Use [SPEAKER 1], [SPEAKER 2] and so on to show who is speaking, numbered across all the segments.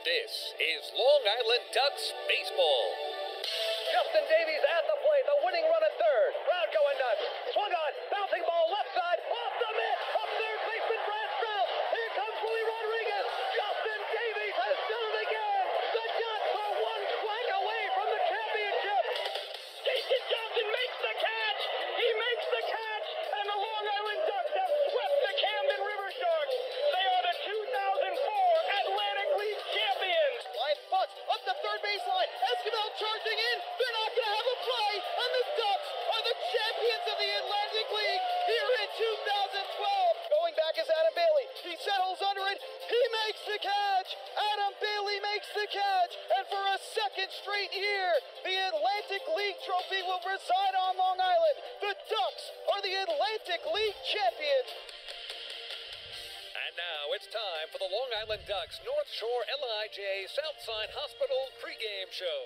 [SPEAKER 1] This is Long Island Ducks baseball.
[SPEAKER 2] Justin Davies at the plate, the winning run at third. Crowd going nuts. Swung on, bouncing ball left side, off the mitt, up third baseman Brad Strauss. Here comes Willie Rodriguez. Justin Davies has done it again. The Ducks are one flag away from the championship. Jason Johnson makes the catch. He makes the catch, and the Long Island Ducks have swept the Camden River Sharks. They are the 2004 Atlantic League champions. Line butt up the third baseline. Esquivel charging in. They're not going to have a play, and the Ducks are the champions of the Atlantic League here in 2012. Going back is Adam Bailey. He settles under it. He makes the catch. Adam Bailey makes the catch, and for a second straight year, the Atlantic League trophy will reside on Long Island. The Ducks are the Atlantic League champions.
[SPEAKER 1] And now it's time for the Long Island Ducks North Shore LIJ Southside Hospital pregame show.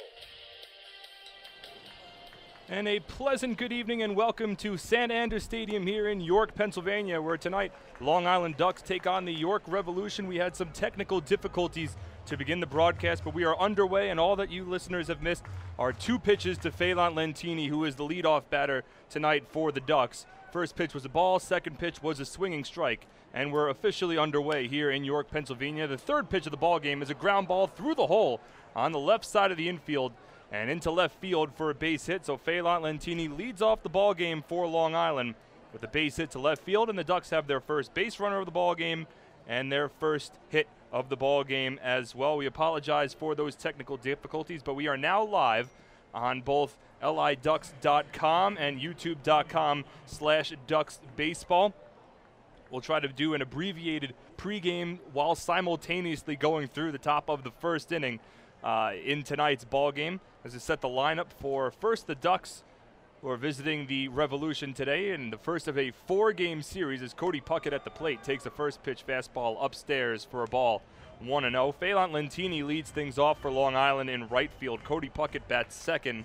[SPEAKER 3] And a pleasant good evening and welcome to Santander Stadium here in York, Pennsylvania, where tonight Long Island Ducks take on the York Revolution. We had some technical difficulties to begin the broadcast, but we are underway, and all that you listeners have missed are two pitches to Phelan Lentini, who is the leadoff batter tonight for the Ducks. First pitch was a ball, second pitch was a swinging strike, and we're officially underway here in York, Pennsylvania. The third pitch of the ball game is a ground ball through the hole on the left side of the infield and into left field for a base hit. So Phelan Lentini leads off the ball game for Long Island with a base hit to left field, and the Ducks have their first base runner of the ball game and their first hit of the ball game as well. We apologize for those technical difficulties, but we are now live on both liducks.com and youtube.com/ducksbaseball. We'll try to do an abbreviated pregame while simultaneously going through the top of the first inning in tonight's ball game, as we set the lineup for first the Ducks, who are visiting the Revolution today, and the first of a four-game series as Cody Puckett at the plate takes a first pitch fastball upstairs for a ball, 1-0. Phelan Lentini leads things off for Long Island in right field. Cody Puckett bats second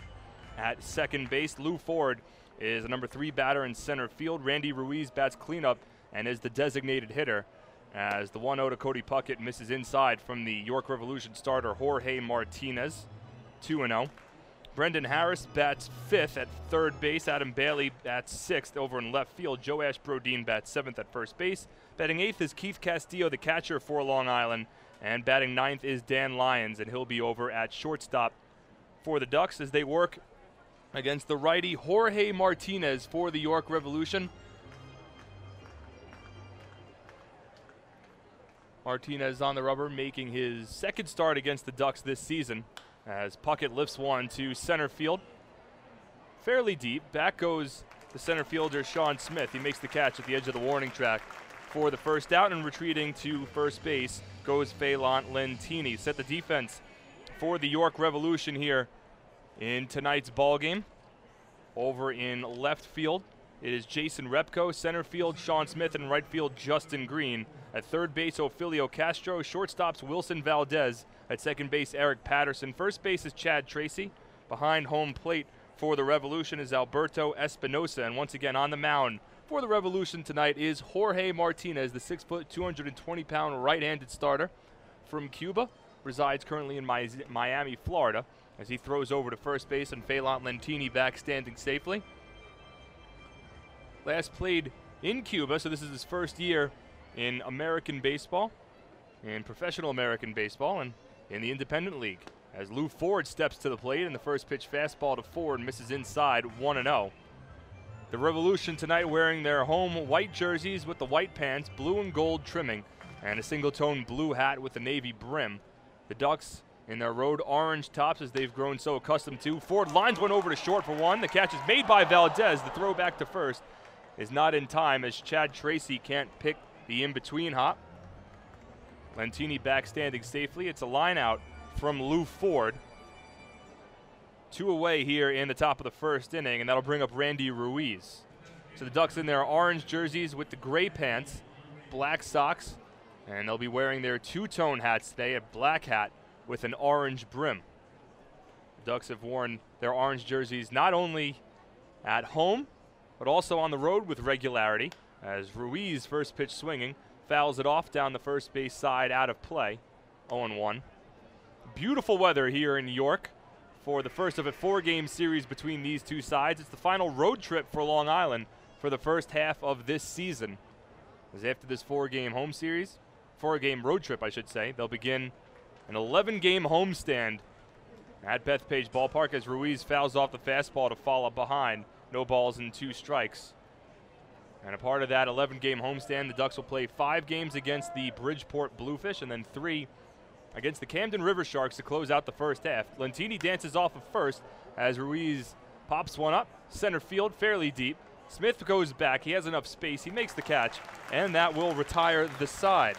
[SPEAKER 3] at second base. Lou Ford is a number 3 batter in center field. Randy Ruiz bats cleanup and is the designated hitter, as the 1-0 to Cody Puckett misses inside from the York Revolution starter Jorge Martinez, 2-0. Brendan Harris bats 5th at third base. Adam Bailey bats 6th over in left field. Joash Brodin bats 7th at first base. Batting 8th is Keith Castillo, the catcher for Long Island, and batting 9th is Dan Lyons, and he'll be over at shortstop for the Ducks as they work against the righty Jorge Martinez for the York Revolution. Martinez on the rubber, making his second start against the Ducks this season, as Puckett lifts one to center field. Fairly deep. Back goes the center fielder, Sean Smith. He makes the catch at the edge of the warning track for the first out, and retreating to first base goes Phelan Lentini. Set the defense for the York Revolution here in tonight's ball game. Over in left field, it is Jason Repko. Center field, Sean Smith. And right field, Justin Green. At third base, Ophelio Castro. Shortstops, Wilson Valdez. At second base, Eric Patterson. First base is Chad Tracy. Behind home plate for the Revolution is Alberto Espinosa. And once again on the mound for the Revolution tonight is Jorge Martinez, the 6-foot, 220-pound right-handed starter from Cuba. Resides currently in Miami, Florida, as he throws over to first base, and Phelan Lentini back standing safely. Last played in Cuba, so this is his first year in American baseball, in professional American baseball, and in the Independent League, as Lou Ford steps to the plate, and the first pitch fastball to Ford misses inside, 1-0. The Revolution tonight wearing their home white jerseys with the white pants, blue and gold trimming, and a single-tone blue hat with a navy brim. The Ducks in their road orange tops, as they've grown so accustomed to. Ford lines one over to short for one. The catch is made by Valdez. The throw back to first is not in time, as Chad Tracy can't pick the in-between hop. Lentini back standing safely. It's a line out from Lou Ford. 2 away here in the top of the first inning, and that'll bring up Randy Ruiz. So the Ducks in their orange jerseys with the gray pants, black socks, and they'll be wearing their two-tone hats today, a black hat with an orange brim. The Ducks have worn their orange jerseys not only at home, but also on the road with regularity, as Ruiz, first pitch swinging, fouls it off down the first base side, out of play, 0-1. Beautiful weather here in New York for the first of a 4-game series between these two sides. It's the final road trip for Long Island for the first half of this season. As after this 4-game home series, 4-game road trip, I should say, they'll begin an 11-game homestand at Bethpage Ballpark as Ruiz fouls off the fastball to fall up behind. No balls and 2 strikes. And a part of that 11-game homestand, the Ducks will play 5 games against the Bridgeport Bluefish and then 3 against the Camden River Sharks to close out the first half. Lentini dances off of first as Ruiz pops one up, center field, fairly deep. Smith goes back, he has enough space, he makes the catch, and that will retire the side.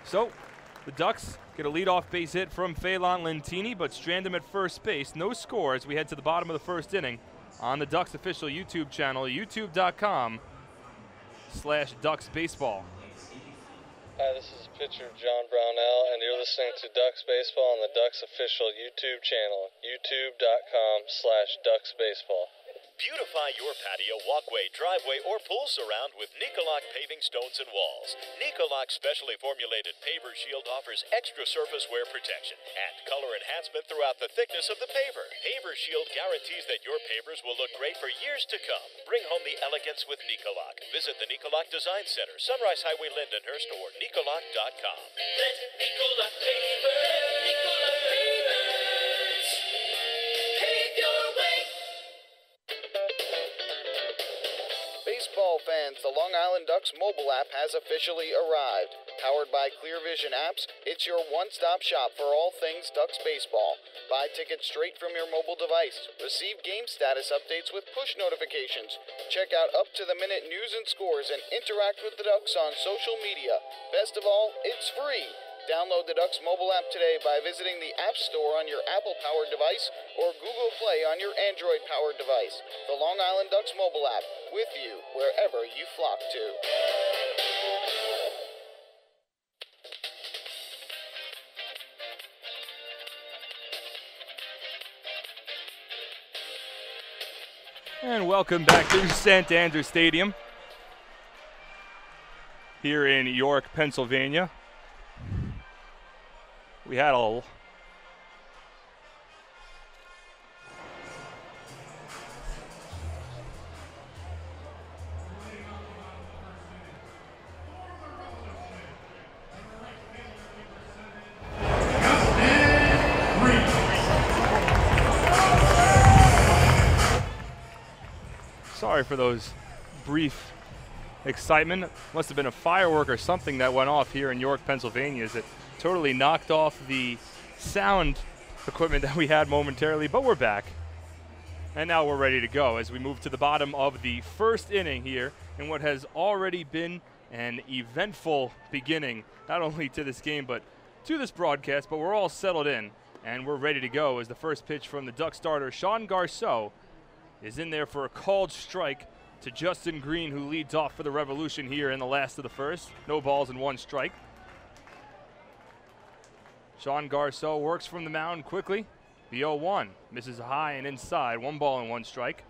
[SPEAKER 3] So, the Ducks get a leadoff base hit from Phelan Lentini, but strand him at first base. No score as we head to the bottom of the first inning on the Ducks official YouTube channel, youtube.com/DucksBaseball.
[SPEAKER 4] Hi, this is pitcher John Brownell, and you're listening to Ducks Baseball on the Ducks official YouTube channel, youtube.com/DucksBaseball.
[SPEAKER 5] Beautify your patio, walkway, driveway, or pool surround with Nicoloc paving stones and walls. Nicoloc's specially formulated paver shield offers extra surface wear protection and color enhancement throughout the thickness of the paver. Paver shield guarantees that your pavers will look great for years to come. Bring home the elegance with Nicoloc. Visit the Nicoloc Design Center, Sunrise Highway, Lindenhurst, or Nicoloc.com.
[SPEAKER 6] Let Nicoloc pavers, Nicoloc pavers, pave your way.
[SPEAKER 7] Baseball fans, the Long Island Ducks mobile app has officially arrived. Powered by ClearVision Apps, it's your one-stop shop for all things Ducks baseball. Buy tickets straight from your mobile device. Receive game status updates with push notifications. Check out up-to-the-minute news and scores and interact with the Ducks on social media. Best of all, it's free. Download the Ducks mobile app today by visiting the App Store on your Apple-powered device or Google Play on your Android-powered device. The Long Island Ducks mobile app, with you wherever you flock to.
[SPEAKER 3] And welcome back to St. Andrews Stadium here in York, Pennsylvania. We had a sorry for those brief excitement. Must have been a firework or something that went off here in York, Pennsylvania, as it totally knocked off the sound equipment that we had momentarily, but we're back. And now we're ready to go as we move to the bottom of the first inning here in what has already been an eventful beginning, not only to this game, but to this broadcast, but we're all settled in and we're ready to go as the first pitch from the Duck starter, Sean Garceau, is in there for a called strike to Justin Green, who leads off for the Revolution here in the last of the first. No balls and 1 strike. Sean Garceau works from the mound quickly. The 0-1 misses high and inside. 1 ball and 1 strike.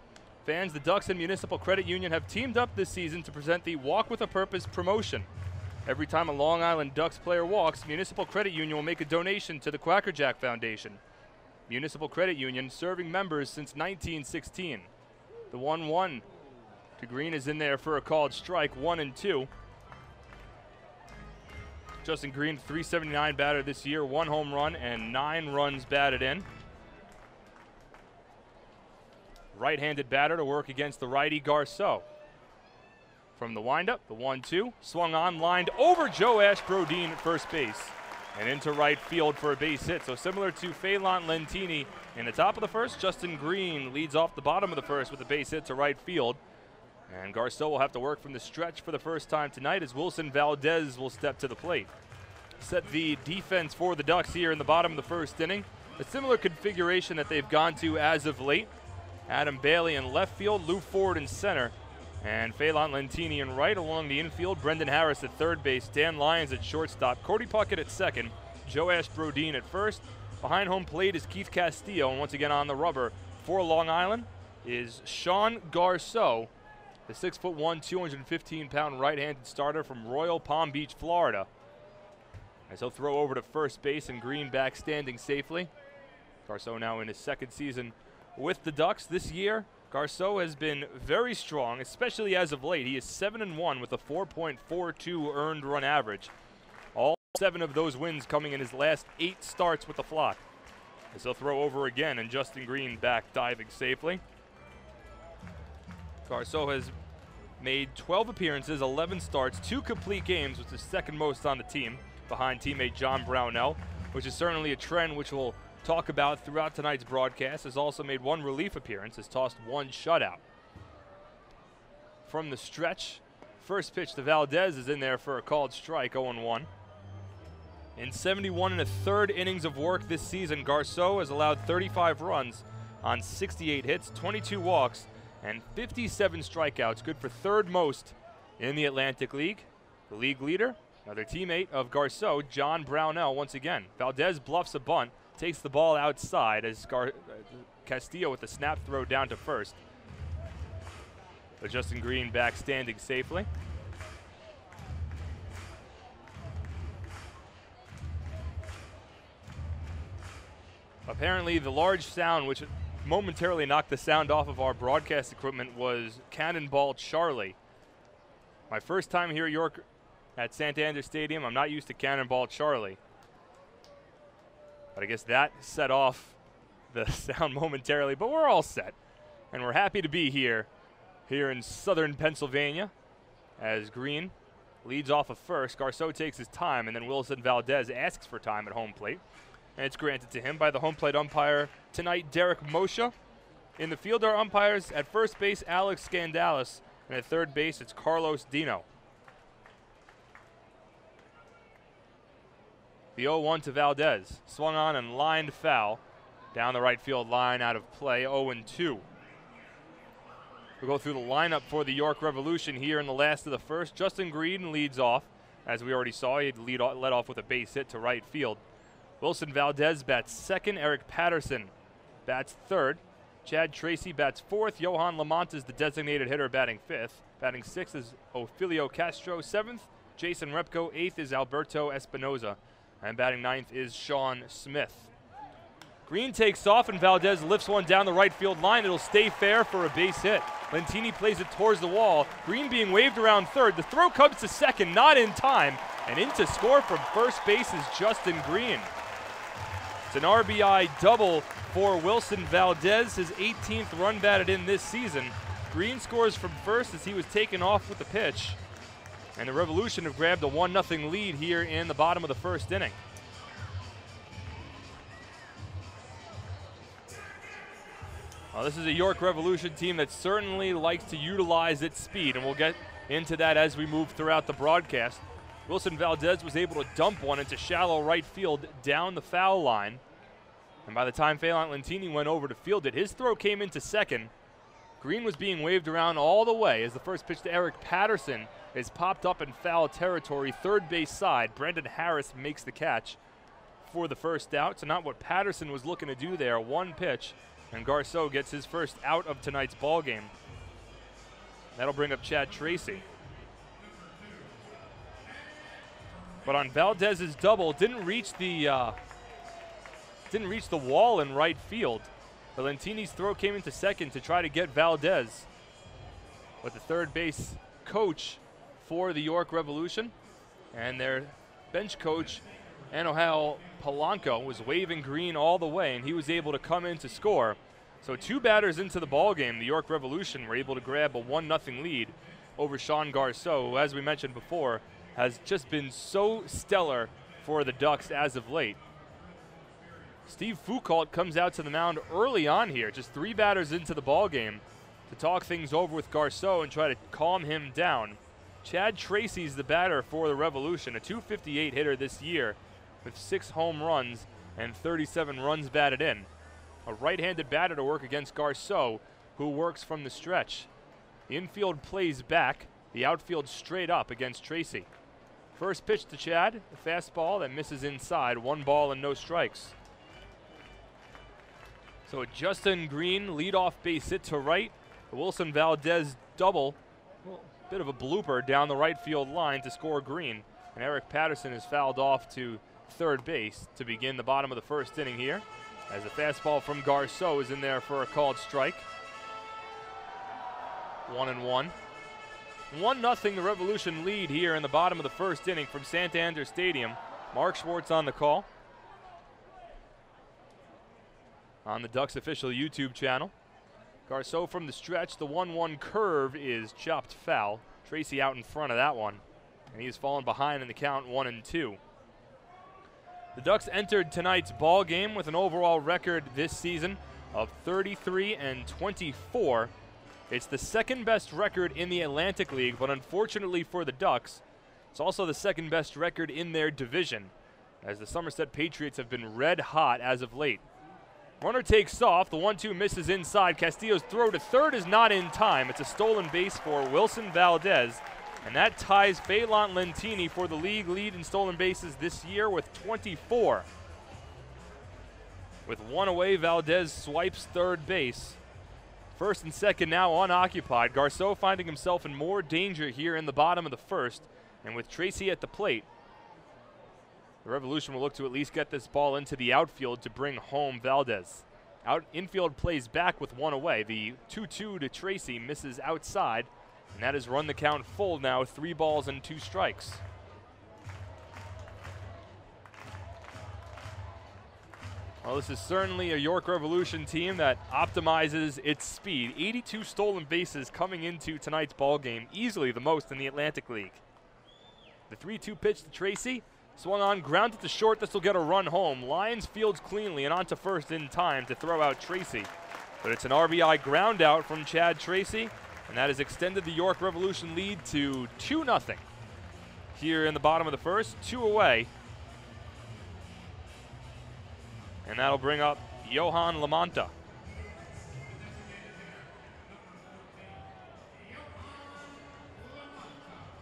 [SPEAKER 3] Fans, the Ducks and Municipal Credit Union have teamed up this season to present the Walk with a Purpose promotion. Every time a Long Island Ducks player walks, Municipal Credit Union will make a donation to the Quackerjack Foundation. Municipal Credit Union serving members since 1916. The 1-1 to Green is in there for a called strike, 1-2. Justin Green, .379 batter this year, 1 home run and 9 runs batted in. Right-handed batter to work against the righty Garceau. From the windup, the 1-2, swung on, lined over Joe Ashbrodeen at first base and into right field for a base hit. So similar to Phelan Lentini in the top of the first, Justin Green leads off the bottom of the first with a base hit to right field. And Garceau will have to work from the stretch for the first time tonight as Wilson Valdez will step to the plate. Set the defense for the Ducks here in the bottom of the first inning. A similar configuration that they've gone to as of late. Adam Bailey in left field, Lou Ford in center, and Phelan Lentini in right along the infield. Brendan Harris at third base, Dan Lyons at shortstop, Cody Puckett at second, Joe Ashbrodeen at first. Behind home plate is Keith Castillo, and once again on the rubber for Long Island is Sean Garceau, the 6'1", 215-pound right-handed starter from Royal Palm Beach, Florida. as he'll throw over to first base, and Green back standing safely. Garceau now in his second season with the Ducks. This year, Garceau has been very strong, especially as of late. He is 7-1 with a 4.42 earned run average. All 7 of those wins coming in his last 8 starts with the Flock. As he'll throw over again, and Justin Green back diving safely. Garceau has made 12 appearances, 11 starts, 2 complete games, which is second most on the team, behind teammate John Brownell, which is certainly a trend which we'll talk about throughout tonight's broadcast. Has also made 1 relief appearance, has tossed 1 shutout. From the stretch, first pitch to Valdez is in there for a called strike, 0-1. In 71 1/3 innings of work this season, Garceau has allowed 35 runs on 68 hits, 22 walks, and 57 strikeouts, good for third most in the Atlantic League. The league leader, another teammate of Garceau, John Brownell once again. Valdez bluffs a bunt, takes the ball outside as Castillo with the snap throw down to first. But Justin Green back standing safely. Apparently the large sound which momentarily knocked the sound off of our broadcast equipment was Cannonball Charlie. My first time here at York at Santander Stadium, I'm not used to Cannonball Charlie. But I guess that set off the sound momentarily, but we're all set. And we're happy to be here in southern Pennsylvania, as Green leads off of first. Garceau takes his time, and then Wilson Valdez asks for time at home plate. And it's granted to him by the home plate umpire tonight, Derek Moshe. In the field are umpires at first base, Alex Scandalis, and at third base, it's Carlos Dino. The 0-1 to Valdez. Swung on and lined foul. Down the right field line, out of play, 0-2. We'll go through the lineup for the York Revolution here in the last of the first. Justin Green leads off. As we already saw, he led off with a base hit to right field. Wilson Valdez bats second. Eric Patterson bats third. Chad Tracy bats fourth. Johan Lamont is the designated hitter, batting fifth. Batting sixth is Ophelio Castro. Seventh, Jason Repko. Eighth is Alberto Espinoza. And batting ninth is Sean Smith. Green takes off, and Valdez lifts one down the right field line. It'll stay fair for a base hit. Lentini plays it towards the wall. Green being waved around third. The throw comes to second, not in time. And in to score from first base is Justin Green. It's an RBI double for Wilson Valdez, his 18th run batted in this season. Green scores from first as he was taken off with the pitch. And the Revolution have grabbed a 1-0 lead here in the bottom of the first inning. Well, this is a York Revolution team that certainly likes to utilize its speed, and we'll get into that as we move throughout the broadcast. Wilson Valdez was able to dump one into shallow right field down the foul line. And by the time Phelan Lentini went over to field it, his throw came into second. Green was being waved around all the way as the first pitch to Eric Patterson is popped up in foul territory, third base side. Brendan Harris makes the catch for the first out. So not what Patterson was looking to do there. One pitch, and Garceau gets his first out of tonight's ball game. That'll bring up Chad Tracy. But on Valdez's double, didn't reach the wall in right field. Valentini's throw came into second to try to get Valdez. But the third base coach for the York Revolution and their bench coach, Anohel Polanco, was waving Green all the way, and he was able to come in to score. So 2 batters into the ball game, the York Revolution were able to grab a 1-0 lead over Sean Garceau, who, as we mentioned before, has just been so stellar for the Ducks as of late. Steve Foucault comes out to the mound early on here, just 3 batters into the ball game, to talk things over with Garceau and try to calm him down. Chad Tracy's the batter for the Revolution, a .258 hitter this year with 6 home runs and 37 runs batted in. A right-handed batter to work against Garceau, who works from the stretch. The infield plays back, the outfield straight up against Tracy. First pitch to Chad, a fastball that misses inside, 1 ball and no strikes. So a Justin Green leadoff base hit to right, a Wilson Valdez double, well, bit of a blooper down the right field line to score Green. And Eric Patterson is fouled off to third base to begin the bottom of the first inning here, as a fastball from Garceau is in there for a called strike. 1-1. 1-0 the Revolution lead here in the bottom of the first inning from Santander Stadium. Mark Schwartz on the call on the Ducks official YouTube channel. Garceau from the stretch. The 1-1 curve is chopped foul. Tracy out in front of that one, and he's fallen behind in the count 1-2. The Ducks entered tonight's ball game with an overall record this season of 33-24. It's the second best record in the Atlantic League, but unfortunately for the Ducks, it's also the second best record in their division, as the Somerset Patriots have been red hot as of late. Runner takes off, the 1-2 misses inside. Castillo's throw to third is not in time. It's a stolen base for Wilson Valdez, and that ties Phelan Lentini for the league lead in stolen bases this year with 24. With one away, Valdez swipes third base. First and second now unoccupied. Garceau finding himself in more danger here in the bottom of the first, and with Tracy at the plate, the Revolution will look to at least get this ball into the outfield to bring home Valdez. Infield plays back with one away. The 2-2 to Tracy misses outside, and that has run the count full now, 3 balls and 2 strikes. Well, this is certainly a York Revolution team that optimizes its speed. 82 stolen bases coming into tonight's ball game, easily the most in the Atlantic League. The 3-2 pitch to Tracy, swung on, grounded to short. This will get a run home. Lyons fields cleanly and onto first in time to throw out Tracy. But it's an RBI ground out from Chad Tracy, and that has extended the York Revolution lead to 2-0. Here in the bottom of the first, 2 away. And that'll bring up Johan Lamanta.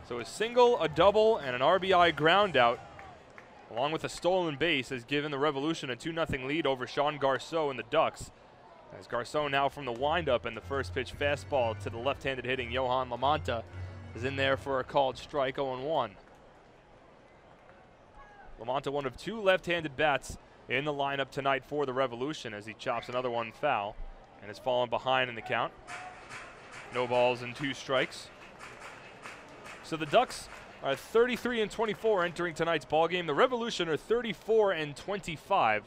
[SPEAKER 3] So a single, a double, and an RBI ground out, along with a stolen base, has given the Revolution a 2-0 lead over Sean Garceau and the Ducks. As Garceau now from the windup, and the first pitch fastball to the left-handed hitting Johan Lamanta is in there for a called strike, 0-1. Lamanta, one of 2 left-handed bats in the lineup tonight for the Revolution, as he chops another one foul and has fallen behind in the count. No balls and 2 strikes. So the Ducks are 33-24 entering tonight's ballgame. The Revolution are 34-25.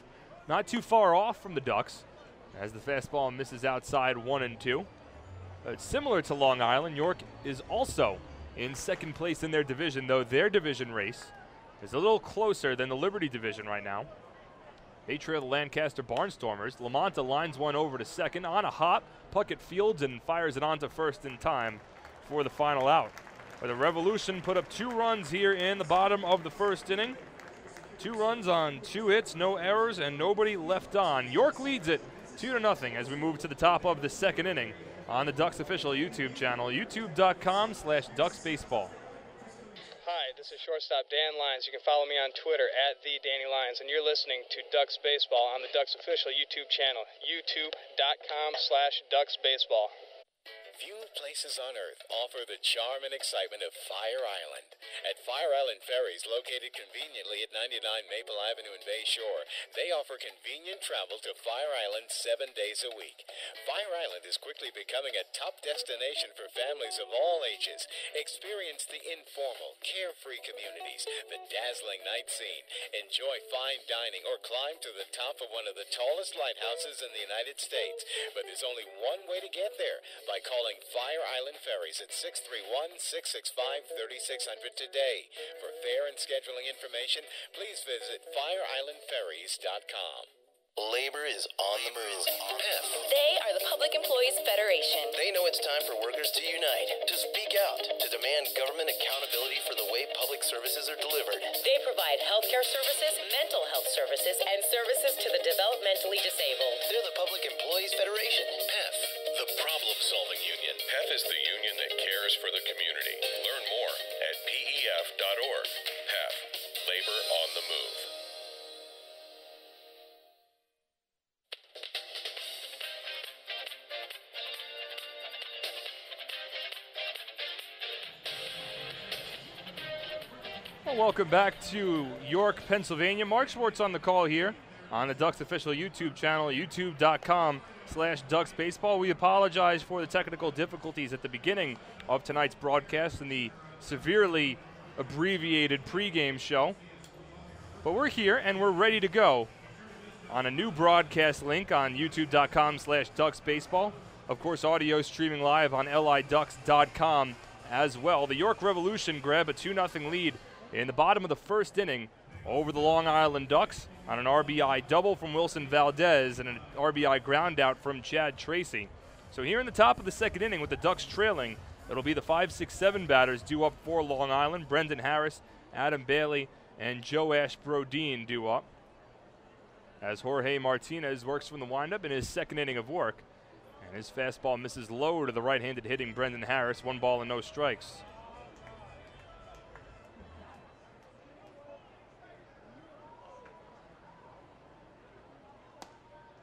[SPEAKER 3] Not too far off from the Ducks, as the fastball misses outside 1-2. It's similar to Long Island. York is also in second place in their division, though their division race is a little closer than the Liberty division right now. They trail the Lancaster Barnstormers. Lamanta lines one over to second on a hop. Puckett fields and fires it onto first in time for the final out. But the Revolution put up 2 runs here in the bottom of the first inning. 2 runs on 2 hits, no errors, and nobody left on. York leads it 2-0 as we move to the top of the second inning on the Ducks official YouTube channel, youtube.com/DucksBaseball.
[SPEAKER 4] Hi, this is shortstop Dan Lyons. You can follow me on Twitter @TheDannyLyons, and you're listening to Ducks Baseball on the Ducks official YouTube channel, youtube.com/DucksBaseball.
[SPEAKER 5] Few places on Earth offer the charm and excitement of Fire Island. At Fire Island Ferries, located conveniently at 99 Maple Avenue in Bay Shore, they offer convenient travel to Fire Island 7 days a week. Fire Island is quickly becoming a top destination for families of all ages. Experience the informal, carefree communities, the dazzling night scene, enjoy fine dining, or climb to the top of one of the tallest lighthouses in the United States. But there's only one way to get there, by calling Fire Island Ferries at 631-665-3600 today. For fare and scheduling information, please visit FireIslandFerries.com.
[SPEAKER 8] Labor is on the move.
[SPEAKER 9] They are the Public Employees Federation.
[SPEAKER 8] They know it's time for workers to unite, to speak out, to demand government accountability for the way public services are delivered.
[SPEAKER 9] They provide healthcare services, mental health services, and services to the developmentally disabled.
[SPEAKER 8] They're the Public Employees Federation.
[SPEAKER 10] PEF, the problem-solving union. PEF is the union that cares for the community. Learn more at PEF.org. PEF, labor on the move.
[SPEAKER 3] Well, welcome back to York, Pennsylvania. Mark Schwartz on the call here on the Ducks official YouTube channel, youtube.com/DucksBaseball. We apologize for the technical difficulties at the beginning of tonight's broadcast and the severely abbreviated pregame show. But we're here and we're ready to go on a new broadcast link on youtube.com/DucksBaseball. Of course, audio streaming live on liducks.com as well. The York Revolution grab a 2-0 lead in the bottom of the first inning over the Long Island Ducks on an RBI double from Wilson Valdez and an RBI ground out from Chad Tracy. So here in the top of the second inning with the Ducks trailing, it'll be the 5, 6, 7 batters due up for Long Island. Brendan Harris, Adam Bailey, and Joash Brodin due up, as Jorge Martinez works from the windup in his second inning of work. And his fastball misses low to the right-handed hitting Brendan Harris. 1 ball and no strikes.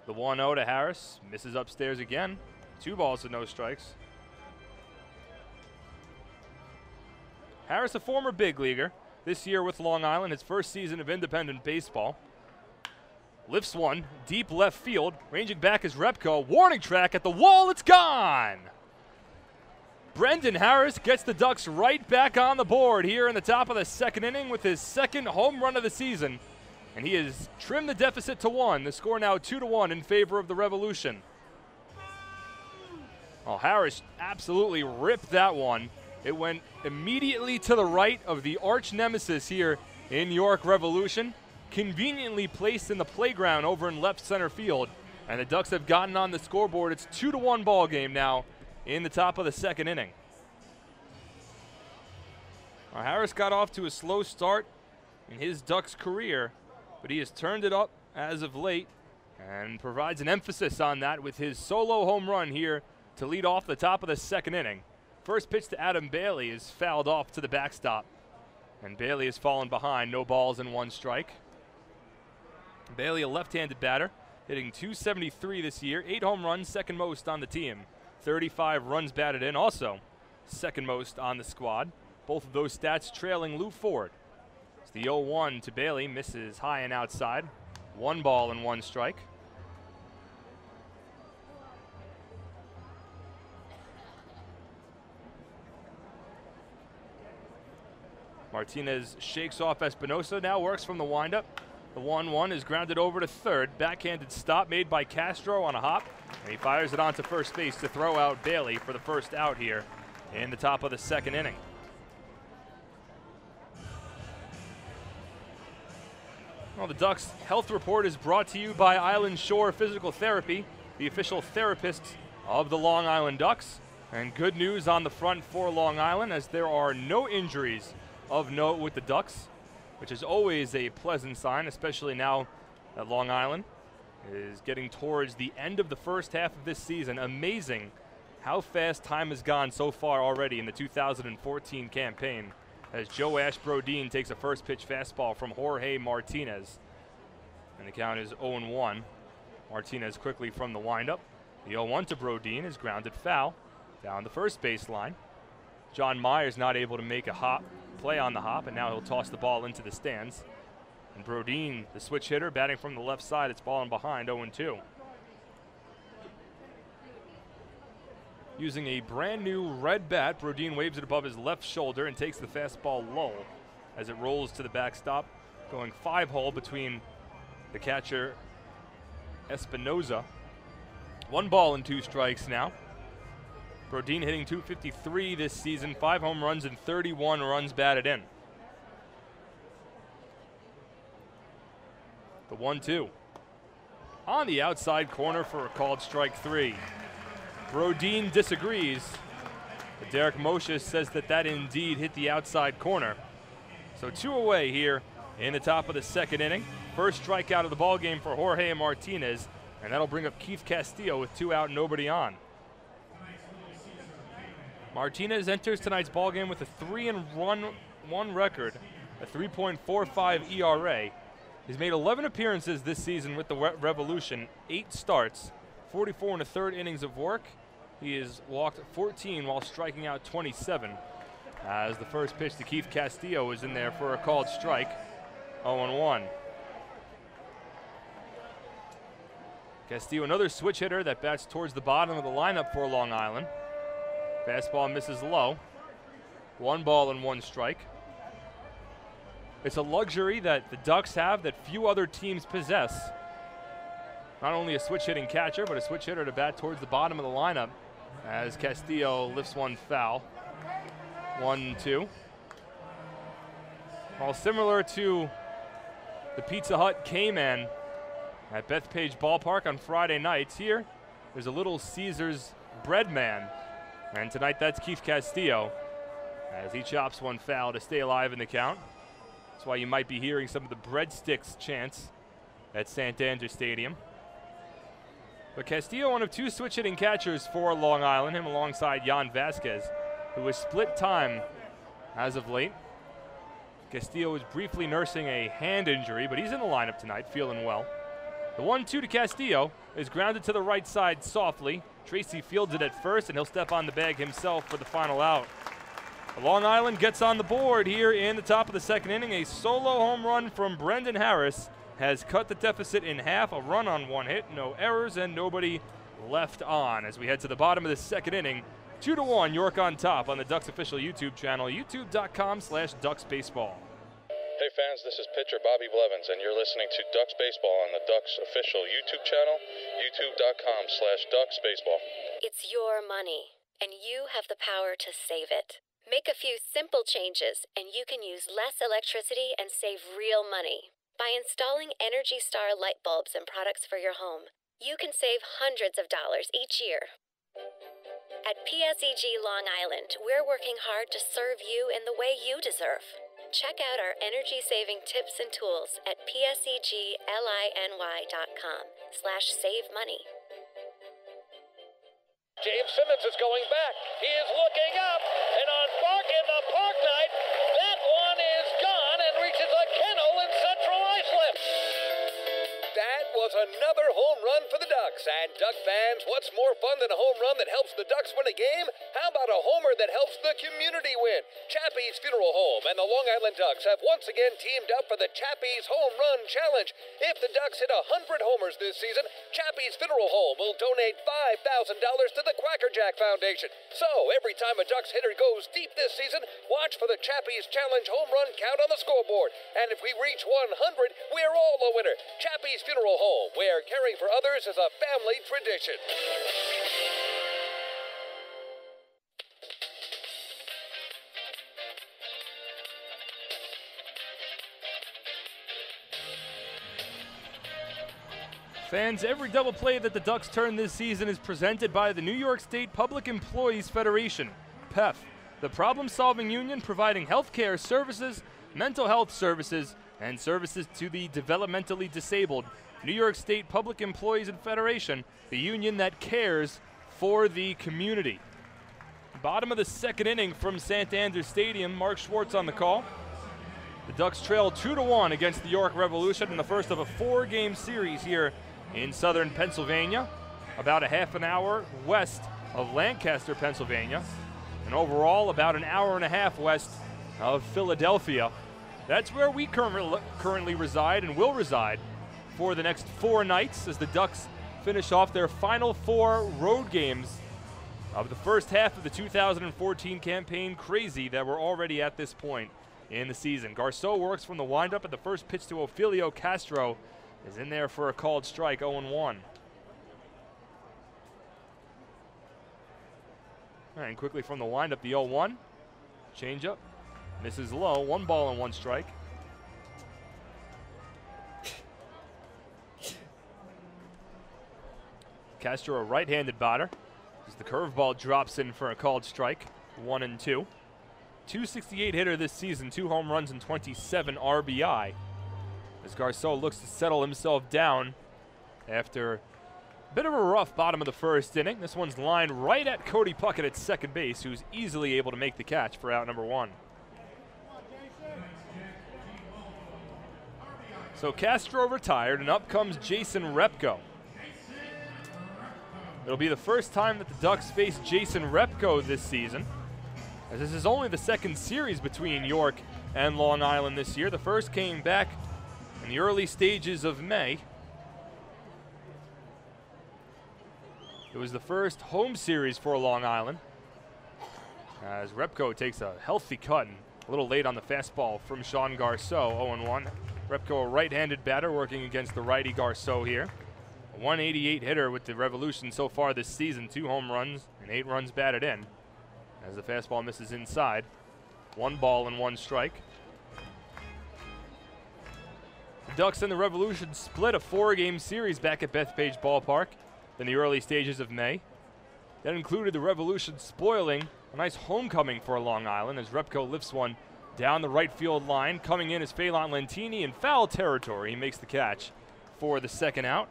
[SPEAKER 3] The 1-0 to Harris, misses upstairs again. 2 balls and no strikes. Harris, a former big leaguer, this year with Long Island, his first season of independent baseball. Lifts one, deep left field, ranging back is Repko. Warning track at the wall, it's gone! Brendan Harris gets the Ducks right back on the board here in the top of the second inning with his second home run of the season. And he has trimmed the deficit to 1. The score now 2-1 in favor of the Revolution. Oh, Harris absolutely ripped that one. It went immediately to the right of the arch nemesis here in York Revolution, conveniently placed in the playground over in left center field. And the Ducks have gotten on the scoreboard. It's 2-1 ball game now in the top of the second inning. Well, Harris got off to a slow start in his Ducks career, but he has turned it up as of late and provides an emphasis on that with his solo home run here to lead off the top of the second inning. First pitch to Adam Bailey is fouled off to the backstop, and Bailey has fallen behind. No balls and 1 strike. Bailey, a left-handed batter, hitting .273 this year, 8 home runs, second most on the team. 35 runs batted in, also second most on the squad. Both of those stats trailing Lou Ford. It's the 0-1 to Bailey, misses high and outside. 1 ball and 1 strike. Martinez shakes off Espinosa, now works from the windup. The 1-1 is grounded over to third. Backhanded stop made by Castro on a hop, and he fires it onto first base to throw out Bailey for the first out here in the top of the second inning. Well, the Ducks Health Report is brought to you by Island Shore Physical Therapy, the official therapists of the Long Island Ducks. And good news on the front for Long Island, as there are no injuries of note with the Ducks, which is always a pleasant sign, especially now that Long Island is getting towards the end of the first half of this season. Amazing how fast time has gone so far already in the 2014 campaign, as Joash Brodin takes a first pitch fastball from Jorge Martinez. And the count is 0-1. Martinez quickly from the windup. The 0-1 to Brodin is grounded foul down the first baseline. John Myers not able to make a play on the hop, and now he'll toss the ball into the stands. And Brodin, the switch hitter, batting from the left side, it's balling behind 0-2. Using a brand new red bat, Brodin waves it above his left shoulder and takes the fastball low as it rolls to the backstop, going 5-hole between the catcher Espinosa. 1 ball and 2 strikes now. Brodin hitting .253 this season, 5 home runs and 31 runs batted in. The 1-2. On the outside corner for a called strike 3. Brodin disagrees, but Derek Moshe says that indeed hit the outside corner. So 2 away here in the top of the second inning. First strikeout of the ballgame for Jorge Martinez, and that'll bring up Keith Castillo with 2 out, nobody on. Martinez enters tonight's ballgame with a 3-1 record, a 3.45 ERA. He's made 11 appearances this season with the Revolution, 8 starts, 44 1/3 innings of work. He has walked 14 while striking out 27. as the first pitch to Keith Castillo was in there for a called strike. 0-1. Castillo, another switch hitter that bats towards the bottom of the lineup for Long Island. Fastball misses low. 1 ball and 1 strike. It's a luxury that the Ducks have that few other teams possess. Not only a switch hitting catcher, but a switch hitter to bat towards the bottom of the lineup as Castillo lifts one foul. 1-2. Well, similar to the Pizza Hut K-Man at Bethpage Ballpark on Friday nights, here there's a Little Caesars Bread Man. And tonight that's Keith Castillo as he chops one foul to stay alive in the count. That's why you might be hearing some of the breadsticks chants at Santander Stadium. But Castillo, one of 2 switch-hitting catchers for Long Island, him alongside Jan Vasquez, who has split time as of late. Castillo is briefly nursing a hand injury, but he's in the lineup tonight, feeling well. The 1-2 to Castillo is grounded to the right side softly. Tracy fields it at first, and he'll step on the bag himself for the final out. Long Island gets on the board here in the top of the second inning. A solo home run from Brendan Harris has cut the deficit in half. A run on 1 hit, no errors, and nobody left on. As we head to the bottom of the second inning, 2-1, York on top on the Ducks official YouTube channel, youtube.com/DucksBaseball.
[SPEAKER 10] Hey fans, this is pitcher Bobby Blevins, and you're listening to Ducks Baseball on the Ducks official YouTube channel, youtube.com/DucksBaseball.
[SPEAKER 11] It's your money, and you have the power to save it. Make a few simple changes, and you can use less electricity and save real money. By installing Energy Star light bulbs and products for your home, you can save hundreds of dollars each year. At PSEG Long Island, we're working hard to serve you in the way you deserve. Check out our energy-saving tips and tools at pseglinY.com/save money.
[SPEAKER 2] James Simmons is going back. He is looking up, and on Bark in the Park Night, that one is gone and reaches a kennel in Central Islip.
[SPEAKER 1] That was another home run for the Ducks. And Duck fans, what's more fun than a home run that helps the Ducks win a game? How about a homer that helps the community win? Chappie's Funeral Home and the Long Island Ducks have once again teamed up for the Chappie's Home Run Challenge. If the Ducks hit 100 homers this season, Chappie's Funeral Home will donate $5,000 to the Quackerjack Foundation. So, every time a Ducks hitter goes deep this season, watch for the Chappie's Challenge home run count on the scoreboard. And if we reach 100, we're all a winner. Chappie's Funeral Home, where caring for others is a family tradition.
[SPEAKER 3] Fans, every double play that the Ducks turn this season is presented by the New York State Public Employees Federation, PEF, the problem-solving union providing health care services, mental health services, and services to the developmentally disabled. New York State Public Employees and Federation, the union that cares for the community. Bottom of the second inning from Santander Stadium, Mark Schwartz on the call. The Ducks trail 2-1 against the York Revolution in the first of a 4-game series here in southern Pennsylvania, about a half an hour west of Lancaster, Pennsylvania, and overall about an hour and a half west of Philadelphia. That's where we currently reside and will reside for the next 4 nights as the Ducks finish off their final 4 road games of the first half of the 2014 campaign. Crazy that we're already at this point in the season. Garceau works from the windup, and the first pitch to Ophelio Castro is in there for a called strike, 0-1. And quickly from the windup, the 0-1. Changeup. Misses low. 1 ball and 1 strike. Castro, a right-handed batter, as the curveball drops in for a called strike, 1-2. 268 hitter this season, 2 home runs and 27 RBI. As Garceau looks to settle himself down after a bit of a rough bottom of the first inning. This one's lined right at Cody Puckett at second base, who's easily able to make the catch for out number 1. So Castro retired, and up comes Jason Repko. It'll be the first time that the Ducks face Jason Repko this season. as this is only the second series between York and Long Island this year. The first came back in the early stages of May. It was the first home series for Long Island, as Repko takes a healthy cut and a little late on the fastball from Sean Garceau, 0-1. Repko, a right-handed batter working against the righty Garceau here. A 188 hitter with the Revolution so far this season, 2 home runs and 8 runs batted in, as the fastball misses inside. 1 ball and 1 strike. The Ducks and the Revolution split a 4-game series back at Bethpage Ballpark in the early stages of May. That included the Revolution spoiling a nice homecoming for Long Island as Repko lifts one down the right field line. Coming in is Phelan Lentini in foul territory. He makes the catch for the second out.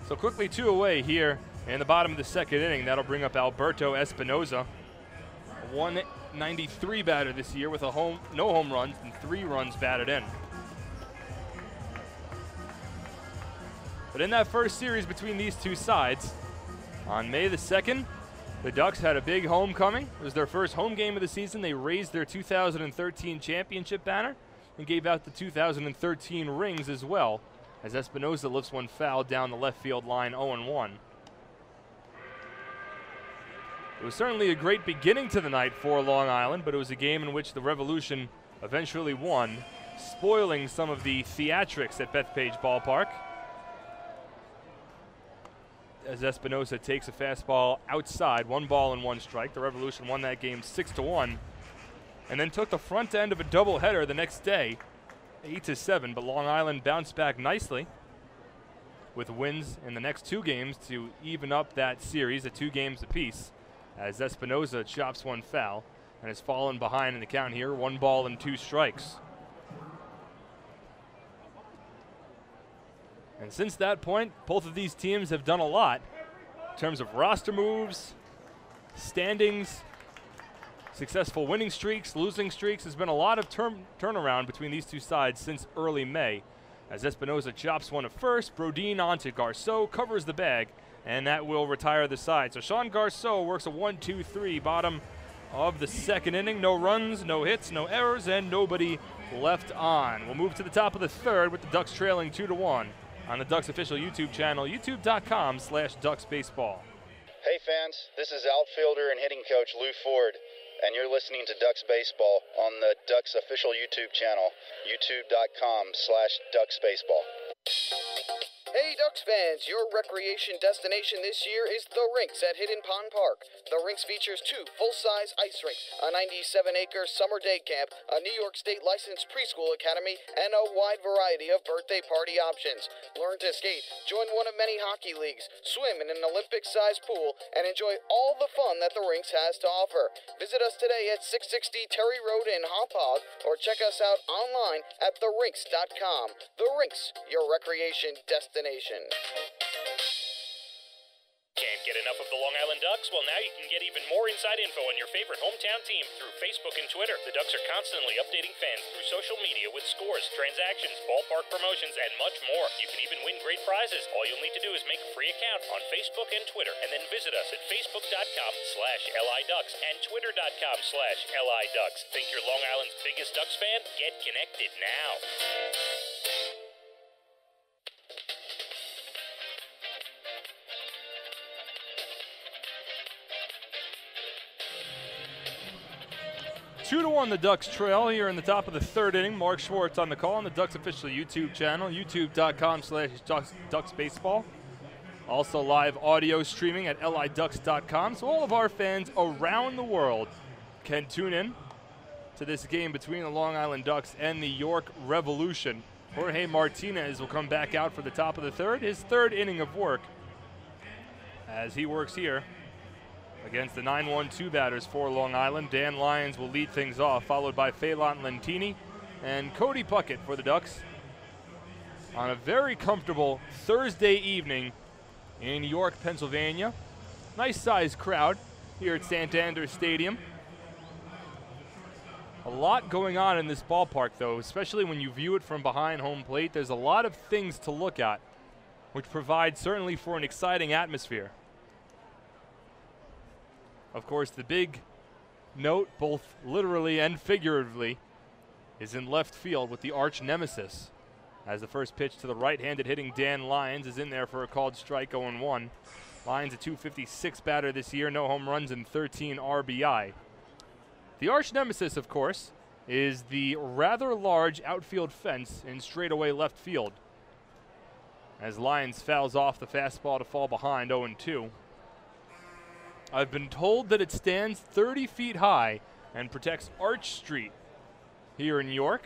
[SPEAKER 3] So quickly 2 away here in the bottom of the second inning. That'll bring up Alberto Espinoza, a 193 batter this year with no home runs and 3 runs batted in. But in that first series between these two sides, on May the 2nd, the Ducks had a big homecoming. It was their first home game of the season. They raised their 2013 championship banner and gave out the 2013 rings as well, as Espinoza lifts one foul down the left field line, 0-1. It was certainly a great beginning to the night for Long Island, but it was a game in which the Revolution eventually won, spoiling some of the theatrics at Bethpage Ballpark, as Espinoza takes a fastball outside, 1 ball and 1 strike. The Revolution won that game 6-1, and then took the front end of a doubleheader the next day, 8-7. But Long Island bounced back nicely with wins in the next 2 games to even up that series at 2 games apiece, as Espinoza chops one foul and has fallen behind in the count here, 1 ball and 2 strikes. And since that point, both of these teams have done a lot in terms of roster moves, standings, successful winning streaks, losing streaks. There's been a lot of turnaround between these two sides since early May, as Espinoza chops one at first, Brodin onto Garceau, covers the bag, and that will retire the side. So Sean Garceau works a 1-2-3 bottom of the second inning. No runs, no hits, no errors, and nobody left on. We'll move to the top of the third with the Ducks trailing 2-1 on the Ducks official YouTube channel, youtube.com/DucksBaseball.
[SPEAKER 7] Hey fans, this is outfielder and hitting coach Lou Ford, and you're listening to Ducks Baseball on the Ducks official YouTube channel, youtube.com/DucksBaseball. Hey Ducks fans, your recreation destination this year is The Rinks at Hidden Pond Park. The Rinks features 2 full-size ice rinks, a 97-acre summer day camp, a New York State licensed preschool academy, and a wide variety of birthday party options. Learn to skate, join one of many hockey leagues, swim in an Olympic-sized pool, and enjoy all the fun that The Rinks has to offer. Visit us today at 660 Terry Road in Hauppauge, or check us out online at therinks.com. The Rinks, your recreation destination.
[SPEAKER 12] Can't get enough of the Long Island Ducks? Well, now you can get even more inside info on your favorite hometown team through Facebook and Twitter. The Ducks are constantly updating fans through social media with scores, transactions, ballpark promotions, and much more. You can even win great prizes. All you'll need to do is make a free account on Facebook and Twitter, and then visit us at facebook.com/LIDucks and twitter.com/LIDucks. Think you're Long Island's biggest Ducks fan? Get connected now.
[SPEAKER 3] 2-1 the Ducks trail here in the top of the third inning. Mark Schwartz on the call on the Ducks official YouTube channel, youtube.com/DucksBaseball. Also live audio streaming at liducks.com. So all of our fans around the world can tune in to this game between the Long Island Ducks and the York Revolution. Jorge Martinez will come back out for the top of the third, his 3rd inning of work, as he works here against the 9-1-2 batters for Long Island. Dan Lyons will lead things off, followed by Phelan Lentini and Cody Puckett for the Ducks on a very comfortable Thursday evening in York, Pennsylvania. Nice sized crowd here at Santander Stadium. A lot going on in this ballpark, though, especially when you view it from behind home plate. There's a lot of things to look at which provides certainly for an exciting atmosphere. Of course, the big note, both literally and figuratively, is in left field with the arch nemesis, as the first pitch to the right-handed hitting Dan Lyons is in there for a called strike, 0-1. Lyons a .256 batter this year, no home runs and 13 RBI. The arch nemesis, of course, is the rather large outfield fence in straightaway left field, as Lyons fouls off the fastball to fall behind 0-2. I've been told that it stands 30 feet high and protects Arch Street here in York,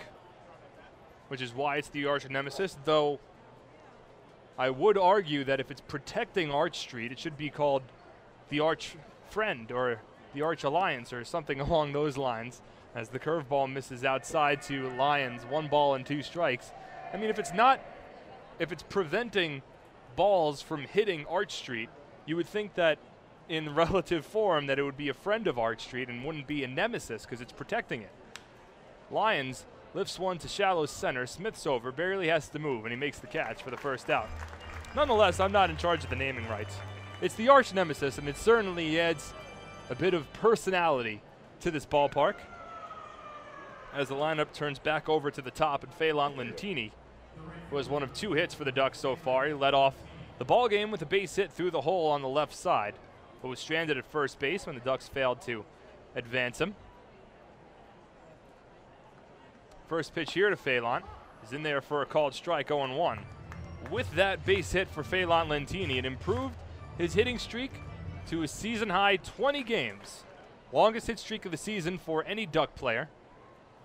[SPEAKER 3] which is why it's the arch nemesis, though I would argue that if it's protecting Arch Street, it should be called the Arch Friend or the Arch Alliance or something along those lines, as the curveball misses outside to Lyons, 1 ball and 2 strikes. I mean, if it's preventing balls from hitting Arch Street, you would think that in relative form that it would be a friend of Arch Street and wouldn't be a nemesis because it's protecting it. Lyons lifts one to shallow center. Smith's over, barely has to move, and he makes the catch for the first out. Nonetheless, I'm not in charge of the naming rights. It's the arch nemesis, and it certainly adds a bit of personality to this ballpark. As the lineup turns back over to the top, and Phelan Lentini was one of 2 hits for the Ducks so far. He led off the ball game with a base hit through the hole on the left side, but was stranded at first base when the Ducks failed to advance him. First pitch here to Phelan is in there for a called strike, 0-1. With that base hit for Phelan Lentini, it improved his hitting streak to a season-high 20 games. Longest hit streak of the season for any Duck player,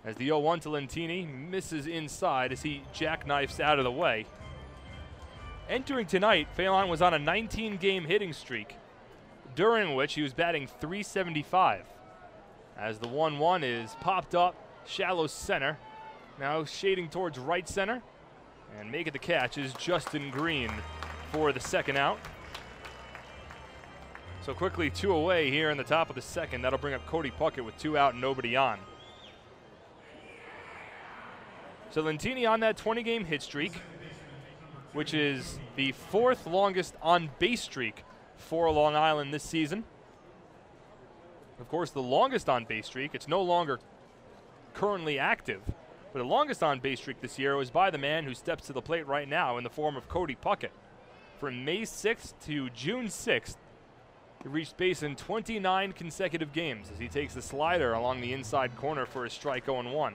[SPEAKER 3] as the 0-1 to Lentini misses inside as he jackknifes out of the way. Entering tonight, Phelan was on a 19-game hitting streak, during which he was batting .375. As the 1-1 is popped up, shallow center, now shading towards right center, and making the catch is Justin Green for the second out. So quickly 2 away here in the top of the second. That'll bring up Cody Puckett with 2 out and nobody on. So Lentini on that 20-game hit streak, which is the 4th longest on-base streak for Long Island this season. Of course, the longest on-base streak, it's no longer currently active, but the longest on-base streak this year was by the man who steps to the plate right now in the form of Cody Puckett. From May 6th to June 6th, he reached base in 29 consecutive games as he takes the slider along the inside corner for a strike, 0-1.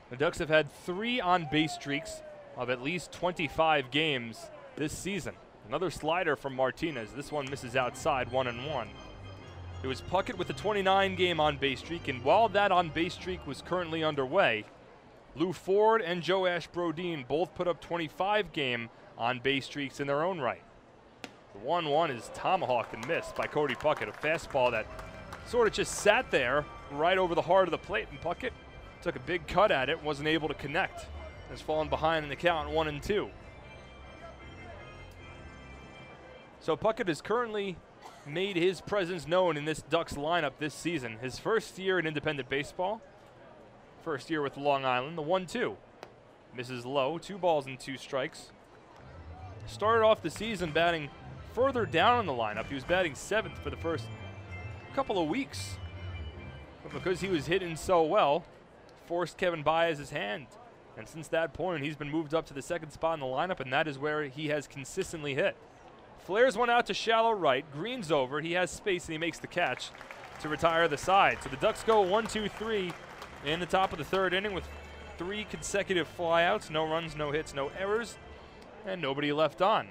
[SPEAKER 3] The Ducks have had 3 on-base streaks of at least 25 games this season. Another slider from Martinez. This one misses outside, 1-1. It was Puckett with a 29-game on-base streak, and while that on-base streak was currently underway, Lou Ford and Joash Brodin both put up 25-game on-base streaks in their own right. The 1-1 is tomahawked and missed by Cody Puckett, a fastball that sort of just sat there right over the heart of the plate, and Puckett took a big cut at it, wasn't able to connect. Has fallen behind in the count, 1-2. So Puckett has currently made his presence known in this Ducks lineup this season. His first year in independent baseball, first year with Long Island, the 1-2. Misses low, 2 balls and 2 strikes. Started off the season batting further down in the lineup. He was batting 7th for the first couple of weeks. But because he was hitting so well, forced Kevin Baez's hand. And since that point, he's been moved up to the 2nd spot in the lineup, and that is where he has consistently hit. Flares one out to shallow right. Green's over. He has space, and he makes the catch to retire the side. So the Ducks go 1-2-3 in the top of the 3rd inning with 3 consecutive flyouts. No runs, no hits, no errors, and nobody left on.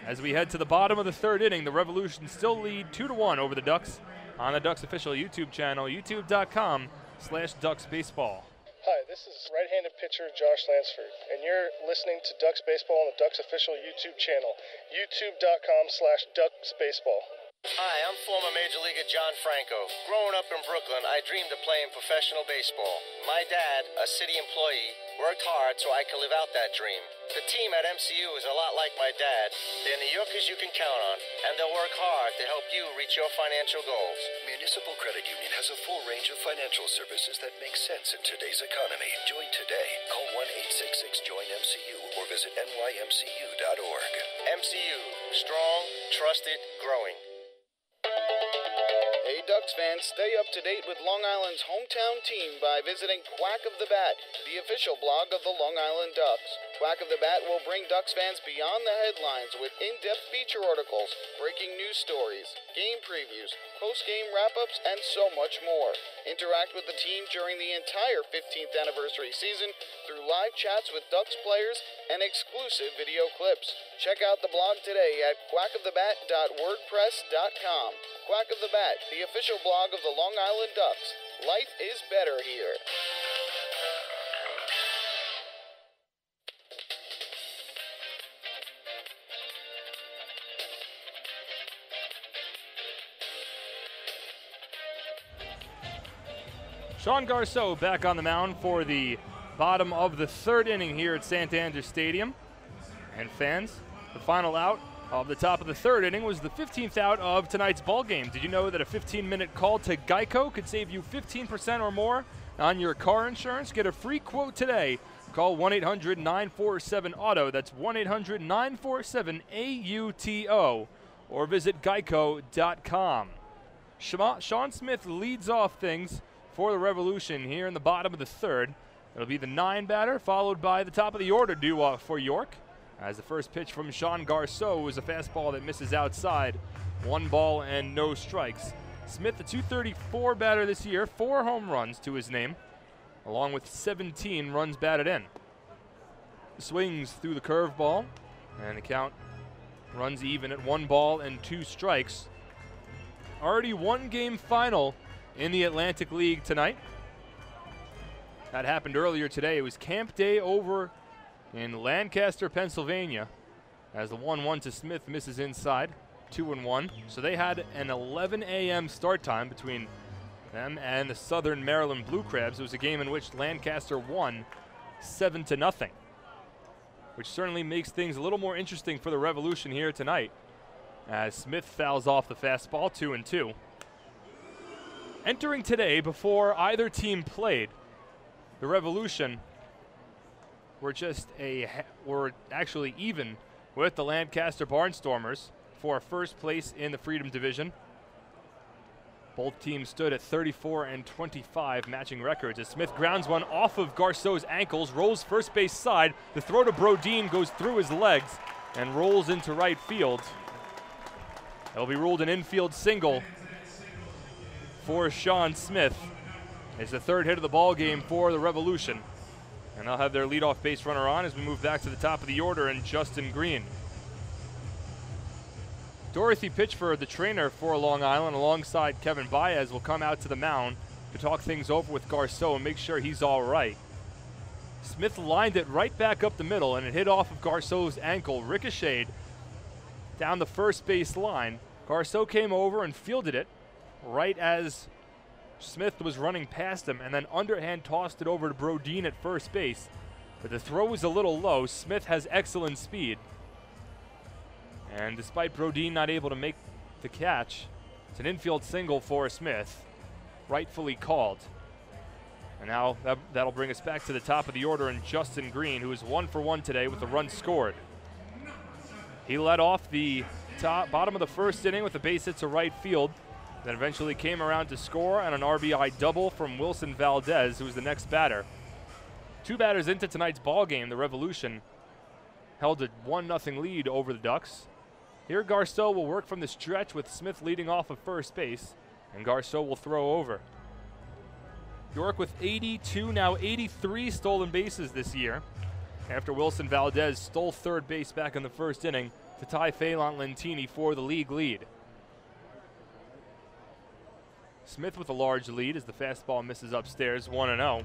[SPEAKER 3] As we head to the bottom of the 3rd inning, the Revolution still lead 2-1 over the Ducks on the Ducks official YouTube channel, youtube.com/DucksBaseball.
[SPEAKER 13] Hi, this is right-handed pitcher Josh Lansford, and you're listening to Ducks Baseball on the Ducks official YouTube channel, youtube.com/DucksBaseball.
[SPEAKER 8] Hi, I'm former Major Leaguer John Franco. Growing up in Brooklyn, I dreamed of playing professional baseball. My dad, a city employee, worked hard so I could live out that dream. The team at MCU is a lot like my dad. They're New Yorkers you can count on, and they'll work hard to help you reach your financial goals.
[SPEAKER 14] Municipal Credit Union has a full range of financial services that make sense in today's economy. Join today. Call 1-866-JOIN-MCU or visit nymcu.org.
[SPEAKER 8] MCU, strong, trusted, growing.
[SPEAKER 7] Hey Ducks fans, stay up to date with Long Island's hometown team by visiting Quack of the Bat, the official blog of the Long Island Ducks. Quack of the Bat will bring Ducks fans beyond the headlines with in-depth feature articles, breaking news stories, game previews, post-game wrap-ups, and so much more. Interact with the team during the entire 15th anniversary season through live chats with Ducks players and exclusive video clips. Check out the blog today at quackofthebat.wordpress.com. Quack of the Bat, the official blog of the Long Island Ducks. Life is better here.
[SPEAKER 3] Sean Garceau back on the mound for the bottom of the third inning here at Santander Stadium. And fans, the final out of the top of the third inning was the 15th out of tonight's ball game. Did you know that a 15-minute call to Geico could save you 15% or more on your car insurance? Get a free quote today. Call 1-800-947-AUTO. That's 1-800-947-AUTO. Or visit geico.com. Sean Smith leads off things for the Revolution here in the bottom of the third. It'll be the 9 batter, followed by the top of the order due for York. As the first pitch from Sean Garceau is a fastball that misses outside. 1 ball and no strikes. Smith, the .234 batter this year, 4 home runs to his name, along with 17 runs batted in. Swings through the curveball, and the count runs even at 1 ball and 2 strikes. Already 1 game final in the Atlantic League tonight. That happened earlier today. It was camp day over in Lancaster, Pennsylvania, as the 1-1 to Smith misses inside, 2-1. So they had an 11 a.m. start time between them and the Southern Maryland Blue Crabs. It was a game in which Lancaster won 7-0, which certainly makes things a little more interesting for the Revolution here tonight, as Smith fouls off the fastball, 2-2. Entering today, before either team played, the Revolution were actually even with the Lancaster Barnstormers for first place in the Freedom Division. Both teams stood at 34 and 25, matching records, as Smith grounds one off of Garceau's ankles, rolls first base side. The throw to Brodin goes through his legs and rolls into right field. It'll be ruled an infield single for Sean Smith. It's the 3rd hit of the ball game for the Revolution. And they'll have their leadoff base runner on as we move back to the top of the order, and Justin Green. Dorothy Pitchford, the trainer for Long Island, alongside Kevin Baez, will come out to the mound to talk things over with Garceau and make sure he's all right. Smith lined it right back up the middle, and it hit off of Garceau's ankle, ricocheted down the first base line. Garceau came over and fielded it right as Smith was running past him, and then underhand tossed it over to Brodin at first base. But the throw was a little low. Smith has excellent speed. And despite Brodin not able to make the catch, it's an infield single for Smith, rightfully called. And now that'll bring us back to the top of the order, and Justin Green, who is 1 for 1 today with a run scored. He led off the bottom of the first inning with a base hit to right field, then eventually came around to score on an RBI double from Wilson Valdez, who was the next batter. 2 batters into tonight's ball game, the Revolution held a 1-0 lead over the Ducks. Here Garceau will work from the stretch with Smith leading off of first base, and Garceau will throw over. York with 82, now 83 stolen bases this year, after Wilson Valdez stole third base back in the first inning to tie Phelan Lentini for the league lead. Smith with a large lead as the fastball misses upstairs, 1-0.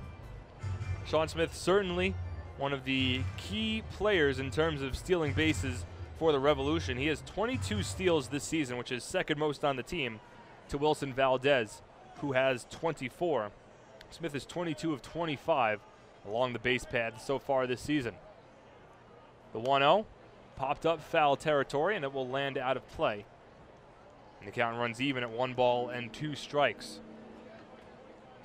[SPEAKER 3] Sean Smith certainly one of the key players in terms of stealing bases for the Revolution. He has 22 steals this season, which is second most on the team to Wilson Valdez, who has 24. Smith is 22 of 25 along the base path so far this season. The 1-0 popped up foul territory, and it will land out of play. And the count runs even at 1 ball and 2 strikes.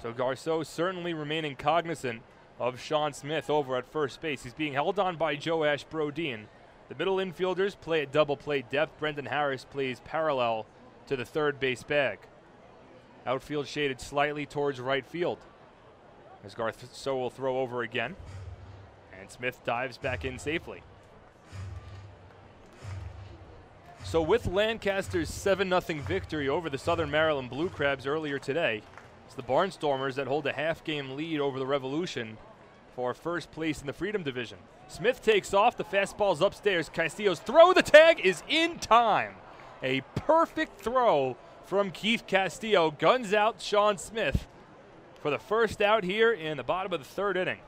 [SPEAKER 3] So Garceau certainly remaining cognizant of Sean Smith over at first base. He's being held on by Joash Brodin. The middle infielders play at double play depth. Brendan Harris plays parallel to the third base bag. Outfield shaded slightly towards right field, as Garceau will throw over again. And Smith dives back in safely. So with Lancaster's 7-0 victory over the Southern Maryland Blue Crabs earlier today, it's the Barnstormers that hold a half-game lead over the Revolution for first place in the Freedom Division. Smith takes off, the fastball's upstairs. Castillo's throw, the tag is in time. A perfect throw from Keith Castillo guns out Sean Smith for the first out here in the bottom of the third inning.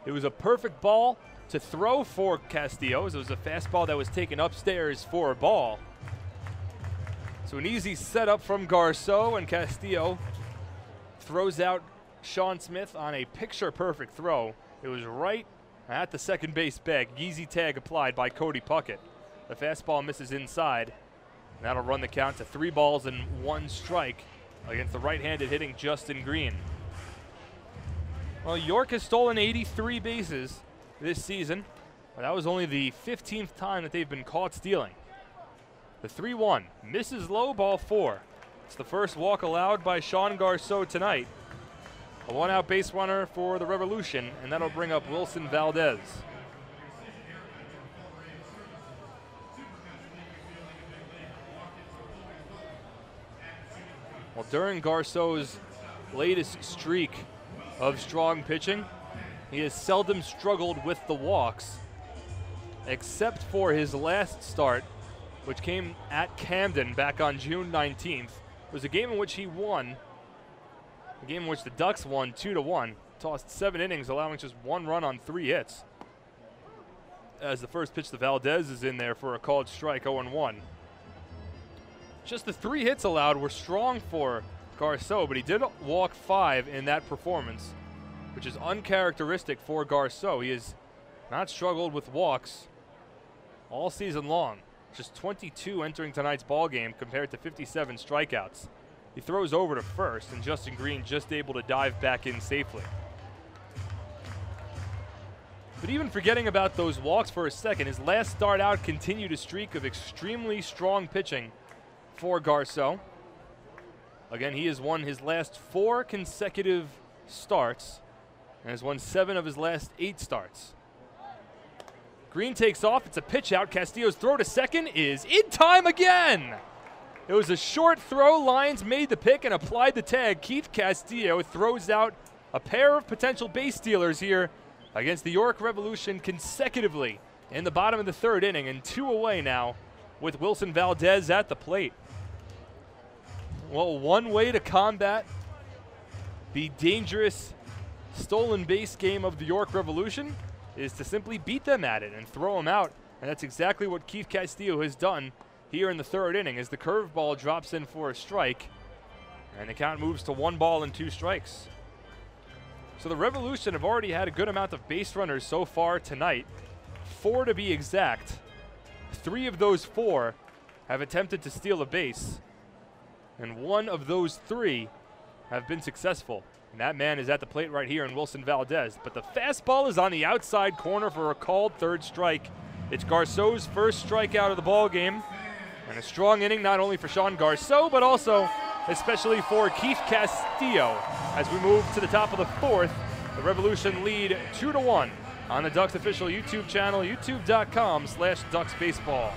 [SPEAKER 3] It was a perfect ball to throw for Castillo, as it was a fastball that was taken upstairs for a ball. So an easy setup from Garceau, and Castillo throws out Sean Smith on a picture-perfect throw. It was right at the second base bag. Easy tag applied by Cody Puckett. The fastball misses inside. And that'll run the count to 3 balls and 1 strike against the right-handed hitting Justin Green. Well, York has stolen 83 bases this season. That was only the 15th time that they've been caught stealing. The 3-1 misses low, ball 4. It's the first walk allowed by Sean Garceau tonight. A 1-out base runner for the Revolution, and that'll bring up Wilson Valdez. Well, during Garceau's latest streak of strong pitching, he has seldom struggled with the walks, except for his last start, which came at Camden back on June 19th. It was a game in which he won, a game in which the Ducks won 2-1, tossed 7 innings, allowing just 1 run on 3 hits. As the first pitch to Valdez is in there for a called strike, 0-1. Just the 3 hits allowed were strong for Garceau, but he did walk 5 in that performance, which is uncharacteristic for Garceau. He has not struggled with walks all season long. Just 22 entering tonight's ball game compared to 57 strikeouts. He throws over to first, and Justin Green just able to dive back in safely. But even forgetting about those walks for a second, his last start out continued a streak of extremely strong pitching for Garceau. Again, he has won his last 4 consecutive starts and has won 7 of his last 8 starts. Green takes off. It's a pitch out. Castillo's throw to second is in time again. It was a short throw. Lyons made the pick and applied the tag. Keith Castillo throws out a pair of potential base stealers here against the York Revolution consecutively in the bottom of the third inning, and 2 away now with Wilson Valdez at the plate. Well, one way to combat the dangerous stolen base game of the York Revolution is to simply beat them at it and throw them out. And that's exactly what Keith Castillo has done here in the third inning, as the curveball drops in for a strike and the count moves to 1 ball and 2 strikes. So the Revolution have already had a good amount of base runners so far tonight, 4 to be exact. 3 of those 4 have attempted to steal a base, and 1 of those 3 have been successful. And that man is at the plate right here in Wilson Valdez. But the fastball is on the outside corner for a called third strike. It's Garceau's first strikeout of the ball game. And a strong inning not only for Sean Garceau, but also especially for Keith Castillo. As we move to the top of the 4th, the Revolution lead 2-1 on the Ducks official YouTube channel, youtube.com/DucksBaseball.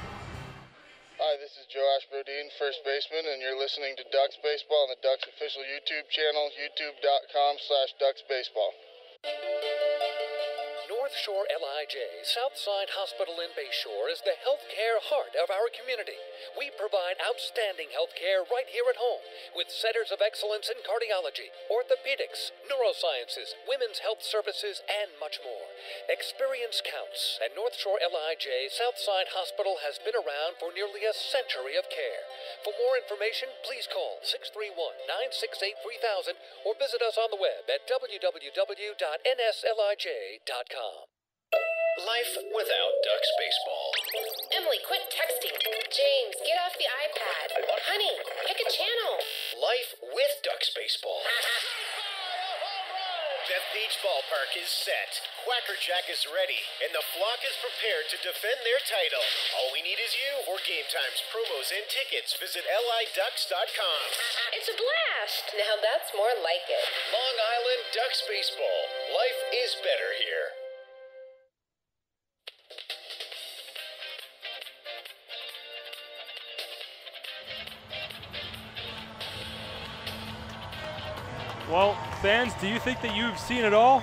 [SPEAKER 15] Hi, this is Joash Brodin, first baseman, and you're listening to Ducks Baseball on the Ducks official YouTube channel, youtube.com/DucksBaseball.
[SPEAKER 1] North Shore LIJ, Southside Hospital in Bayshore, is the healthcare heart of our community. We provide outstanding healthcare right here at home, with centers of excellence in cardiology, orthopedics, neurosciences, women's health services, and much more. Experience counts, and North Shore LIJ Southside Hospital has been around for nearly a century of care. For more information, please call 631-968-3000 or visit us on the web at www.nslij.com.
[SPEAKER 14] Life without Ducks baseball.
[SPEAKER 9] Emily, quit texting. James, get off the iPad. Honey, pick a channel.
[SPEAKER 14] Life with Ducks baseball.
[SPEAKER 8] Bethpage Ballpark is set. Quackerjack is ready, and the flock is prepared to defend their title. All we need is you. For game times, promos, and tickets, visit liducks.com.
[SPEAKER 9] It's a blast. Now that's more like it.
[SPEAKER 14] Long Island Ducks baseball. Life is better here.
[SPEAKER 3] Well, fans, do you think that you've seen it all?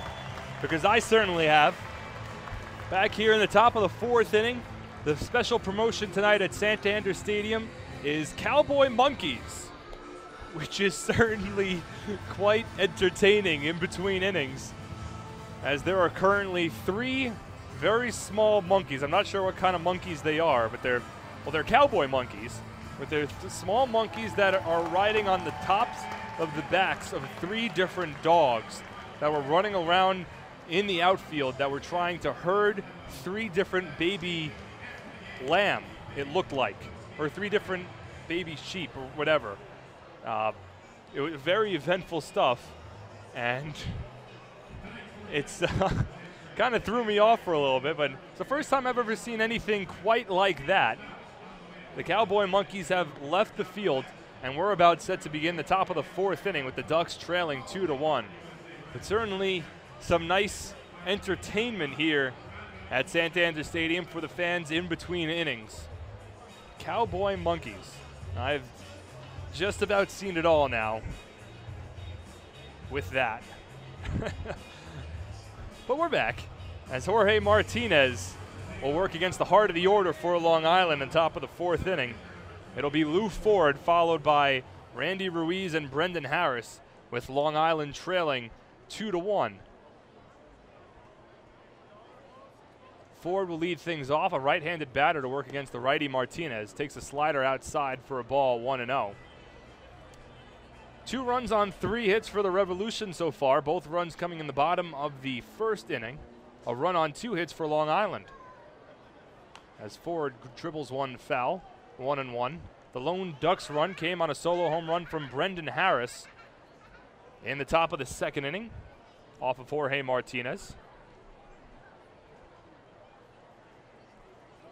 [SPEAKER 3] Because I certainly have. Back here in the top of the fourth inning, the special promotion tonight at Santander Stadium is Cowboy Monkeys, which is certainly quite entertaining in between innings, as there are currently 3 very small monkeys. I'm not sure what kind of monkeys they are, but they're cowboy monkeys, but they're small monkeys that are riding on the tops of the backs of 3 different dogs that were running around in the outfield that were trying to herd 3 different baby lamb, it looked like, or 3 different baby sheep or whatever. It was very eventful stuff, and it's kind of threw me off for a little bit, but it's the first time I've ever seen anything quite like that. The Cowboy Monkeys have left the field, and we're about set to begin the top of the fourth inning with the Ducks trailing 2-1. But certainly some nice entertainment here at Santander Stadium for the fans in between innings. Cowboy Monkeys. I've just about seen it all now with that. But we're back as Jorge Martinez will work against the heart of the order for Long Island on top of the fourth inning. It'll be Lou Ford followed by Randy Ruiz and Brendan Harris, with Long Island trailing 2-1. Ford will lead things off, a right-handed batter to work against the righty Martinez. Takes a slider outside for a ball, 1-0. 2 runs on 3 hits for the Revolution so far, both runs coming in the bottom of the first inning. A run on 2 hits for Long Island, as Ford dribbles one foul, 1-1. The lone Ducks run came on a solo home run from Brendan Harris in the top of the second inning off of Jorge Martinez.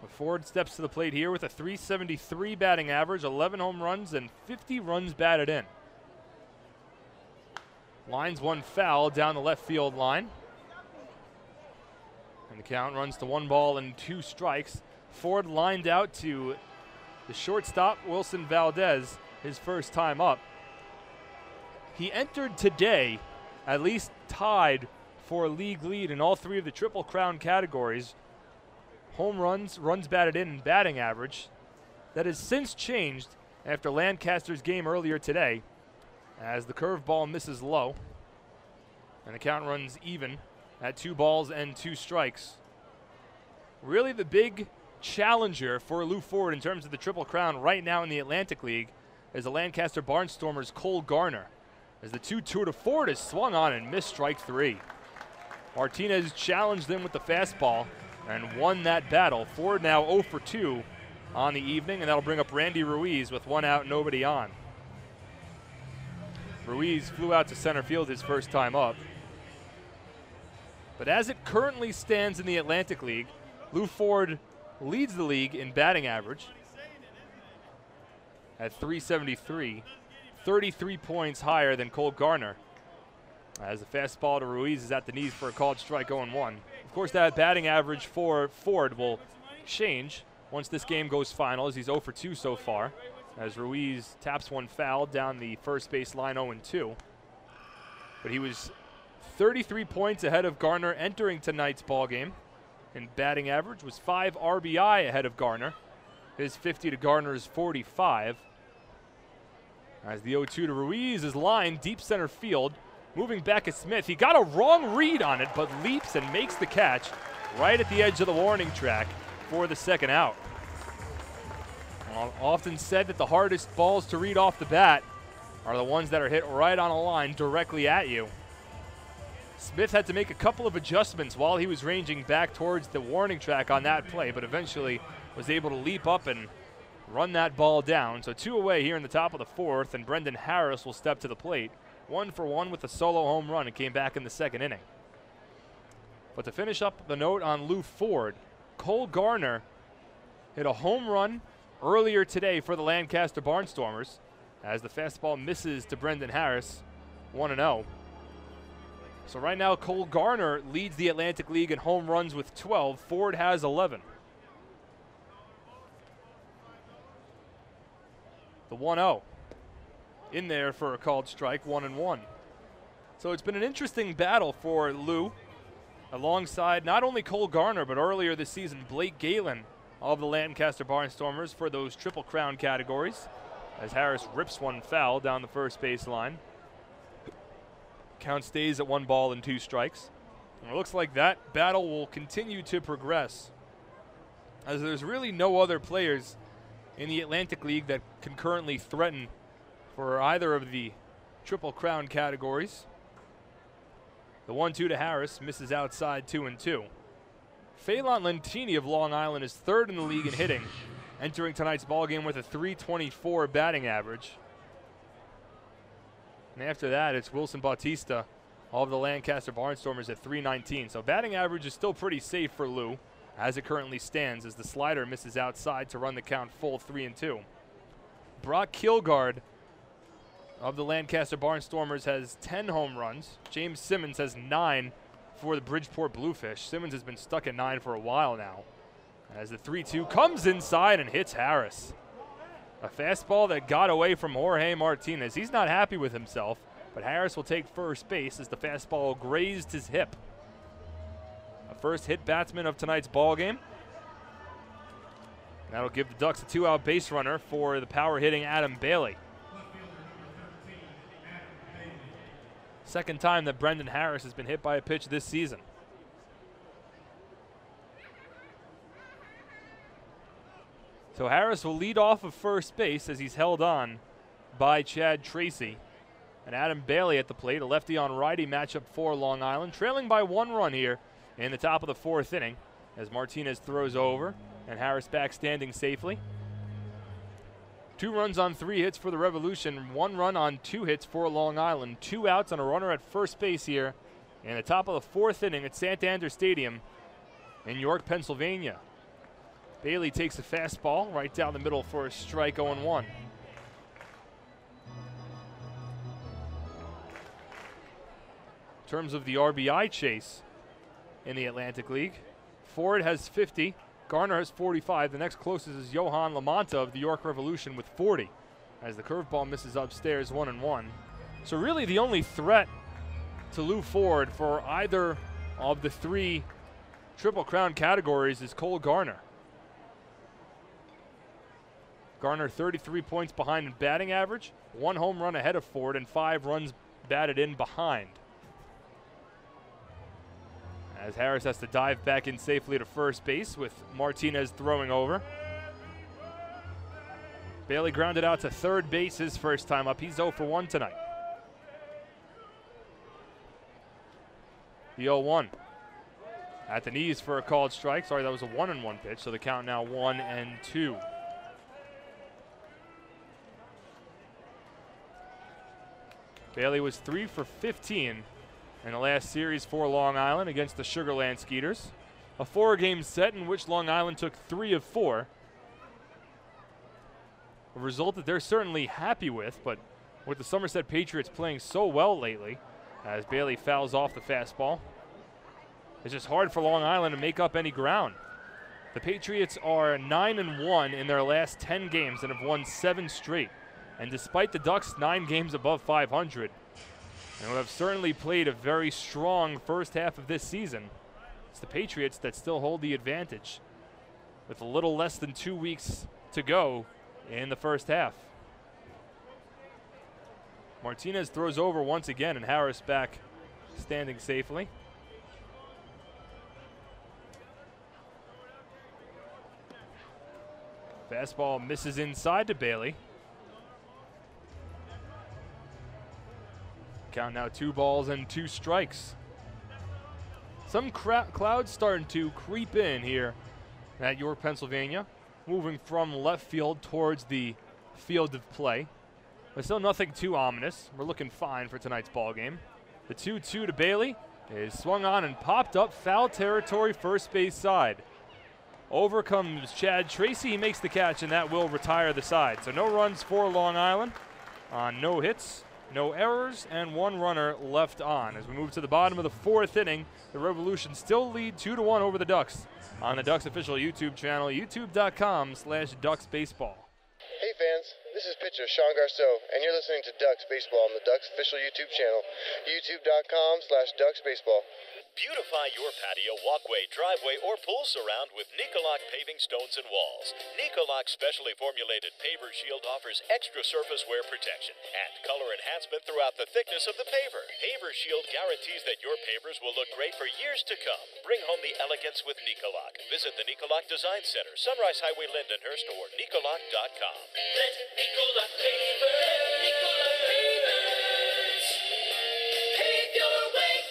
[SPEAKER 3] Ford steps to the plate here with a .373 batting average, 11 home runs, and 50 runs batted in. Lines one foul down the left field line. And the count runs to 1 ball and 2 strikes. Ford lined out to the shortstop, Wilson Valdez, his first time up. He entered today at least tied for a league lead in all 3 of the Triple Crown categories. Home runs, runs batted in, and batting average. That has since changed after Lancaster's game earlier today, as the curveball misses low. And the count runs even at 2 balls and 2 strikes. Really the big challenger for Lou Ford in terms of the Triple Crown right now in the Atlantic League is the Lancaster Barnstormers' Cole Garner, as the 2-2 to Ford is swung on and missed strike 3. Martinez challenged him with the fastball and won that battle. Ford now 0 for 2 on the evening, and that'll bring up Randy Ruiz with 1 out, nobody on. Ruiz flew out to center field his first time up. But as it currently stands in the Atlantic League, Lou Ford leads the league in batting average at .373, 33 points higher than Cole Garner, as the fastball to Ruiz is at the knees for a called strike, 0-1. Of course, that batting average for Ford will change once this game goes final, as he's 0 for 2 so far, as Ruiz taps one foul down the first base line, 0-2. But he was 33 points ahead of Garner entering tonight's ball game. In batting average, was 5 RBI ahead of Garner. His 50 to Garner's 45. As the 0-2 to Ruiz is lined deep center field. Moving back at Smith. He got a wrong read on it, but leaps and makes the catch right at the edge of the warning track for the second out. Often said that the hardest balls to read off the bat are the ones that are hit right on a line directly at you. Smith had to make a couple of adjustments while he was ranging back towards the warning track on that play, but eventually was able to leap up and run that ball down. So 2 away here in the top of the 4th, and Brendan Harris will step to the plate. 1 for 1 with a solo home run and came back in the 2nd inning. But to finish up the note on Lou Ford, Cole Garner hit a home run earlier today for the Lancaster Barnstormers as the fastball misses to Brendan Harris, 1-0. So right now Cole Garner leads the Atlantic League in home runs with 12. Ford has 11. The 1-0 in there for a called strike, 1-1. So it's been an interesting battle for Lou alongside not only Cole Garner, but earlier this season, Blake Galen of the Lancaster Barnstormers for those Triple Crown categories, as Harris rips one foul down the first base line. Count stays at 1 ball and 2 strikes. And it looks like that battle will continue to progress, as there's really no other players in the Atlantic League that can currently threaten for either of the Triple Crown categories. The 1-2 to Harris misses outside, 2-2. Phelan Lentini of Long Island is 3rd in the league in hitting, entering tonight's ballgame with a .324 batting average. And after that, it's Wilson Bautista of the Lancaster Barnstormers at .319. So batting average is still pretty safe for Lou as it currently stands, as the slider misses outside to run the count full, 3-2. Brock Kilgard of the Lancaster Barnstormers has 10 home runs. James Simmons has 9 for the Bridgeport Bluefish. Simmons has been stuck at 9 for a while now, as the 3-2 comes inside and hits Harris. A fastball that got away from Jorge Martinez. He's not happy with himself, but Harris will take first base as the fastball grazed his hip. A first hit batsman of tonight's ball game. That'll give the Ducks a 2-out base runner for the power hitting Adam Bailey. Second time that Brendan Harris has been hit by a pitch this season. So Harris will lead off of first base as he's held on by Chad Tracy. And Adam Bailey at the plate, a lefty on righty matchup for Long Island, trailing by 1 run here in the top of the 4th inning as Martinez throws over and Harris back standing safely. 2 runs on 3 hits for the Revolution, 1 run on 2 hits for Long Island. 2 outs and a runner at first base here in the top of the 4th inning at Santander Stadium in York, Pennsylvania. Bailey takes a fastball right down the middle for a strike, 0-1. In terms of the RBI chase in the Atlantic League, Ford has 50. Garner has 45. The next closest is Johan Lamonta of the York Revolution with 40, as the curveball misses upstairs, 1-1. So really the only threat to Lou Ford for either of the 3 Triple Crown categories is Cole Garner. Garner 33 points behind in batting average, 1 home run ahead of Ford, and 5 runs batted in behind. As Harris has to dive back in safely to first base with Martinez throwing over. Bailey grounded out to third base his first time up. He's 0 for 1 tonight. The 0-1. At the knees for a called strike. Sorry, that was a 1-1 pitch, so the count now 1-2. Bailey was 3 for 15 in the last series for Long Island against the Sugar Land Skeeters. A 4-game set in which Long Island took 3 of 4. A result that they're certainly happy with, but with the Somerset Patriots playing so well lately, as Bailey fouls off the fastball, it's just hard for Long Island to make up any ground. The Patriots are 9-1 in their last 10 games and have won 7 straight. And despite the Ducks 9 games above 500, and who have certainly played a very strong first half of this season, it's the Patriots that still hold the advantage with a little less than 2 weeks to go in the first half. Martinez throws over once again, and Harris back standing safely. Fastball misses inside to Bailey. Count now 2 balls and 2 strikes. Some clouds starting to creep in here at York, Pennsylvania, moving from left field towards the field of play. But still nothing too ominous. We're looking fine for tonight's ball game. The 2-2 to Bailey is swung on and popped up, foul territory, first base side. Over comes Chad Tracy. He makes the catch, and that will retire the side. So no runs for Long Island on no hits, no errors, and one runner left on. As we move to the bottom of the fourth inning, the Revolution still lead 2-1 over the Ducks on the Ducks official YouTube channel, youtube.com/DucksBaseball.
[SPEAKER 15] Hey fans, this is pitcher Sean Garceau, and you're listening to Ducks Baseball on the Ducks official YouTube channel, youtube.com/DucksBaseball.
[SPEAKER 5] Beautify your patio, walkway, driveway, or pool surround with Nicolak paving stones and walls. Nicolak's specially formulated paver shield offers extra surface wear protection and color enhancement throughout the thickness of the paver. Paver shield guarantees that your pavers will look great for years to come. Bring home the elegance with Nicolak. Visit the Nicolak Design Center, Sunrise Highway, Lindenhurst, or Nicolak.com.
[SPEAKER 6] Let Nicolak Pavers, Nicolak Pavers, pave your way.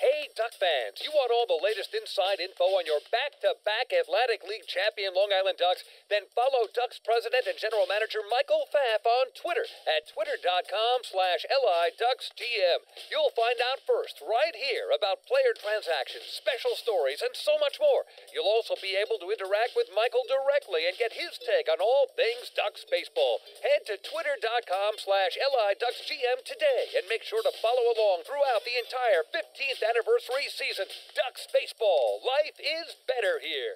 [SPEAKER 1] Hey, Duck fans, you want all the latest inside info on your back-to-back Atlantic League champion Long Island Ducks? Then follow Ducks president and general manager Michael Pfaff on Twitter at twitter.com/LIDucksGM. You'll find out first right here about player transactions, special stories, and so much more. You'll also be able to interact with Michael directly and get his take on all things Ducks baseball. Head to twitter.com/LIDucksGM today and make sure to follow along throughout the entire 15th anniversary season. Ducks baseball. Life is better here.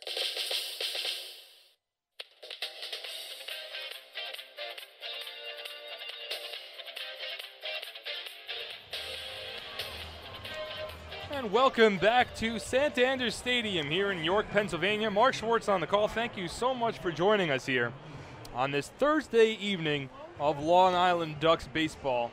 [SPEAKER 3] And welcome back to Santander Stadium here in York, Pennsylvania. Mark Schwartz on the call. Thank you so much for joining us here on this Thursday evening of Long Island Ducks baseball.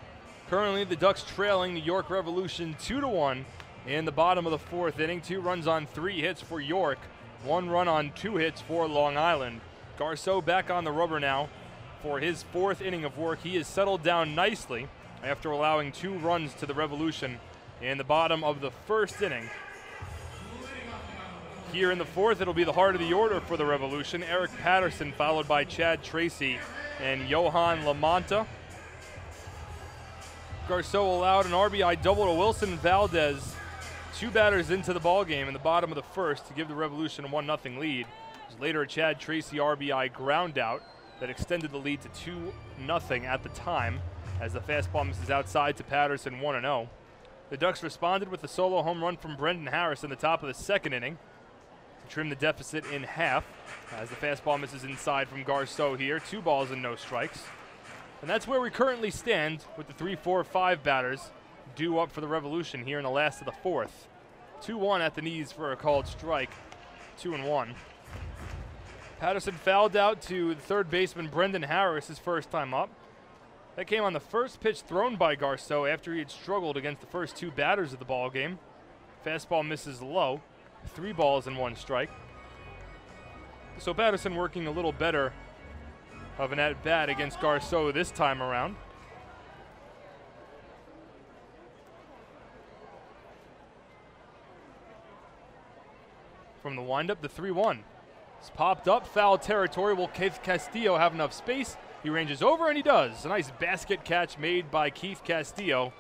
[SPEAKER 3] Currently, the Ducks trailing the York Revolution 2-1 in the bottom of the fourth inning. 2 runs on 3 hits for York, 1 run on 2 hits for Long Island. Garceau back on the rubber now for his 4th inning of work. He has settled down nicely after allowing 2 runs to the Revolution in the bottom of the first inning. Here in the 4th, it'll be the heart of the order for the Revolution. Eric Patterson followed by Chad Tracy and Johan Lamonta. Garceau allowed an RBI double to Wilson Valdez. 2 batters into the ballgame in the bottom of the first to give the Revolution a 1-0 lead. Later, a Chad Tracy RBI ground out that extended the lead to 2-0 at the time as the fastball misses outside to Patterson 1-0. The Ducks responded with a solo home run from Brendan Harris in the top of the second inning to trim the deficit in half as the fastball misses inside from Garceau here. 2 balls and no strikes. And that's where we currently stand with the 3, 4, 5 batters due up for the Revolution here in the last of the 4th. 2-1 at the knees for a called strike. 2-1. Patterson fouled out to the third baseman Brendan Harris his first time up. That came on the first pitch thrown by Garceau after he had struggled against the first 2 batters of the ball game. Fastball misses low. 3 balls and 1 strike. So Patterson working a little better of an at-bat against Garceau this time around. From the windup, the 3-1. It's popped up, foul territory. Will Keith Castillo have enough space? He ranges over, and he does. A nice basket catch made by Keith Castillo.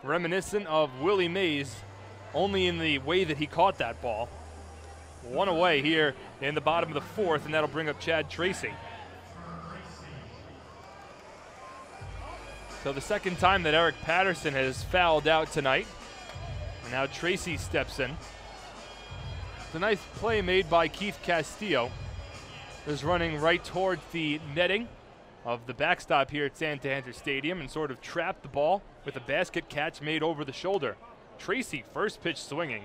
[SPEAKER 3] Reminiscent of Willie Mays, only in the way that he caught that ball. 1 away here in the bottom of the 4th, and that'll bring up Chad Tracy. So the second time that Eric Patterson has fouled out tonight. And now Tracy steps in. It's a nice play made by Keith Castillo. Is running right towards the netting of the backstop here at Santander Stadium and sort of trapped the ball with a basket catch made over the shoulder. Tracy, first pitch swinging.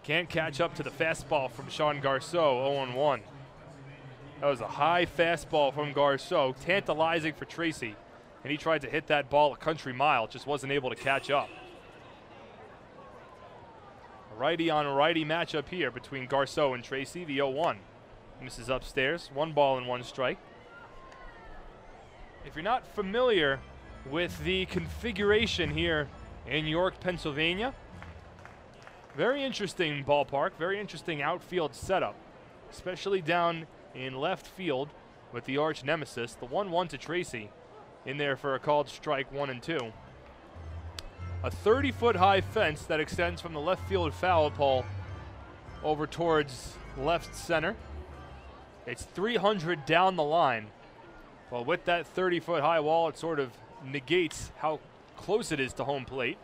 [SPEAKER 3] Can't catch up to the fastball from Sean Garceau, 0-1. That was a high fastball from Garceau, tantalizing for Tracy. And he tried to hit that ball a country mile, just wasn't able to catch up. A righty on righty matchup here between Garceau and Tracy, the 0-1. Misses upstairs, 1 ball and 1 strike. If you're not familiar with the configuration here in York, Pennsylvania. Very interesting ballpark, very interesting outfield setup, especially down in left field with the arch nemesis, the 1-1 to Tracy, in there for a called strike 1 and 2. A 30-foot high fence that extends from the left field foul pole over towards left center. It's 300 down the line. Well, with that 30-foot high wall, it sort of negates how close it is to home plate,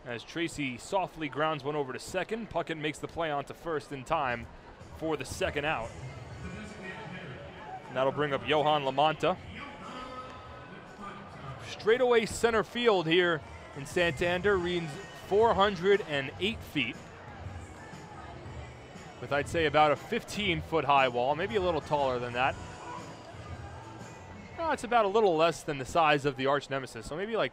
[SPEAKER 3] as Tracy softly grounds one over to second. Puckett makes the play onto first in time for the second out. And that'll bring up Johan Lamonta. Straightaway center field here in Santander reads 408 feet, with I'd say about a 15-foot high wall, maybe a little taller than that. No, it's about a little less than the size of the arch nemesis, so maybe like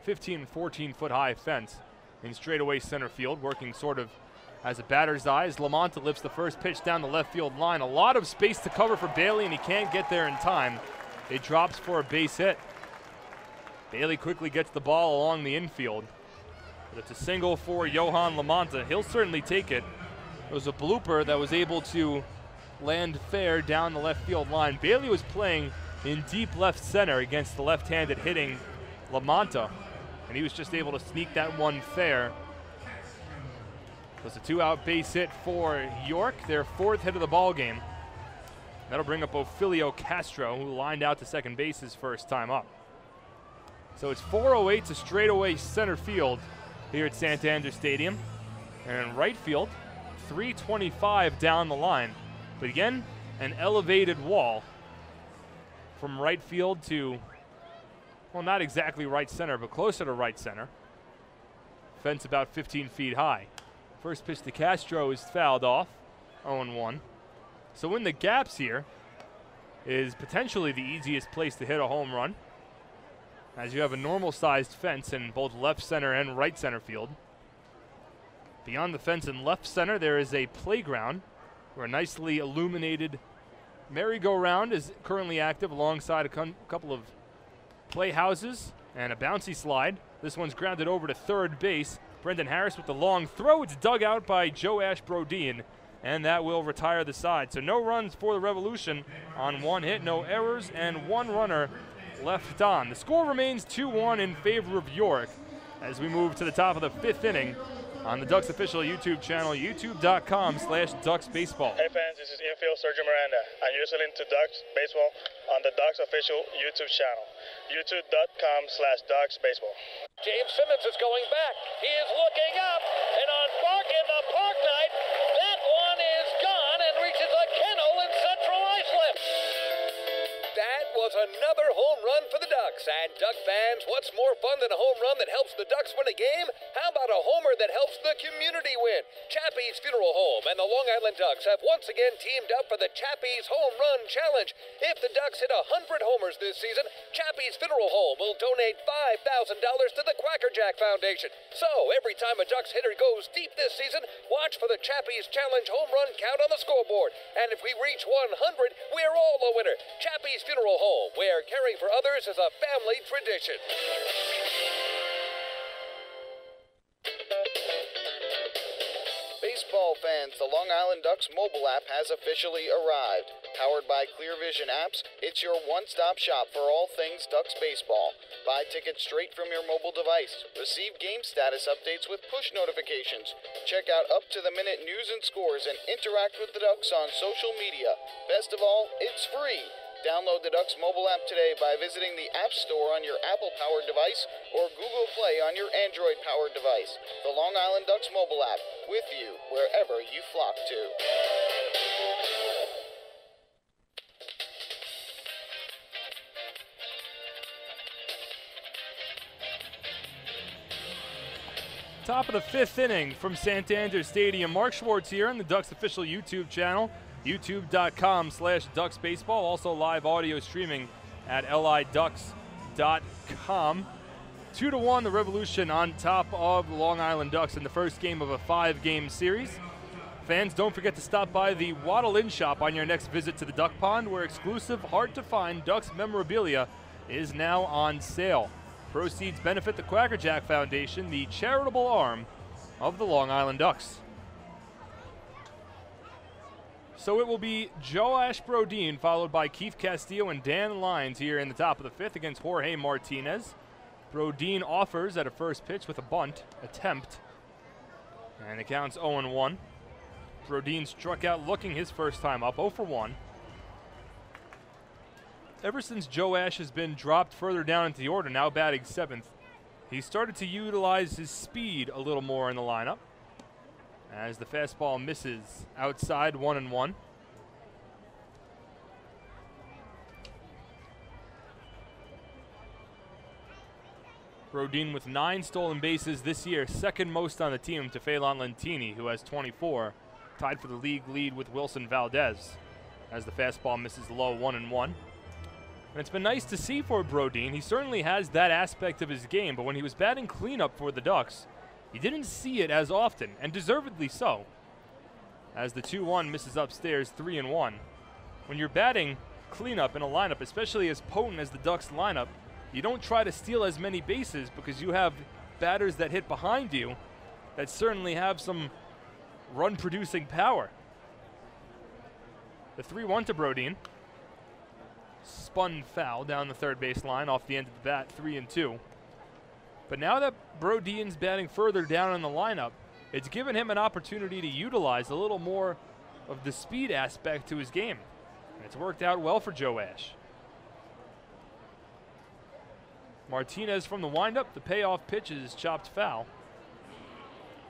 [SPEAKER 3] 15, 14-foot high fence in straightaway center field, working sort of as a batter's eye as Lamonta lifts the first pitch down the left field line. A lot of space to cover for Bailey, and he can't get there in time. It drops for a base hit. Bailey quickly gets the ball along the infield. But it's a single for Johan Lamonta. He'll certainly take it. It was a blooper that was able to land fair down the left field line. Bailey was playing in deep left center against the left-handed hitting Lamonta, and he was just able to sneak that one fair. It was a 2-out base hit for York, their 4th hit of the ball game. That'll bring up Ophilio Castro, who lined out to second base his first time up. So it's 408 to straightaway center field here at Santander Stadium. And in right field, 325 down the line. But again, an elevated wall from right field to, well, not exactly right center, but closer to right center. Fence about 15 feet high. First pitch to Castro is fouled off, 0-1. So in the gaps here is potentially the easiest place to hit a home run, as you have a normal-sized fence in both left center and right center field. Beyond the fence in left center, there is a playground where a nicely illuminated merry-go-round is currently active alongside a couple of playhouses and a bouncy slide. This one's grounded over to third base. Brendan Harris with the long throw. It's dug out by Joe Ashbrodeen, and that will retire the side. So no runs for the Revolution on one hit, no errors, and one runner left on. The score remains 2-1 in favor of York as we move to the top of the 5th inning on the Ducks official YouTube channel, youtube.com/DucksBaseball.
[SPEAKER 13] Hey fans, this is infield Sergio Miranda, and you're listening to Ducks Baseball on the Ducks official YouTube channel, youtube.com/DucksBaseball.
[SPEAKER 2] James Simmons is going back. He is looking up, and on Bark in the Park Night, that one is gone and reaches a kennel in Central Islip.
[SPEAKER 1] That was another home run for the Ducks. And Duck fans, what's more fun than a home run that helps the Ducks win a game? How about a homer that helps the community win? Chappie's Funeral Home and the Long Island Ducks have once again teamed up for the Chappie's Home Run Challenge. If the Ducks hit 100 homers this season, Chappie's Funeral Home will donate $5,000 to the Quacker Jack Foundation. So every time a Ducks hitter goes deep this season, watch for the Chappie's Challenge home run count on the scoreboard. And if we reach 100, we're all a winner. Chappie's Funeral Home, where caring for others is a family tradition.
[SPEAKER 7] Baseball fans, the Long Island Ducks mobile app has officially arrived. Powered by Clear Vision Apps, it's your one-stop shop for all things Ducks baseball. Buy tickets straight from your mobile device. Receive game status updates with push notifications. Check out up-to-the-minute news and scores and interact with the Ducks on social media. Best of all, it's free. Download the Ducks mobile app today by visiting the App Store on your Apple-powered device or Google Play on your Android-powered device. The Long Island Ducks mobile app, with you wherever you flock to.
[SPEAKER 3] Top of the 5th inning from Santander Stadium. Mark Schwartz here on the Ducks official YouTube channel, youtube.com/DucksBaseball. Also live audio streaming at liducks.com. 2-1 the Revolution on top of the Long Island Ducks in the first game of a 5-game series. Fans, don't forget to stop by the Waddle Inn shop on your next visit to the Duck Pond, where exclusive, hard-to-find Ducks memorabilia is now on sale. Proceeds benefit the Quackerjack Foundation, the charitable arm of the Long Island Ducks. So it will be Joash Brodin, followed by Keith Castillo and Dan Lyons here in the top of the fifth against Jorge Martinez. Brodin offers at a first pitch with a bunt attempt, and it counts 0-1. Brodin struck out looking his first time up, 0 for 1. Ever since Joash has been dropped further down into the order, now batting 7th, he started to utilize his speed a little more in the lineup. As the fastball misses outside, 1-1. Brodin with 9 stolen bases this year, second most on the team to Phelan Lentini, who has 24, tied for the league lead with Wilson Valdez. As the fastball misses low, 1-1. And it's been nice to see for Brodin. He certainly has that aspect of his game, but when he was batting cleanup for the Ducks, he didn't see it as often, and deservedly so. As the 2-1 misses upstairs, 3-1. When you're batting cleanup in a lineup, especially as potent as the Ducks lineup, you don't try to steal as many bases because you have batters that hit behind you that certainly have some run-producing power. The 3-1 to Brodin. Spun foul down the third base line off the end of the bat, 3-2. But now that Brodin's batting further down in the lineup, it's given him an opportunity to utilize a little more of the speed aspect to his game. And it's worked out well for Joash. Martinez from the windup, the payoff pitch is chopped foul.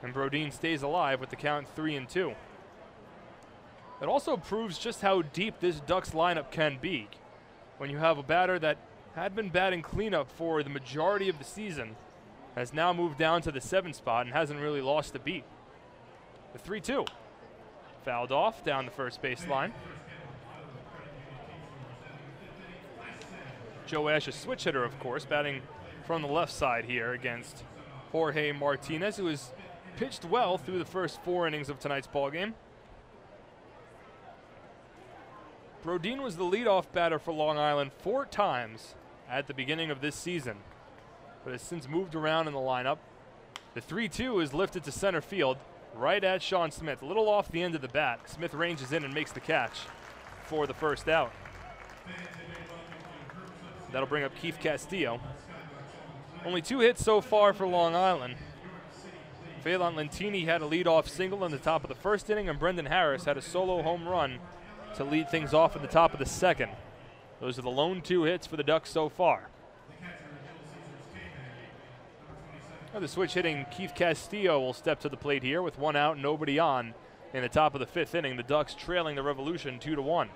[SPEAKER 3] And Brodin stays alive with the count 3-2. It also proves just how deep this Ducks lineup can be. When you have a batter that had been batting cleanup for the majority of the season, has now moved down to the 7th spot and hasn't really lost a beat. The 3-2. Fouled off down the first base line. Joash, a switch hitter, of course, batting from the left side here against Jorge Martinez, who has pitched well through the first 4 innings of tonight's ballgame. Brodin was the leadoff batter for Long Island 4 times at the beginning of this season, but has since moved around in the lineup. The 3-2 is lifted to center field, right at Sean Smith, a little off the end of the bat. Smith ranges in and makes the catch for the first out. That'll bring up Keith Castillo. Only 2 hits so far for Long Island. Phelan Lentini had a leadoff single in the top of the first inning, and Brendan Harris had a solo home run to lead things off at the top of the second. Those are the lone 2 hits for the Ducks so far. Now the switch hitting Keith Castillo will step to the plate here with 1 out, nobody on in the top of the 5th inning. The Ducks trailing the Revolution 2-1.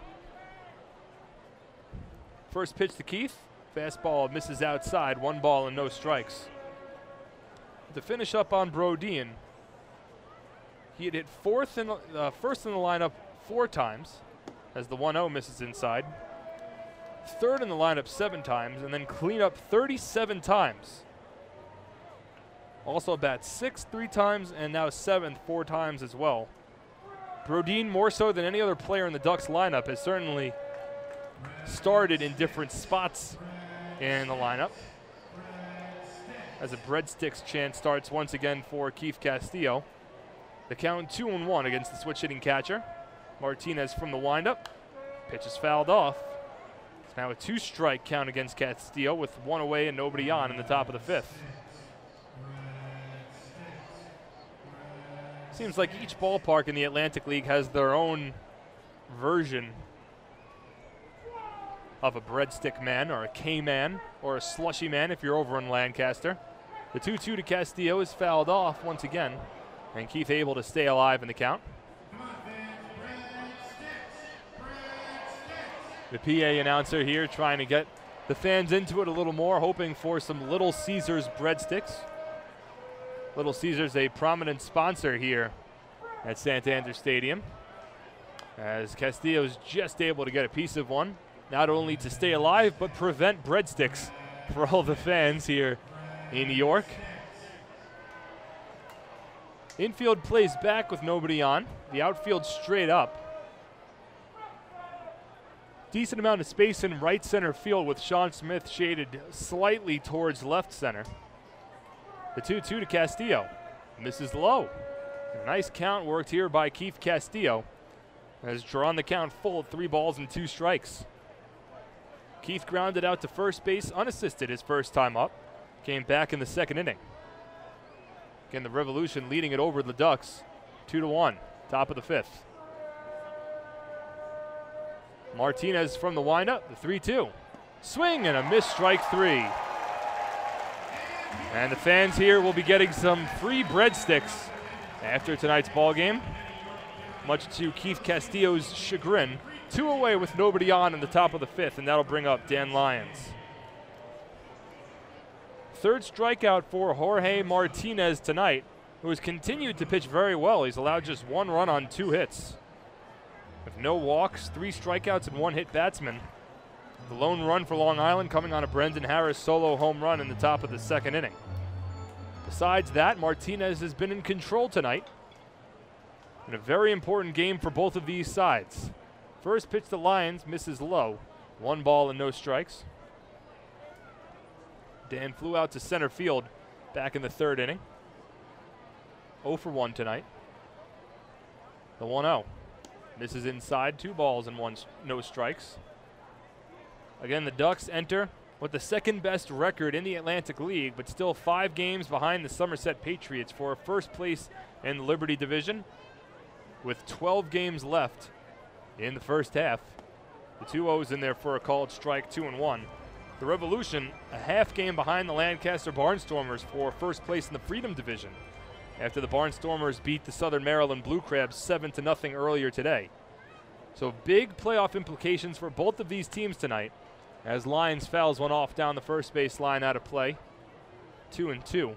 [SPEAKER 3] First pitch to Keith. Fastball misses outside, 1 ball and no strikes. To finish up on Brodin, he had hit first in the lineup 4 times as the 1-0 misses inside. Third in the lineup 7 times, and then clean up 37 times. Also bats 6th 3 times, and now 7th 4 times as well. Brodin, more so than any other player in the Ducks lineup, has certainly started in different spots in the lineup. As a breadsticks chant starts once again for Keith Castillo. The count 2-1 against the switch hitting catcher. Martinez from the windup. Pitch is fouled off. It's now a 2-strike count against Castillo with 1 away and nobody on in the top of the 5th. Seems like each ballpark in the Atlantic League has their own version of a breadstick man or a K-man or a slushy man if you're over in Lancaster. The 2-2 to Castillo is fouled off once again, and Keith able to stay alive in the count. The PA announcer here trying to get the fans into it a little more, hoping for some Little Caesars breadsticks. Little Caesars, a prominent sponsor here at Santander Stadium, as Castillo's just able to get a piece of one, not only to stay alive, but prevent breadsticks for all the fans here in New York. Infield plays back with nobody on. The outfield straight up. decent amount of space in right center field with Sean Smith shaded slightly towards left center. The 2-2 to Castillo. Misses low. A nice count worked here by Keith Castillo. Has drawn the count full at 3 balls and 2 strikes. Keith grounded out to first base unassisted his first time up. Came back in the second inning. Again, the Revolution leading it over the Ducks. 2-1, top of the 5th. Martinez from the windup, the 3-2. Swing and a missed, strike 3. And the fans here will be getting some free breadsticks after tonight's ball game. Much to Keith Castillo's chagrin. 2 away with nobody on in the top of the 5th, and that'll bring up Dan Lyons. Third strikeout for Jorge Martinez tonight, who has continued to pitch very well. He's allowed just 1 run on 2 hits. With no walks, 3 strikeouts, and 1 hit batsman. The lone run for Long Island coming on a Brendan Harris solo home run in the top of the 2nd inning. Besides that, Martinez has been in control tonight in a very important game for both of these sides. First pitch to Lyons misses low. 1 ball and no strikes. Dan flew out to center field back in the 3rd inning. 0 for 1 tonight. The 1-0. Misses inside, 2 balls and no strikes. Again, the Ducks enter with the 2nd best record in the Atlantic League, but still 5 games behind the Somerset Patriots for first place in the Liberty Division, with 12 games left in the first half. The 2-0s in there for a called strike, 2-1. The Revolution a half game behind the Lancaster Barnstormers for first place in the Freedom Division, after the Barnstormers beat the Southern Maryland Blue Crabs 7-0 earlier today. So big playoff implications for both of these teams tonight, as Lyons fouls one off down the first base line out of play. 2-2.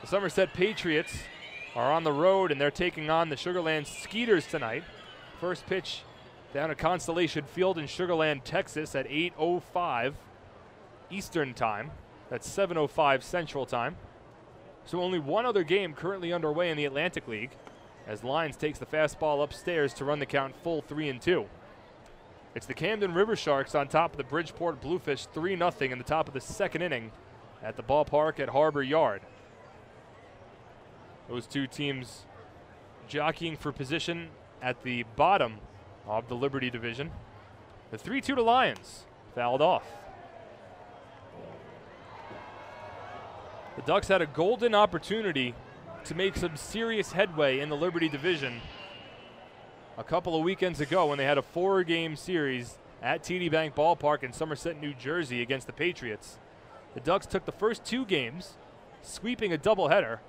[SPEAKER 3] The Somerset Patriots are on the road, and they're taking on the Sugarland Skeeters tonight. First pitch down at Constellation Field in Sugarland, Texas at 8:05 Eastern Time. That's 7:05 Central Time. So only one other game currently underway in the Atlantic League, as Lyons takes the fastball upstairs to run the count full 3-2. It's the Camden River Sharks on top of the Bridgeport Bluefish 3-0 in the top of the 2nd inning at the ballpark at Harbor Yard. Those two teams jockeying for position at the bottom of the Liberty Division. The 3-2 to Lyons, fouled off. The Ducks had a golden opportunity to make some serious headway in the Liberty Division a couple of weekends ago when they had a 4-game series at TD Bank Ballpark in Somerset, New Jersey against the Patriots. The Ducks took the first 2 games, sweeping a doubleheader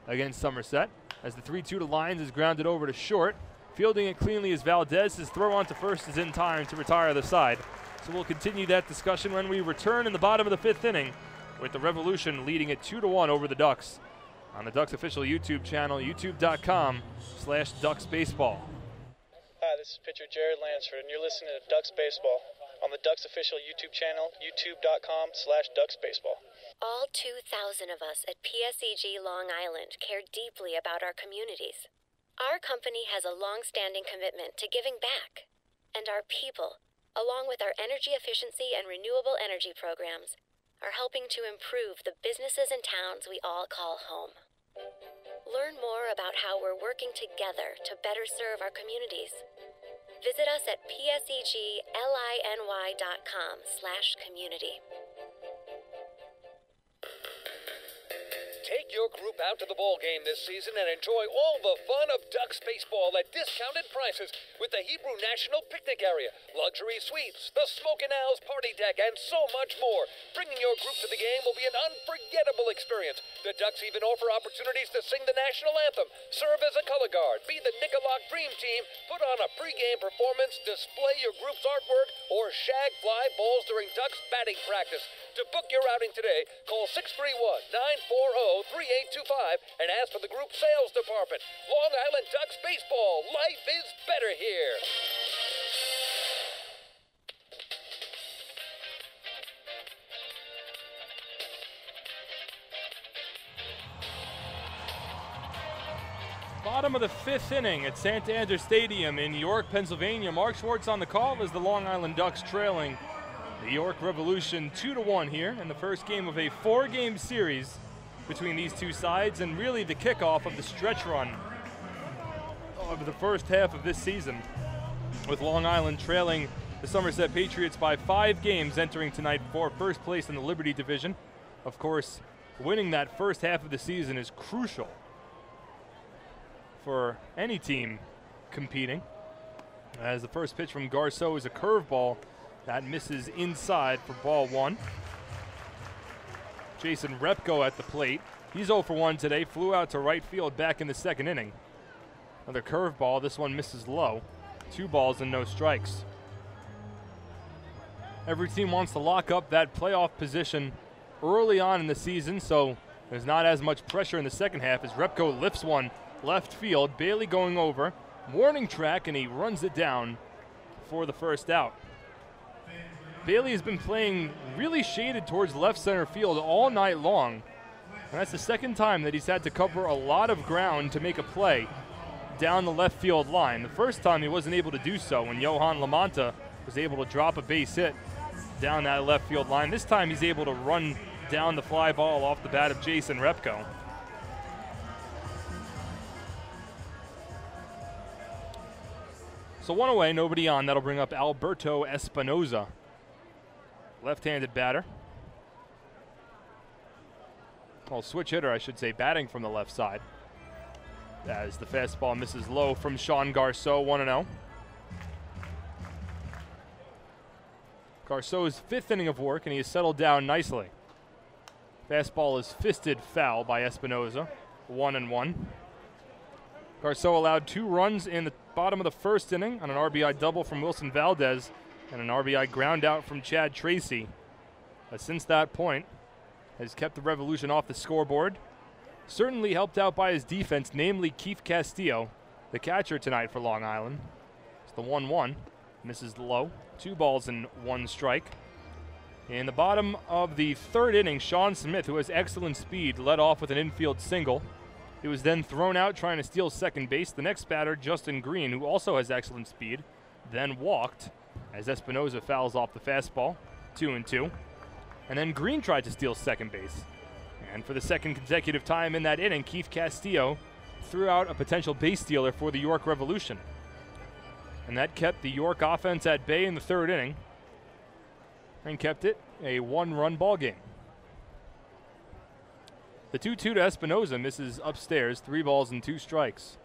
[SPEAKER 3] against Somerset, as the 3-2 to Lyons is grounded over to short. Fielding it cleanly as Valdez's throw on to first is in time to retire the side. So we'll continue that discussion when we return in the bottom of the 5th inning, with the Revolution leading it 2-1 over the Ducks on the Ducks official YouTube channel, youtube.com/DucksBaseball.
[SPEAKER 4] Hi, this is pitcher Jared Lansford, and you're listening to Ducks Baseball on the Ducks official YouTube channel, youtube.com/DucksBaseball.
[SPEAKER 11] All 2,000 of us at PSEG Long Island care deeply about our communities. Our company has a long-standing commitment to giving back, and our people, along with our energy efficiency and renewable energy programs, are helping to improve the businesses and towns we all call home. Learn more about how we're working together to better serve our communities. Visit us at psegLINY.com/community.
[SPEAKER 1] Take your group out to the ball game this season and enjoy all the fun of Ducks baseball at discounted prices with the Hebrew National Picnic Area, luxury suites, the Smokin' Owls party deck, and so much more. Bringing your group to the game will be an unforgettable experience. The Ducks even offer opportunities to sing the national anthem, serve as a color guard, be the Nicolak Dream Team, put on a pregame performance, display your group's artwork, or shag fly balls during Ducks batting practice. To book your outing today, call 631-940-3825 and ask for the group sales department. Long Island Ducks baseball. Life is better here.
[SPEAKER 3] Bottom of the 5th inning at Santander Stadium in York, Pennsylvania. Mark Schwartz on the call as the Long Island Ducks trailing the York Revolution 2-1 here in the first game of a 4-game series between these two sides, and really the kickoff of the stretch run of the first half of this season, with Long Island trailing the Somerset Patriots by 5 games entering tonight for first place in the Liberty Division. Of course, winning that first half of the season is crucial for any team competing, as the first pitch from Garceau is a curveball that misses inside for ball 1. Jason Repko at the plate. He's 0 for 1 today, flew out to right field back in the 2nd inning. Another curveball, this one misses low. 2 balls and no strikes. Every team wants to lock up that playoff position early on in the season, so there's not as much pressure in the second half as Repko lifts one left field. Bailey going over, warning track, and he runs it down for the first out. Bailey has been playing really shaded towards left center field all night long. And that's the second time that he's had to cover a lot of ground to make a play down the left field line. The first time he wasn't able to do so when Johan Lamonta was able to drop a base hit down that left field line. This time he's able to run down the fly ball off the bat of Jason Repko. So 1 away, nobody on. That'll bring up Alberto Espinoza, left-handed batter. Well, switch hitter, I should say, batting from the left side, as the fastball misses low from Sean Garceau, 1-0. Garceau's 5th inning of work, and he has settled down nicely. Fastball is fisted foul by Espinoza, 1-1. Garceau allowed 2 runs in the bottom of the 1st inning on an RBI double from Wilson Valdez and an RBI ground out from Chad Tracy. But since that point, has kept the Revolution off the scoreboard. Certainly helped out by his defense, namely Keith Castillo, the catcher tonight for Long Island. It's the 1-1, misses low. 2 balls and 1 strike. In the bottom of the 3rd inning, Sean Smith, who has excellent speed, led off with an infield single. He was then thrown out trying to steal second base. The next batter, Justin Green, who also has excellent speed, then walked as Espinoza fouls off the fastball, 2-2. And then Green tried to steal second base. And for the second consecutive time in that inning, Keith Castillo threw out a potential base stealer for the York Revolution. And that kept the York offense at bay in the 3rd inning and kept it a 1-run ball game. The 2-2 to Espinoza misses upstairs, 3 balls and 2 strikes.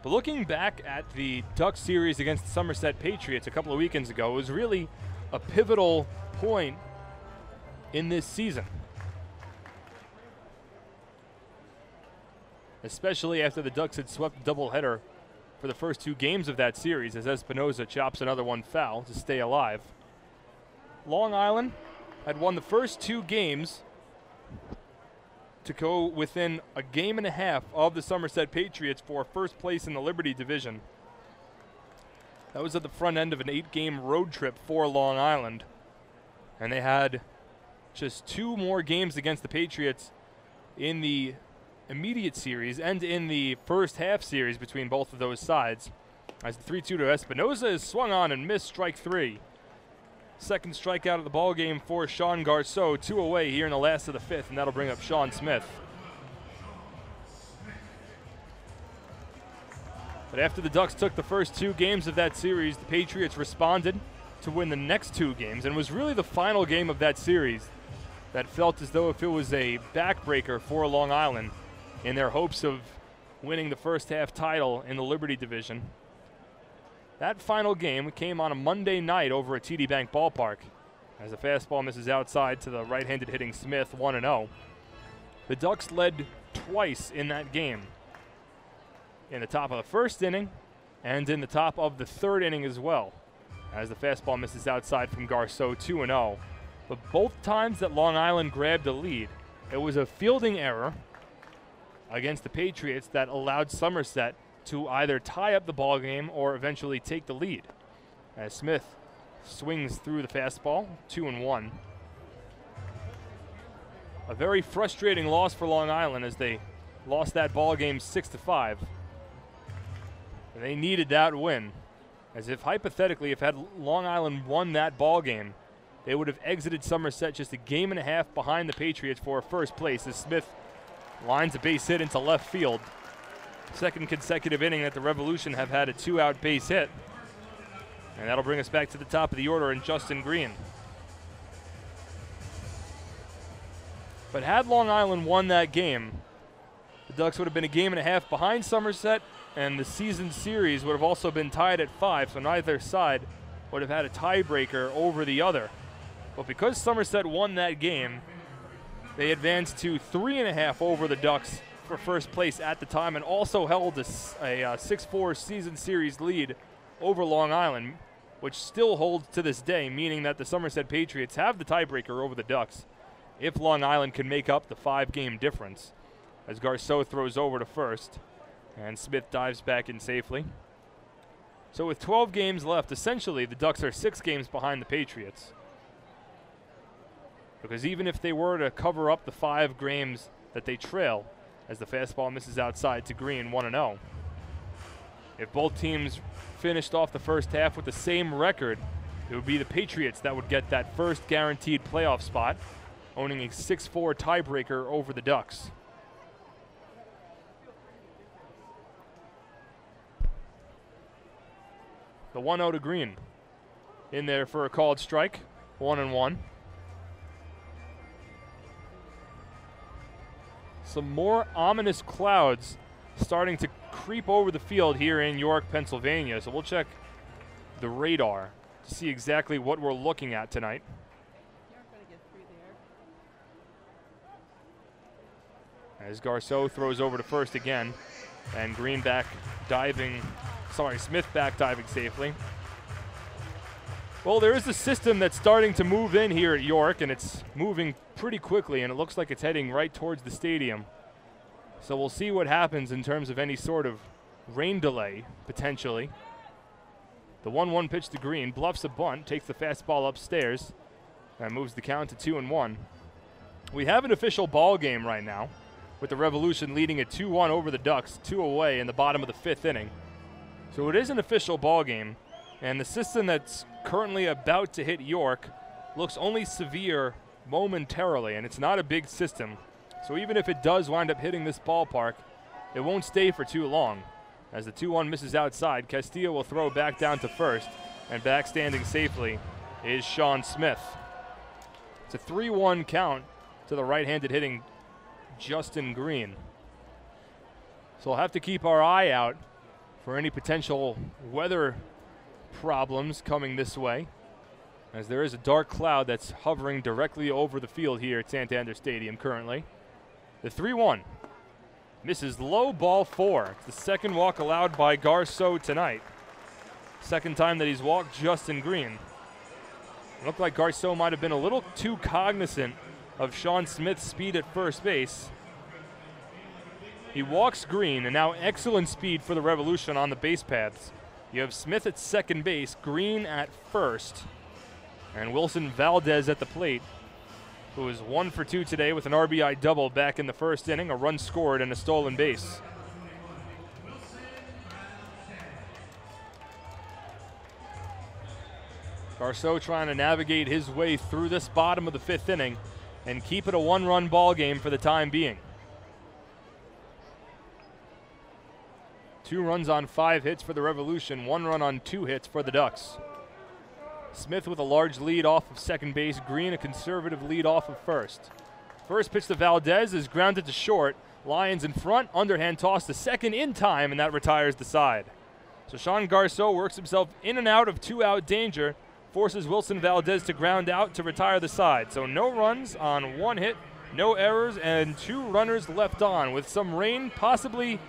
[SPEAKER 3] But looking back at the Ducks series against the Somerset Patriots a couple of weekends ago, it was really a pivotal point in this season, especially after the Ducks had swept the doubleheader for the first 2 games of that series, as Espinoza chops another one foul to stay alive. Long Island had won the first 2 games to go within a game and a half of the Somerset Patriots for first place in the Liberty Division. That was at the front end of an 8-game road trip for Long Island. And they had just 2 more games against the Patriots in the immediate series and in the first half series between both of those sides. As the 3-2 to Espinoza is swung on and missed, strike 3. Second strikeout of the ball game for Sean Garceau, 2 away here in the last of the 5th, and that'll bring up Sean Smith. But after the Ducks took the first 2 games of that series, the Patriots responded to win the next 2 games, and it was really the final game of that series that felt as though if it was a backbreaker for Long Island in their hopes of winning the first half title in the Liberty Division. That final game came on a Monday night over at TD Bank Ballpark as a fastball misses outside to the right-handed hitting Smith, 1-0. The Ducks led twice in that game, in the top of the 1st inning and in the top of the 3rd inning as well, as the fastball misses outside from Garceau, 2-0. But both times that Long Island grabbed a lead, it was a fielding error against the Patriots that allowed Somerset to either tie up the ball game or eventually take the lead, as Smith swings through the fastball, 2-1. A very frustrating loss for Long Island as they lost that ball game 6-5. They needed that win, as if hypothetically, if had Long Island won that ball game, they would have exited Somerset just a game and a half behind the Patriots for first place as Smith lines a base hit into left field. Second consecutive inning that the Revolution have had a 2-out base hit. And that'll bring us back to the top of the order in Justin Green. But had Long Island won that game, the Ducks would have been a game and a half behind Somerset, and the season series would have also been tied at 5, so neither side would have had a tiebreaker over the other. But because Somerset won that game, they advanced to 3.5 over the Ducks for first place at the time, and also held a 6-4 season series lead over Long Island, which still holds to this day, meaning that the Somerset Patriots have the tiebreaker over the Ducks if Long Island can make up the 5-game difference. As Garceau throws over to first, and Smith dives back in safely. So with 12 games left, essentially the Ducks are 6 games behind the Patriots. Because even if they were to cover up the 5 games that they trail, as the fastball misses outside to Green, 1-0, if both teams finished off the first half with the same record, it would be the Patriots that would get that first guaranteed playoff spot, owning a 6-4 tiebreaker over the Ducks. The 1-0 to Green. In there for a called strike, 1-1. Some more ominous clouds starting to creep over the field here in York, Pennsylvania. So we'll check the radar to see exactly what we're looking at tonight. As Garceau throws over to first again, and Green back diving, Smith back diving safely. Well, there is a system that's starting to move in here at York, and it's moving pretty quickly, and it looks like it's heading right towards the stadium. So we'll see what happens in terms of any sort of rain delay, potentially. The 1-1 pitch to Green, bluffs a bunt, takes the fastball upstairs, and moves the count to 2-1. We have an official ball game right now, with the Revolution leading at 2-1 over the Ducks, 2 away in the bottom of the 5th inning. So it is an official ball game, and the system that's currently about to hit York looks only severe momentarily, and it's not a big system. So even if it does wind up hitting this ballpark, it won't stay for too long. As the 2-1 misses outside, Castillo will throw back down to first, and back standing safely is Sean Smith. It's a 3-1 count to the right-handed hitting Justin Green. So we'll have to keep our eye out for any potential weather problems coming this way, as there is a dark cloud that's hovering directly over the field here at Santander Stadium currently. The 3-1 misses low, ball 4. It's the second walk allowed by Garceau tonight. Second time that he's walked Justin Green. It looked like Garceau might have been a little too cognizant of Sean Smith's speed at first base. He walks Green, and now excellent speed for the Revolution on the base paths. You have Smith at second base, Green at first, and Wilson Valdez at the plate, who is 1 for 2 today with an RBI double back in the first inning, a run scored and a stolen base. Garceau trying to navigate his way through this bottom of the 5th inning and keep it a 1-run ball game for the time being. 2 runs on 5 hits for the Revolution, 1 run on 2 hits for the Ducks. Smith with a large lead off of second base, Green a conservative lead off of first. First pitch to Valdez is grounded to short. Lions in front, underhand toss to second in time, and that retires the side. So Sean Garceau works himself in and out of 2-out danger, forces Wilson Valdez to ground out to retire the side. So no runs on 1 hit, no errors, and 2 runners left on. With some rain possibly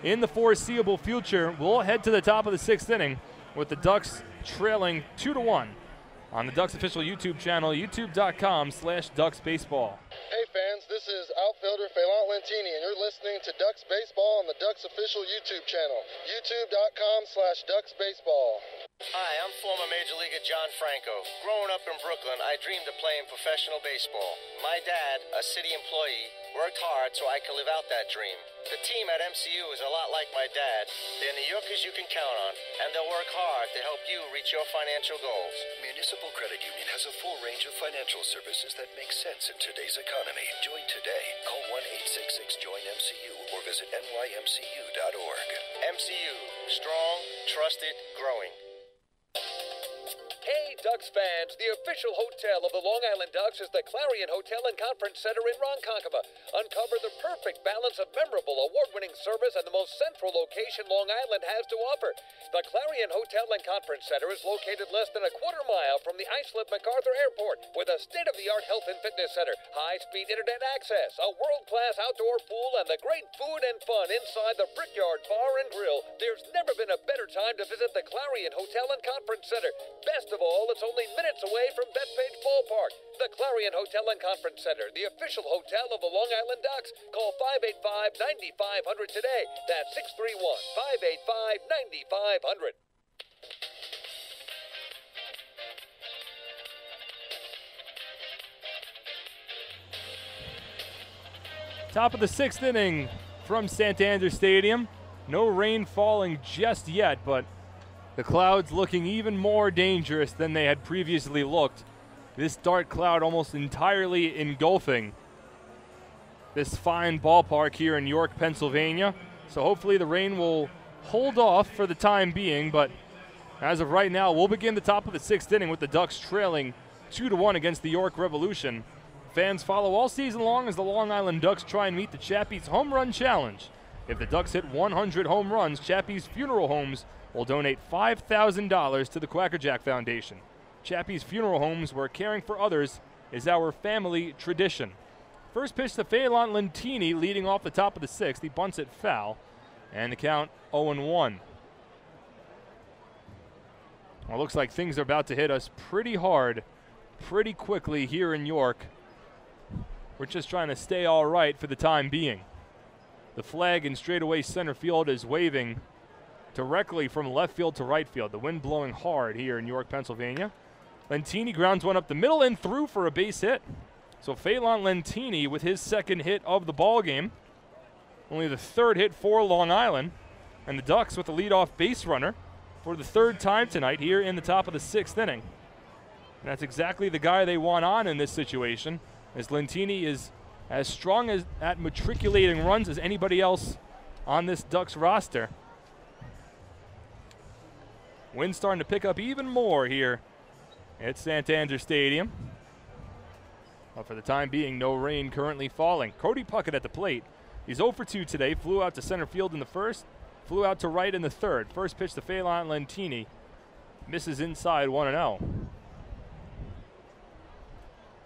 [SPEAKER 3] in the foreseeable future, we'll head to the top of the 6th inning with the Ducks trailing 2-1 on the Ducks official YouTube channel, youtube.com/DucksBaseball.
[SPEAKER 15] Hey fans, this is outfielder Phelan Lentini, and you're listening to Ducks Baseball on the Ducks official YouTube channel, youtube.com/DucksBaseball.
[SPEAKER 8] Hi, I'm former Major Leaguer John Franco. Growing up in Brooklyn, I dreamed of playing professional baseball. My dad, a city employee, worked hard so I could live out that dream. The team at MCU is a lot like my dad. They're New Yorkers you can count on, and they'll work hard to help you reach your financial goals.
[SPEAKER 14] Municipal Credit Union has a full range of financial services that make sense in today's economy. Join today. Call 1-866-JOIN-MCU or visit nymcu.org.
[SPEAKER 8] MCU, strong, trusted, growing.
[SPEAKER 1] Hey, Ducks fans, the official hotel of the Long Island Ducks is the Clarion Hotel and Conference Center in Ronkonkoma. Uncover the perfect balance of memorable, award-winning service and the most central location Long Island has to offer. The Clarion Hotel and Conference Center is located less than a quarter-mile from the Islip MacArthur Airport with a state-of-the-art health and fitness center, high-speed internet access, a world-class outdoor pool, and the great food and fun inside the Brickyard Bar and Grill. There's never been a better time to visit the Clarion Hotel and Conference Center. Best of all, it's only minutes away from Bethpage Ballpark. The Clarion Hotel and Conference Center, the official hotel of the Long Island Ducks. Call 585-9500 today. That's 631-585-9500.
[SPEAKER 3] Top of the 6th inning from Santander Stadium. No rain falling just yet, but the clouds looking even more dangerous than they had previously looked. This dark cloud almost entirely engulfing this fine ballpark here in York, Pennsylvania. So hopefully the rain will hold off for the time being, but as of right now, we'll begin the top of the 6th inning with the Ducks trailing 2-1 against the York Revolution. Fans follow all season long as the Long Island Ducks try and meet the Chappies Home Run Challenge. If the Ducks hit 100 home runs, Chappies Funeral Homes will donate $5,000 to the Quackerjack Foundation. Chappies Funeral Homes, where caring for others is our family tradition. First pitch to Phelan Lentini, leading off the top of the 6th. He bunts it foul, and the count 0-1. Well, looks like things are about to hit us pretty hard, pretty quickly here in York. We're just trying to stay all right for the time being. The flag in straightaway center field is waving directly from left field to right field. The wind blowing hard here in York, Pennsylvania. Lentini grounds one up the middle and through for a base hit. So Phelan Lentini with his second hit of the ball game. Only the third hit for Long Island. And the Ducks with the leadoff base runner for the third time tonight here in the top of the 6th inning. And that's exactly the guy they want on in this situation, as Lentini is as strong as at matriculating runs as anybody else on this Ducks roster. Wind starting to pick up even more here at Santander Stadium. But for the time being, no rain currently falling. Cody Puckett at the plate. He's 0 for 2 today. Flew out to center field in the first. Flew out to right in the third. First pitch to Phelan Lentini. Misses inside 1-0.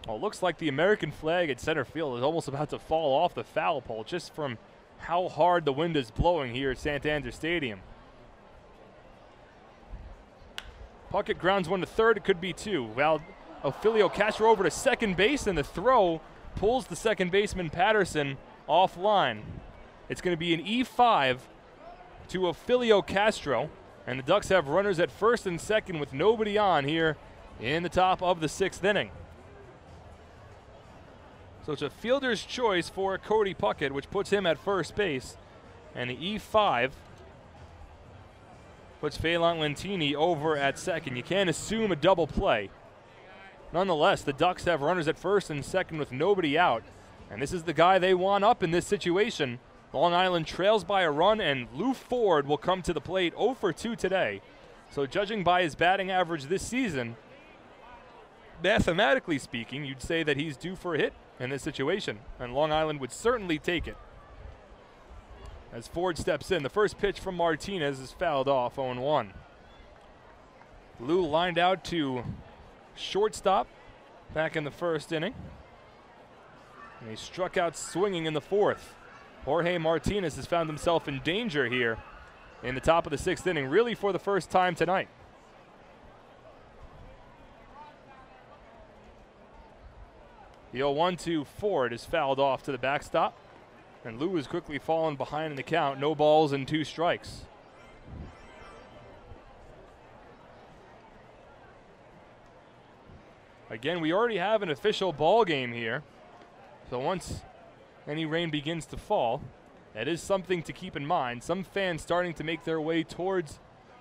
[SPEAKER 3] Well, it looks like the American flag at center field is almost about to fall off the foul pole just from how hard the wind is blowing here at Santander Stadium. Puckett grounds one to third. It could be two. Well, Ophelio Castro over to second base, and the throw pulls the second baseman Patterson offline. It's going to be an E5 to Ophelio Castro, and the Ducks have runners at first and second with nobody on here in the top of the 6th inning. So it's a fielder's choice for Cody Puckett, which puts him at first base, and the E5 puts Phelan Lentini over at second. You can't assume a double play. Nonetheless, the Ducks have runners at first and second with nobody out. And this is the guy they want up in this situation. Long Island trails by a run, and Lou Ford will come to the plate 0 for 2 today. So judging by his batting average this season, mathematically speaking, you'd say that he's due for a hit in this situation. And Long Island would certainly take it. As Ford steps in, the first pitch from Martinez is fouled off 0-1. Lou lined out to shortstop back in the first inning. And he struck out swinging in the fourth. Jorge Martinez has found himself in danger here in the top of the 6th inning, really for the first time tonight. The 0-1 to Ford is fouled off to the backstop. And Lou is quickly fallen behind in the count. No balls and 2 strikes. Again, we already have an official ball game here. So once any rain begins to fall, that is something to keep in mind. Some fans starting to make their way towards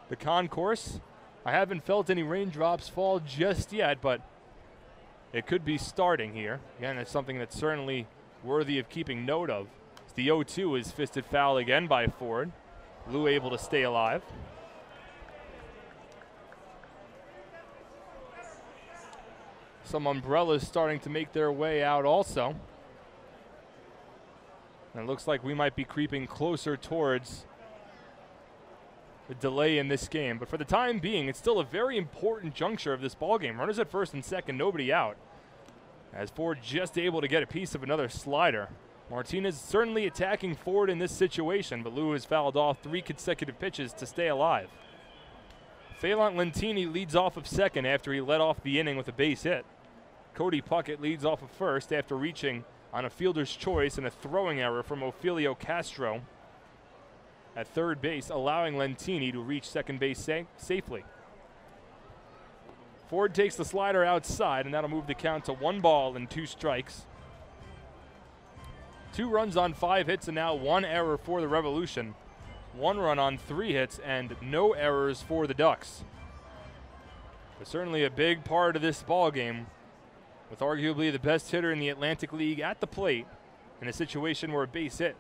[SPEAKER 3] the concourse. I haven't felt any raindrops fall just yet, but it could be starting here. Again, it's something that's certainly worthy of keeping note of. The 0-2 is fisted foul again by Ford. Lou able to stay alive. Some umbrellas starting to make their way out also. And it looks like we might be creeping closer towards the delay in this game. But for the time being, it's still a very important juncture of this ballgame. Runners at first and second, nobody out. As Ford just able to get a piece of another slider. Martinez certainly attacking Ford in this situation, but Lou has fouled off 3 consecutive pitches to stay alive. Phelan Lentini leads off of second after he led off the inning with a base hit. Cody Puckett leads off of first after reaching on a fielder's choice and a throwing error from Ophelio Castro at third base, allowing Lentini to reach second base safely. Ford takes the slider outside, and that'll move the count to 1 ball and 2 strikes. 2 runs on 5 hits, and now 1 error for the Revolution. 1 run on 3 hits, and no errors for the Ducks. But certainly a big part of this ball game, with arguably the best hitter in the Atlantic League at the plate, in a situation where a base hit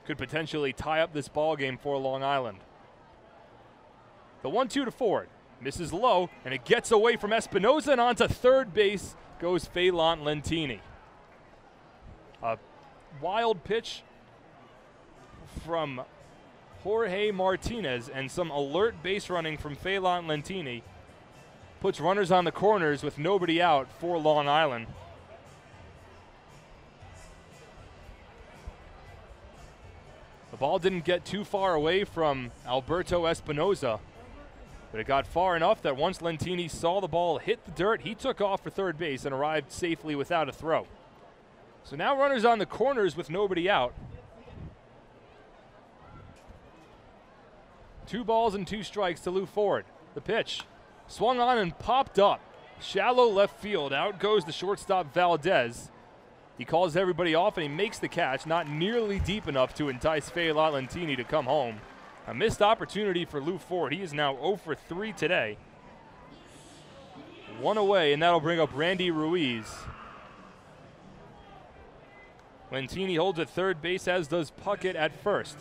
[SPEAKER 3] could potentially tie up this ball game for Long Island. The 1-2 to Ford. Misses low, and it gets away from Espinoza, and onto third base goes Phelan Lentini. A wild pitch from Jorge Martinez and some alert base running from Phelan Lentini puts runners on the corners with nobody out for Long Island. The ball didn't get too far away from Alberto Espinoza, but it got far enough that once Lentini saw the ball hit the dirt, he took off for third base and arrived safely without a throw. So now runners on the corners with nobody out. 2 balls and 2 strikes to Lou Ford. The pitch swung on and popped up. Shallow left field. Out goes the shortstop Valdez. He calls everybody off and he makes the catch, not nearly deep enough to entice Phelan Lentini to come home. A missed opportunity for Lou Ford. He is now 0 for 3 today. 1 away, and that'll bring up Randy Ruiz. Lentini holds at third base, as does Puckett at first.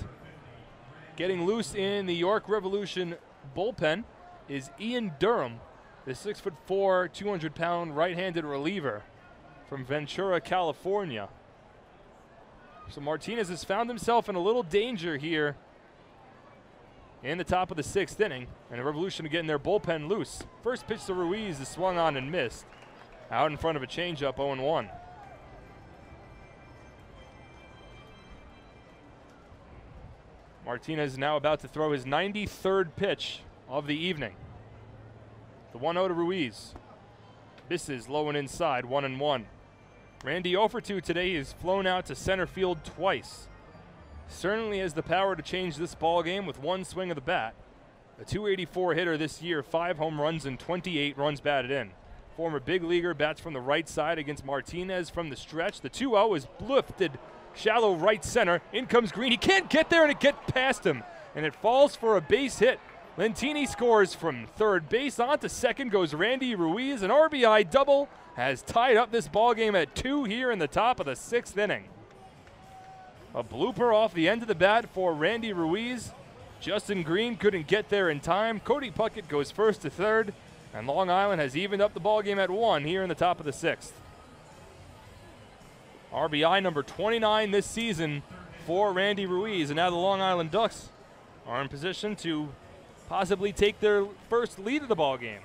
[SPEAKER 3] Getting loose in the York Revolution bullpen is Ian Durham, the 6'4", 200-pound right-handed reliever from Ventura, California. So Martinez has found himself in a little danger here in the top of the 6th inning, and the Revolution getting their bullpen loose. First pitch to Ruiz is swung on and missed. Out in front of a changeup, 0-1. Martinez is now about to throw his 93rd pitch of the evening. The 1-0 to Ruiz. Misses low and inside, 1-1. Randy 0 for 2 today. He's flown out to center field twice. Certainly has the power to change this ball game with 1 swing of the bat. A .284 hitter this year, 5 home runs and 28 runs batted in. Former big leaguer bats from the right side against Martinez from the stretch. The 2-0 is lifted shallow right center. In comes Green. He can't get there, and it gets past him, and it falls for a base hit. Lentini scores from third base. On to second goes Randy Ruiz. An RBI double has tied up this ball game at 2 here in the top of the 6th inning. A blooper off the end of the bat for Randy Ruiz. Justin Green couldn't get there in time. Cody Puckett goes first to third, and Long Island has evened up the ball game at 1 here in the top of the 6th. RBI number 29 this season for Randy Ruiz, and now the Long Island Ducks are in position to possibly take their first lead of the ball game.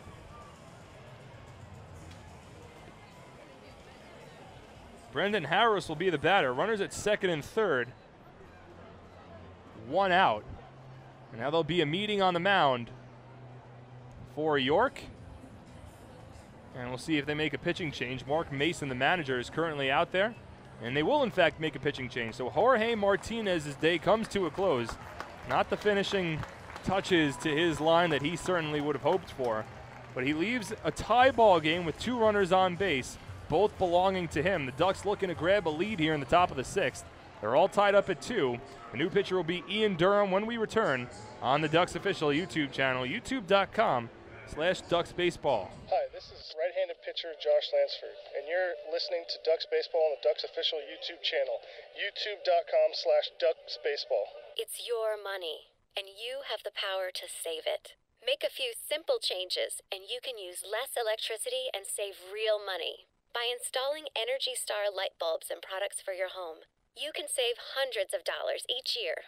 [SPEAKER 3] Brendan Harris will be the batter. Runners at second and third. 1 out. And now there'll be a meeting on the mound for York. And we'll see if they make a pitching change. Mark Mason, the manager, is currently out there. And they will, in fact, make a pitching change. So Jorge Martinez's day comes to a close. Not the finishing touches to his line that he certainly would have hoped for. But he leaves a tie ball game with 2 runners on base, both belonging to him. The Ducks looking to grab a lead here in the top of the 6th. They're all tied up at 2. The new pitcher will be Ian Durham when we return on the Ducks official YouTube channel, youtube.com/DucksBaseball.
[SPEAKER 13] Hi, this is right-handed pitcher Josh Lansford, and you're listening to Ducks Baseball on the Ducks official YouTube channel, youtube.com/DucksBaseball.
[SPEAKER 11] It's your money, and you have the power to save it. Make a few simple changes, and you can use less electricity and save real money. By installing Energy Star light bulbs and products for your home, you can save hundreds of dollars each year.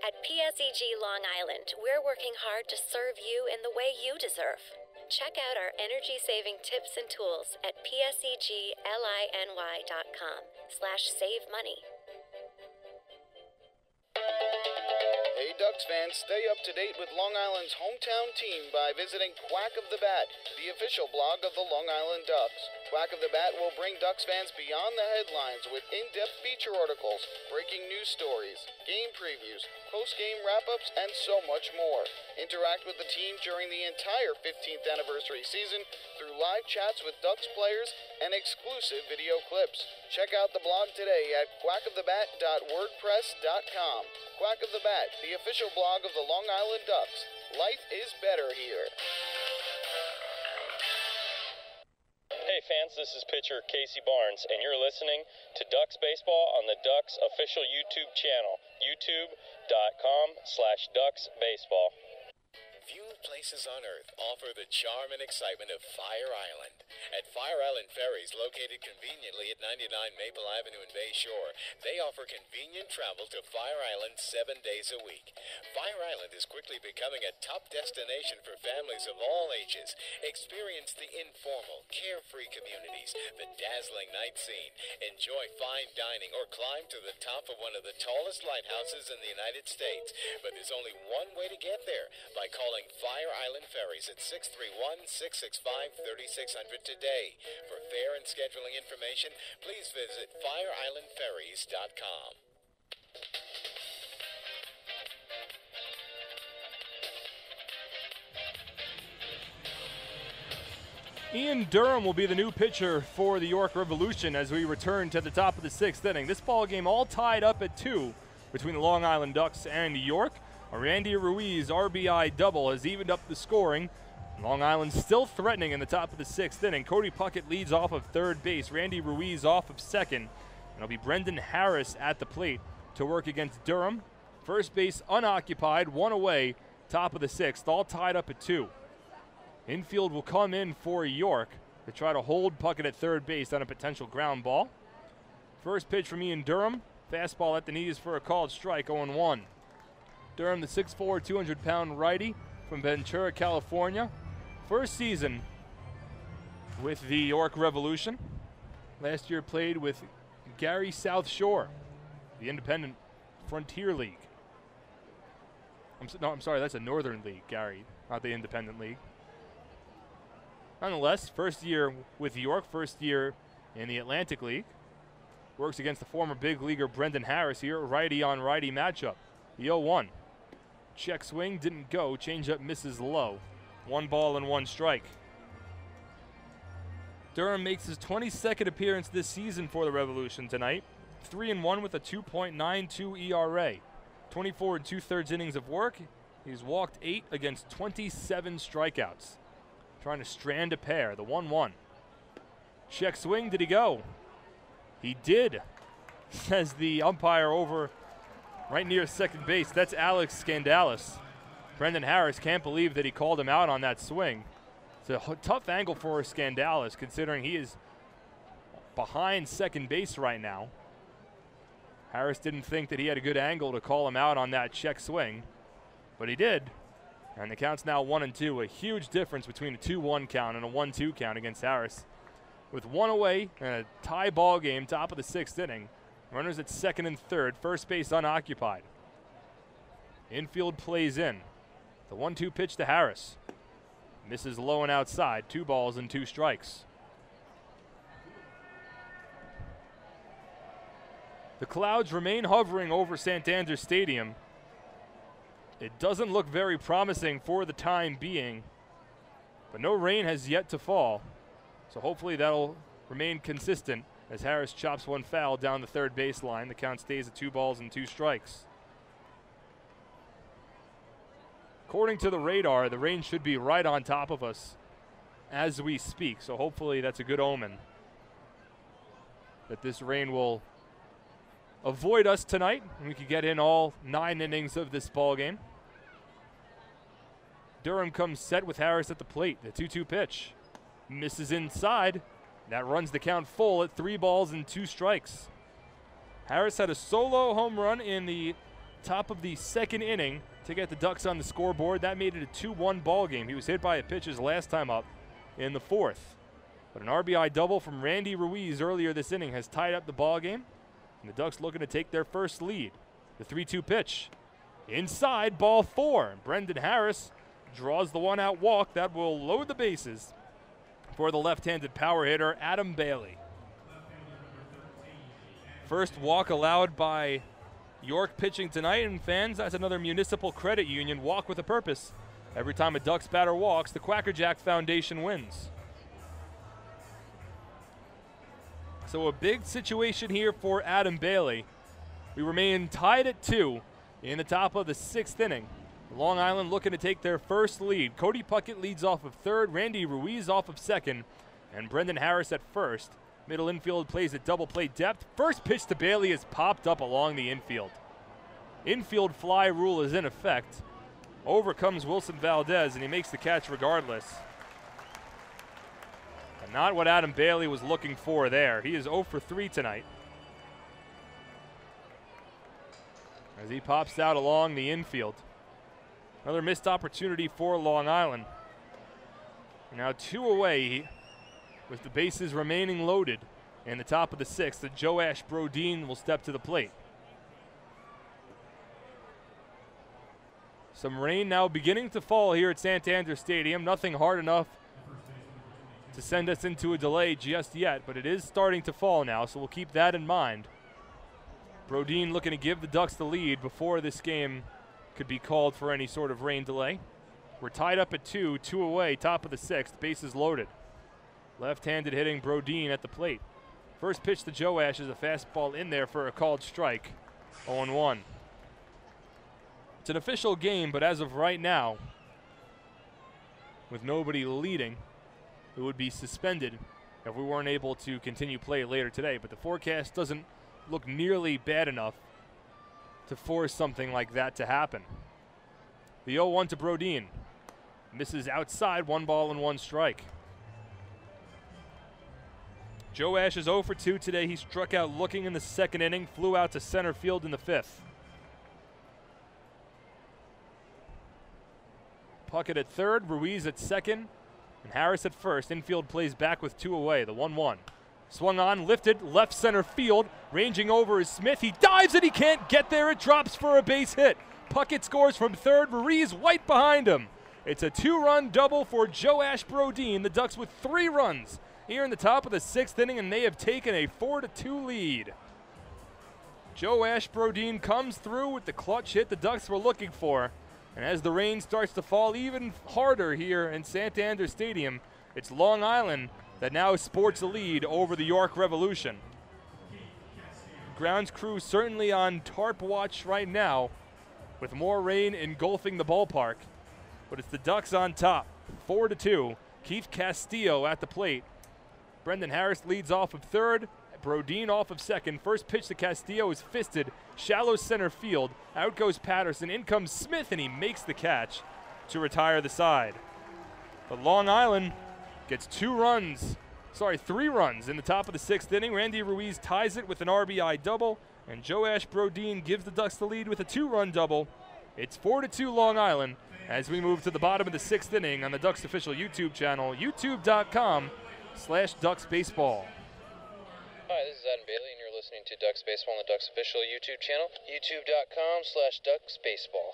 [SPEAKER 11] At PSEG Long Island, we're working hard to serve you in the way you deserve. Check out our energy-saving tips and tools at pseglyny.com/savemoney.
[SPEAKER 7] Hey Ducks fans, stay up to date with Long Island's hometown team by visiting Quack of the Bat, the official blog of the Long Island Ducks. Quack of the Bat will bring Ducks fans beyond the headlines with in-depth feature articles, breaking news stories, game previews, post-game wrap-ups, and so much more. Interact with the team during the entire 15th anniversary season through live chats with Ducks players and exclusive video clips. Check out the blog today at quackofthebat.wordpress.com. Quack of the Bat, the official blog of the Long Island Ducks. Life is better here.
[SPEAKER 16] Hey fans, this is pitcher Casey Barnes, and you're listening to Ducks Baseball on the Ducks official YouTube channel, youtube.com/DucksBaseball.
[SPEAKER 5] Few places on Earth offer the charm and excitement of Fire Island. At Fire Island Ferries, located conveniently at 99 Maple Avenue in Bay Shore, they offer convenient travel to Fire Island 7 days a week. Fire Island is quickly becoming a top destination for families of all ages. Experience the informal, carefree communities, the dazzling night scene, enjoy fine dining, or climb to the top of one of the tallest lighthouses in the United States. But there's only one way to get there, by calling Fire Island Ferries at 631-665-3600 today. For fare and scheduling information, please visit fireislandferries.com.
[SPEAKER 3] Ian Durham will be the new pitcher for the York Revolution as we return to the top of the 6th inning. This ball game all tied up at 2 between the Long Island Ducks and York. A Randy Ruiz RBI double has evened up the scoring. Long Island still threatening in the top of the 6th inning. Cody Puckett leads off of third base. Randy Ruiz off of second. And it'll be Brendan Harris at the plate to work against Durham. First base unoccupied, 1 away, top of the 6th, all tied up at 2. Infield will come in for York to try to hold Puckett at third base on a potential ground ball. First pitch from Ian Durham. Fastball at the knees for a called strike, 0-1. Durham, the 6'4", 200-pound righty from Ventura, California. First season with the York Revolution. Last year played with Gary South Shore, the Independent Frontier League. I'm sorry, that's a Northern League, Gary, not the Independent League. Nonetheless, first year with York, first year in the Atlantic League. Works against the former big leaguer Brendan Harris here, righty-on-righty matchup. The 0-1. Check swing, didn't go. Changeup misses low. 1 ball and 1 strike. Durham makes his 22nd appearance this season for the Revolution tonight. 3-1 with a 2.92 ERA. 24 2/3 innings of work. He's walked 8 against 27 strikeouts. Trying to strand a pair, the 1-1. Check swing, did he go? He did, says the umpire over right near second base. That's Alex Scandalis. Brendan Harris can't believe that he called him out on that swing. It's a tough angle for Scandalis, considering he is behind second base right now. Harris didn't think that he had a good angle to call him out on that check swing, but he did. And the count's now 1-2, a huge difference between a 2-1 count and a 1-2 count against Harris. With 1 away and a tie ball game, top of the 6th inning. Runners at second and third, first base unoccupied. Infield plays in. The 1-2 pitch to Harris. Misses low and outside, 2 balls and 2 strikes. The clouds remain hovering over Santander Stadium. It doesn't look very promising for the time being, but no rain has yet to fall. So hopefully that'll remain consistent as Harris chops one foul down the third baseline. The count stays at 2 balls and 2 strikes. According to the radar, the rain should be right on top of us as we speak, so hopefully that's a good omen that this rain will avoid us tonight and we can get in all 9 innings of this ball game. Durham comes set with Harris at the plate. The 2-2 pitch misses inside. That runs the count full at 3 balls and 2 strikes. Harris had a solo home run in the top of the second inning to get the Ducks on the scoreboard. That made it a 2-1 ball game. He was hit by a pitch his last time up in the 4th. But an RBI double from Randy Ruiz earlier this inning has tied up the ball game, and the Ducks looking to take their first lead. The 3-2 pitch inside, ball 4. Brendan Harris draws the 1-out walk that will load the bases for the left-handed power hitter Adam Bailey. First walk allowed by York pitching tonight, and fans, that's another Municipal Credit Union walk with a purpose. Every time a Ducks batter walks, the Quackerjack Foundation wins. So a big situation here for Adam Bailey. We remain tied at 2 in the top of the 6th inning. Long Island looking to take their first lead. Cody Puckett leads off of 3rd, Randy Ruiz off of 2nd, and Brendan Harris at 1st. Middle infield plays at double play depth. First pitch to Bailey is popped up along the infield. Infield fly rule is in effect. Over comes Wilson Valdez, and he makes the catch regardless. And not what Adam Bailey was looking for there. He is 0 for 3 tonight, as he pops out along the infield. Another missed opportunity for Long Island. Now 2 away with the bases remaining loaded in the top of the 6th. The Joash Brodin will step to the plate. Some rain now beginning to fall here at Santander Stadium. Nothing hard enough to send us into a delay just yet, but it is starting to fall now, so we'll keep that in mind. Brodin looking to give the Ducks the lead before this game could be called for any sort of rain delay. We're tied up at 2 away, top of the 6th, bases loaded. Left-handed hitting Brodin at the plate. First pitch to Joash is a fastball in there for a called strike, 0-1. It's an official game, but as of right now, with nobody leading, it would be suspended if we weren't able to continue play later today. But the forecast doesn't look nearly bad enough to force something like that to happen. The 0-1 to Brodin. Misses outside, 1 ball and 1 strike. Joash is 0 for 2 today. He struck out looking in the 2nd inning, flew out to center field in the 5th. Puckett at 3rd, Ruiz at 2nd, and Harris at 1st. Infield plays back with 2 away, the 1-1. Swung on, lifted, left center field. Ranging over is Smith. He dives and he can't get there. It drops for a base hit. Puckett scores from 3rd, Ruiz right behind him. It's a 2-run double for Joash Brodin. The Ducks with 3 runs here in the top of the 6th inning, and they have taken a 4-2 lead. Joash Brodin comes through with the clutch hit the Ducks were looking for. And as the rain starts to fall even harder here in Santander Stadium, it's Long Island that now sports a lead over the York Revolution. Grounds crew certainly on tarp watch right now, with more rain engulfing the ballpark. But it's the Ducks on top, 4-2. Keith Castillo at the plate. Brendan Harris leads off of 3rd. Brodin off of 2nd. First pitch to Castillo is fisted. Shallow center field. Out goes Patterson. In comes Smith, and he makes the catch to retire the side. But Long Island gets 3 runs in the top of the 6th inning. Randy Ruiz ties it with an RBI double, and Joash Brodin gives the Ducks the lead with a 2-run double. It's 4-2 Long Island as we move to the bottom of the 6th inning on the Ducks official YouTube channel, youtube.com/DucksBaseball.
[SPEAKER 16] Hi, this is Adam Bailey, and you're listening to Ducks Baseball on the Ducks official YouTube channel, youtube.com/DucksBaseball.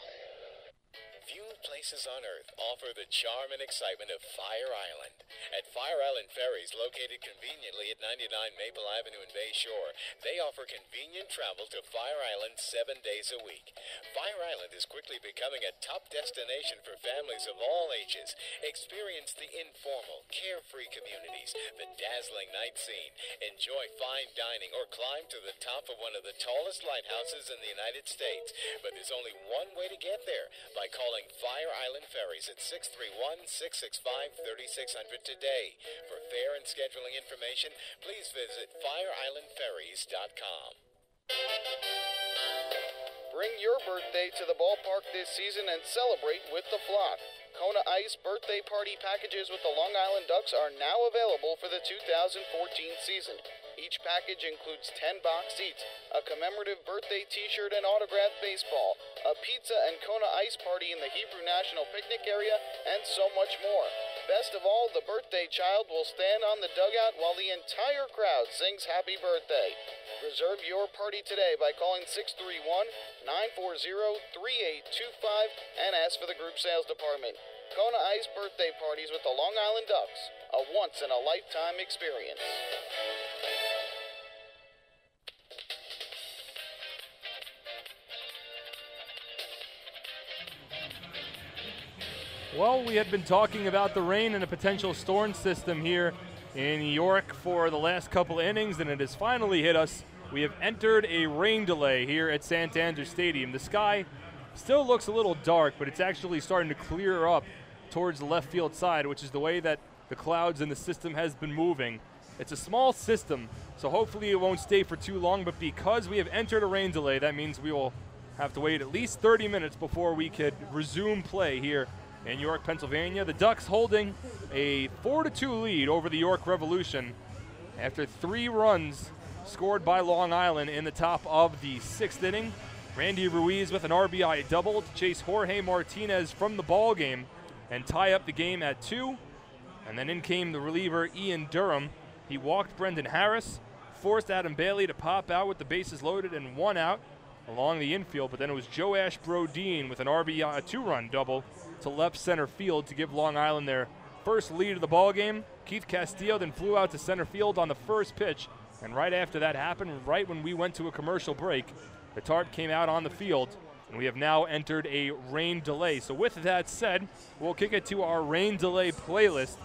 [SPEAKER 14] View
[SPEAKER 17] of places on Earth offer the charm and excitement of Fire Island. At Fire Island Ferries, located conveniently at 99 Maple Avenue in Bay Shore, they offer convenient travel to Fire Island 7 days a week. Fire Island is quickly becoming a top destination for families of all ages. Experience the informal, carefree communities, the dazzling night scene, enjoy fine dining, or climb to the top of one of the tallest lighthouses in the United States. But there's only one way to get there, by calling Fire Island Ferries at 631-665-3600 today. For fare and scheduling information, please visit FireIslandFerries.com.
[SPEAKER 7] Bring your birthday to the ballpark this season and celebrate with the flock. Kona Ice birthday party packages with the Long Island Ducks are now available for the 2014 season. Each package includes 10 box seats, a commemorative birthday t-shirt and autographed baseball, a pizza and Kona Ice party in the Hebrew National Picnic area, and so much more. Best of all, the birthday child will stand on the dugout while the entire crowd sings happy birthday. Reserve your party today by calling 631-940-3825 and ask for the group sales department. Kona Ice birthday parties with the Long Island Ducks, a once-in-a-lifetime experience.
[SPEAKER 3] Well, we had been talking about the rain and a potential storm system here in York for the last couple innings, and it has finally hit us. We have entered a rain delay here at Santander Stadium. The sky still looks a little dark, but it's actually starting to clear up towards the left field side, which is the way that the clouds in the system has been moving. It's a small system, so hopefully it won't stay for too long, but because we have entered a rain delay, that means we will have to wait at least 30 minutes before we could resume play here in York, Pennsylvania. The Ducks holding a 4-2 lead over the York Revolution after 3 runs scored by Long Island in the top of the 6th inning. Randy Ruiz with an RBI double to chase Jorge Martinez from the ball game and tie up the game at 2. And then in came the reliever Ian Durham. He walked Brendan Harris, forced Adam Bailey to pop out with the bases loaded and 1 out along the infield, but then it was Joash Brodeen with an RBI, a 2-run double to left center field to give Long Island their first lead of the ball game. Keith Castillo then flew out to center field on the first pitch, and right after that happened, right when we went to a commercial break, the Tart came out on the field, and we have now entered a rain delay. So with that said, we'll kick it to our rain delay playlist,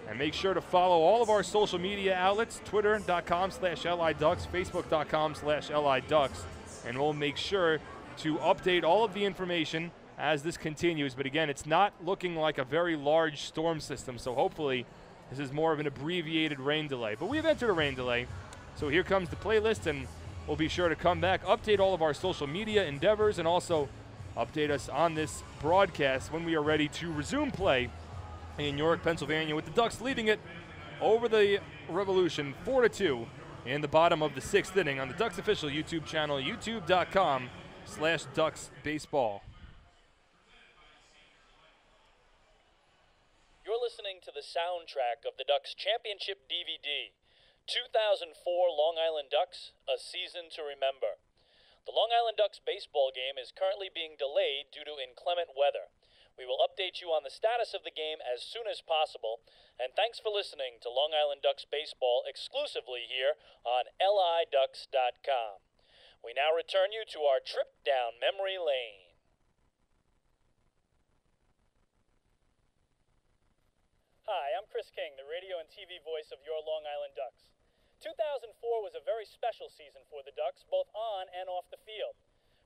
[SPEAKER 3] and make sure to follow all of our social media outlets, twitter.com/LIDucks, facebook.com/LIDucks, and we'll make sure to update all of the information as this continues. But again, it's not looking like a very large storm system, so hopefully this is more of an abbreviated rain delay. But we've entered a rain delay, so here comes the playlist, and we'll be sure to come back, update all of our social media endeavors, and also update us on this broadcast when we are ready to resume play in York, Pennsylvania, with the Ducks leading it over the Revolution 4-2 in the bottom of the 6th inning on the Ducks official YouTube channel, youtube.com/DucksBaseball.
[SPEAKER 12] You're listening to the soundtrack of the Ducks Championship DVD, 2004 Long Island Ducks, A Season to Remember. The Long Island Ducks baseball game is currently being delayed due to inclement weather. We will update you on the status of the game as soon as possible, and thanks for listening to Long Island Ducks baseball exclusively here on LIDucks.com. We now return you to our trip down memory lane. Hi, I'm Chris King, the radio and TV voice of your Long Island Ducks. 2004 was a very special season for the Ducks, both on and off the field.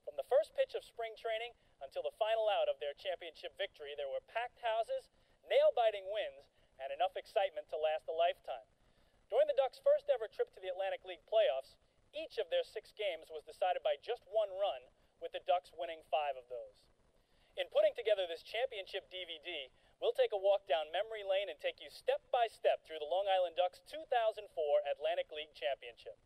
[SPEAKER 12] From the first pitch of spring training until the final out of their championship victory, there were packed houses, nail-biting wins, and enough excitement to last a lifetime. During the Ducks' first ever trip to the Atlantic League playoffs, each of their 6 games was decided by just 1 run, with the Ducks winning 5 of those. In putting together this championship DVD, we'll take a walk down memory lane and take you step by step through the Long Island Ducks 2004 Atlantic League Championship.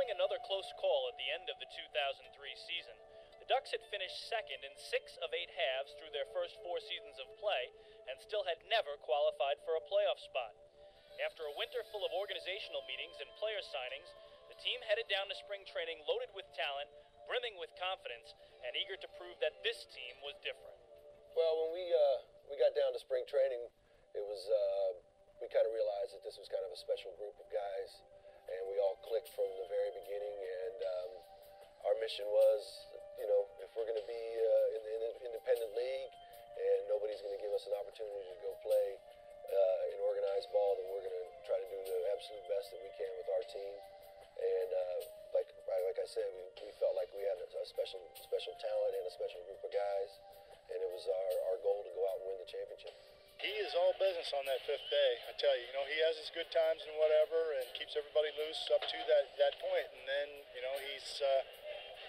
[SPEAKER 12] Following another close call at the end of the 2003 season, the Ducks had finished second in 6 of 8 halves through their first 4 seasons of play and still had never qualified for a playoff spot. After a winter full of organizational meetings and player signings, the team headed down to spring training loaded with talent, brimming with confidence, and eager to prove that this team was different.
[SPEAKER 18] Well, when we got down to spring training, it was we kind of realized that this was kind of a special group of guys, and we all clicked from the very beginning. And our mission was, you know, if we're going to be in the independent league and nobody's going to give us an opportunity to go play in organized ball, then we're going to try to do the absolute best that we can with our team. And like I said, we felt like we had a special talent and a special group of guys, and it was our goal to go out and win the championship.
[SPEAKER 15] He is all business on that 5th day. I tell you, he has his good times and whatever, and keeps everybody loose up to that point, and then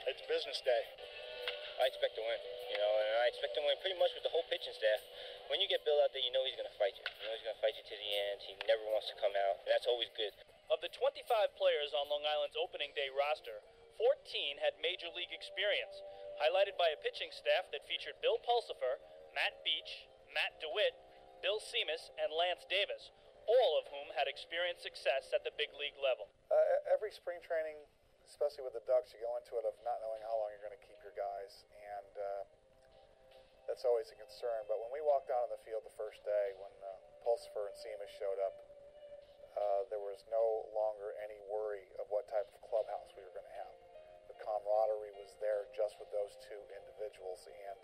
[SPEAKER 15] it's business day.
[SPEAKER 19] I expect to win, and I expect to win pretty much with the whole pitching staff. When you get Bill out there, you know he's going to fight you. He's going to fight you to the end. He never wants to come out, and that's always good.
[SPEAKER 12] Of the 25 players on Long Island's opening day roster, 14 had major league experience, highlighted by a pitching staff that featured Bill Pulsipher, Matt Beach, Matt DeWitt, Bill Seamus, and Lance Davis, all of whom had experienced success at the big league level.
[SPEAKER 20] Every spring training, especially with the Ducks, you go into it of not knowing how long you're going to keep your guys, and that's always a concern. But when we walked out on the field the first day, when Pulsipher and Seamus showed up, there was no longer any worry of what type of clubhouse we were going to have. The camaraderie was there just with those two individuals, and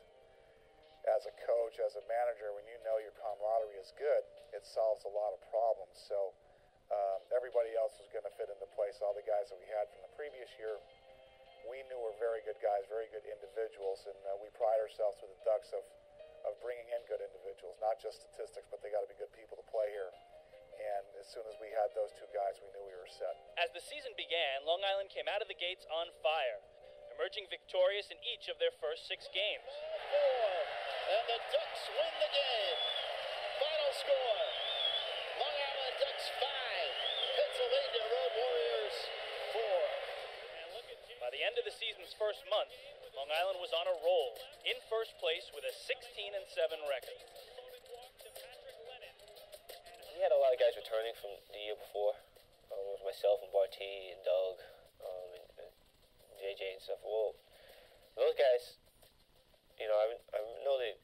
[SPEAKER 20] as a coach, as a manager, when you know your camaraderie is good, it solves a lot of problems. So everybody else was going to fit into place. All the guys that we had from the previous year, we knew were very good guys, very good individuals, and we pride ourselves with the Ducks of bringing in good individuals, not just statistics, but they got to be good people to play here. And as soon as we had those two guys, we knew we were set.
[SPEAKER 12] As the season began, Long Island came out of the gates on fire, emerging victorious in each of their first 6 games.
[SPEAKER 2] And the Ducks win the game. Final score, Long Island Ducks 5, Pennsylvania Road Warriors 4.
[SPEAKER 12] By the end of the season's first month, Long Island was on a roll, in first place with a 16-7 record.
[SPEAKER 19] We had a lot of guys returning from the year before. It was myself and Barty and Doug and JJ and stuff. Well, those guys, I know they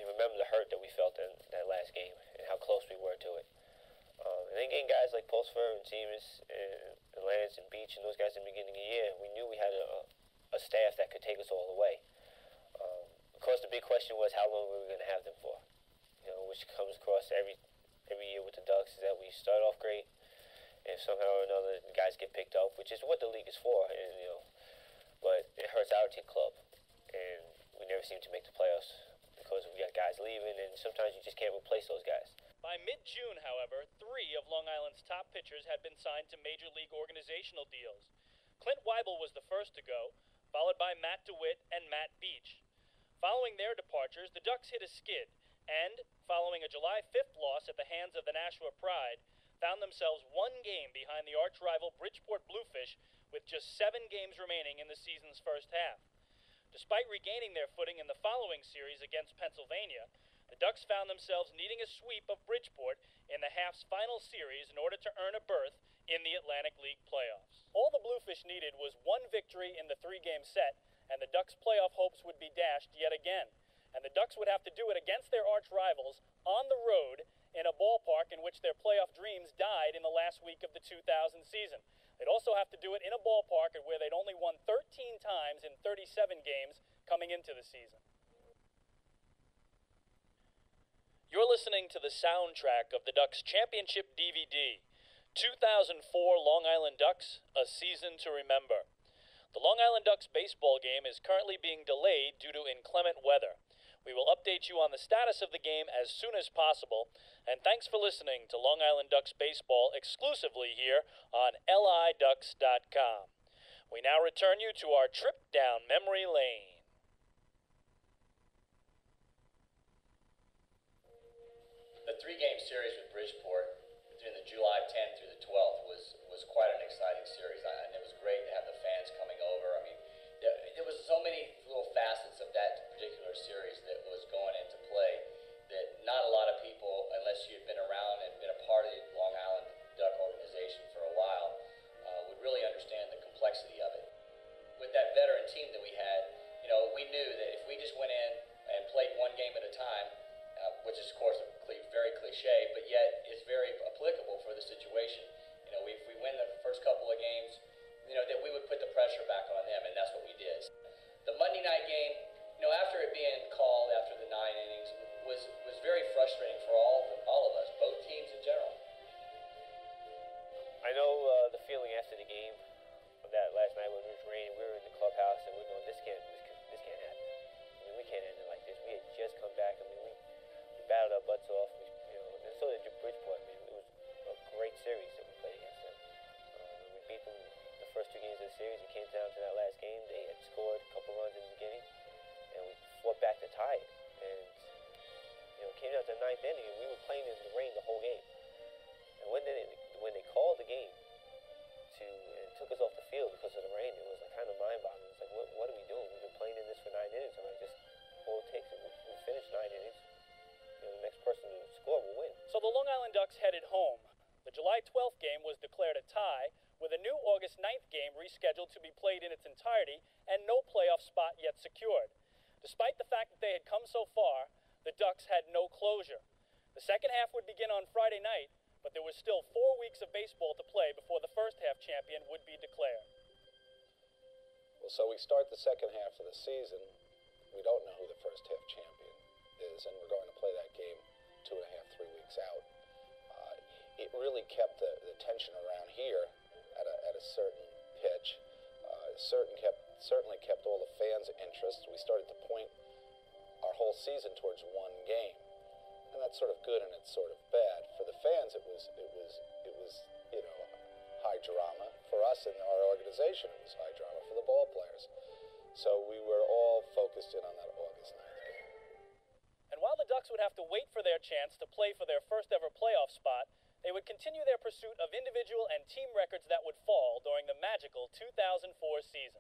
[SPEAKER 19] remember the hurt that we felt in that last game and how close we were to it. And then getting guys like Pulsipher and Seamus and Lance and Beach and those guys in the beginning of the year, we knew we had a staff that could take us all the way. Of course, the big question was how long we were going to have them for, which comes across every year with the Ducks, is that we start off great, and if somehow or another the guys get picked up, which is what the league is for, and but it hurts our team club, and we never seem to make the playoffs because we got guys leaving, and sometimes you just can't replace those guys.
[SPEAKER 12] By mid-June, however, 3 of Long Island's top pitchers had been signed to major league organizational deals. Clint Weibel was the first to go, followed by Matt DeWitt and Matt Beach. Following their departures, the Ducks hit a skid, and, following a July 5th loss at the hands of the Nashua Pride, found themselves 1 game behind the arch-rival Bridgeport Bluefish with just 7 games remaining in the season's first half. Despite regaining their footing in the following series against Pennsylvania, the Ducks found themselves needing a sweep of Bridgeport in the half's final series in order to earn a berth in the Atlantic League playoffs. All the Bluefish needed was 1 victory in the 3-game set, and the Ducks' playoff hopes would be dashed yet again. And the Ducks would have to do it against their arch-rivals on the road in a ballpark in which their playoff dreams died in the last week of the 2000 season. They'd also have to do it in a ballpark where they'd only won 13 times in 37 games coming into the season. You're listening to the soundtrack of the Ducks Championship DVD, 2004 Long Island Ducks, A Season to Remember. The Long Island Ducks baseball game is currently being delayed due to inclement weather. We will update you on the status of the game as soon as possible, and thanks for listening to Long Island Ducks baseball exclusively here on LIDucks.com. We now return you to our trip down memory lane.
[SPEAKER 21] The 3-game series with Bridgeport between the July 10th through the 12th was quite an exciting series, and it was great
[SPEAKER 10] situation. You know, if we win the first couple of games, you know, that we would put the pressure back on them, and that's what we did. The Monday night game, you know, after it being called after the 9 innings, was very frustrating for all of us, both teams in general.
[SPEAKER 19] I know the feeling after the game of that last night when it was raining. We were in the clubhouse and we were going, this can't happen. I mean, we can't end it like this. We had just come back. I mean, we battled our butts off. And so did Bridgeport. I mean, it was a great series that we played against them. We beat them the first 2 games of the series. It came down to that last game. They had scored a couple runs in the beginning, and we fought back to tie it. And it came down to the 9th inning, and we were playing in the rain the whole game. And when they called the game and took us off the field because of the rain, it was like kind of mind-boggling. It's like, what are we doing? We've been playing in this for 9 innings. I mean, just all it takes is we finish 9 innings. The next person to score will win.
[SPEAKER 12] So the Long Island Ducks headed home. The July 12th game was declared a tie, with a new August 9th game rescheduled to be played in its entirety and no playoff spot yet secured. Despite the fact that they had come so far, the Ducks had no closure. The second half would begin on Friday night, but there was still 4 weeks of baseball to play before the first half champion would be declared.
[SPEAKER 22] Well, so we start the second half of the season. We don't know who the first half champion is, and we're going to play that game 2.5, 3 weeks out. It really kept the tension around here at a certain pitch. Certainly kept all the fans' interest. We started to point our whole season towards one game, and that's sort of good and it's sort of bad. For the fans, it was high drama. For us in our organization, it was high drama for the ball players. So we were all focused in on that August 9th game.
[SPEAKER 12] And while the Ducks would have to wait for their chance to play for their first ever playoff spot, they would continue their pursuit of individual and team records that would fall during the magical 2004 season.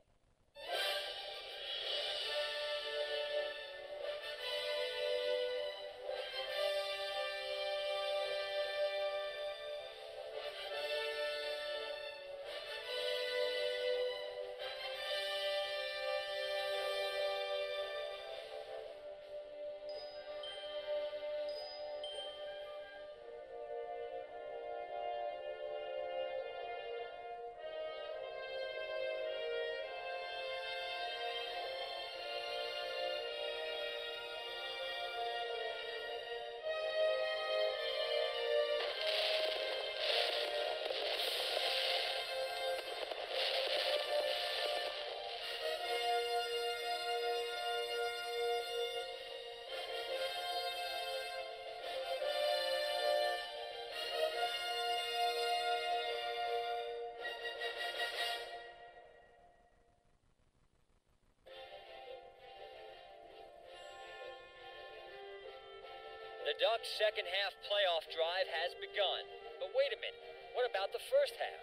[SPEAKER 2] The Ducks' second half playoff drive has begun. But wait a minute, what about the first half?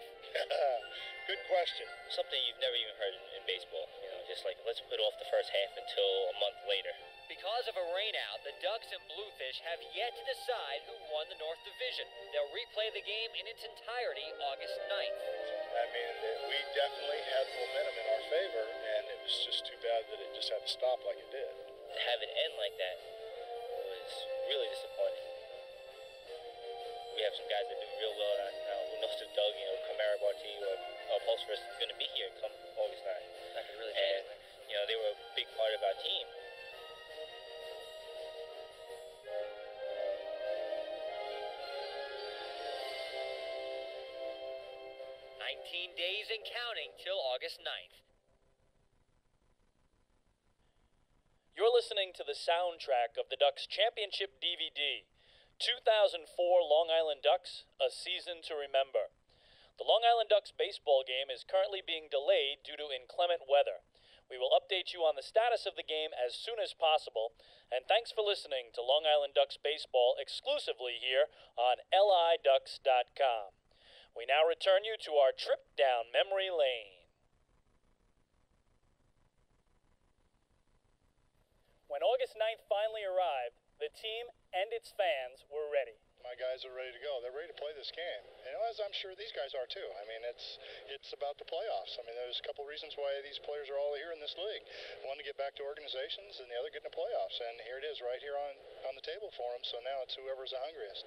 [SPEAKER 15] Good question.
[SPEAKER 16] Something you've never even heard in baseball. Just like, let's put off the first half until a month later.
[SPEAKER 2] Because of a rainout, the Ducks and Bluefish have yet to decide who won the North Division. They'll replay the game in its entirety August 9th.
[SPEAKER 15] I mean, we definitely had momentum in our favor, and it was just too bad that it just had to stop like it did.
[SPEAKER 16] To have it end like that was really disappointing. We have some guys that do real well now. Who knows if Doug, Kamara Barty or Pulsford is going to be here come August 9th.
[SPEAKER 2] That could really change
[SPEAKER 16] things. They were a big part of our team.
[SPEAKER 2] Days and counting till August 9th.
[SPEAKER 12] You're listening to the soundtrack of the Ducks Championship DVD, 2004 Long Island Ducks, A Season to Remember. The Long Island Ducks baseball game is currently being delayed due to inclement weather. We will update you on the status of the game as soon as possible, and thanks for listening to Long Island Ducks baseball exclusively here on LIDucks.com. We now return you to our trip down memory lane. When August 9th finally arrived, the team and its fans were ready.
[SPEAKER 15] My guys are ready to go. They're ready to play this game. As I'm sure these guys are too. I mean, it's about the playoffs. I mean, there's a couple reasons why these players are all here in this league. One, to get back to organizations, and the other, getting to playoffs. And here it is right here on the table for them. So now it's whoever's the hungriest.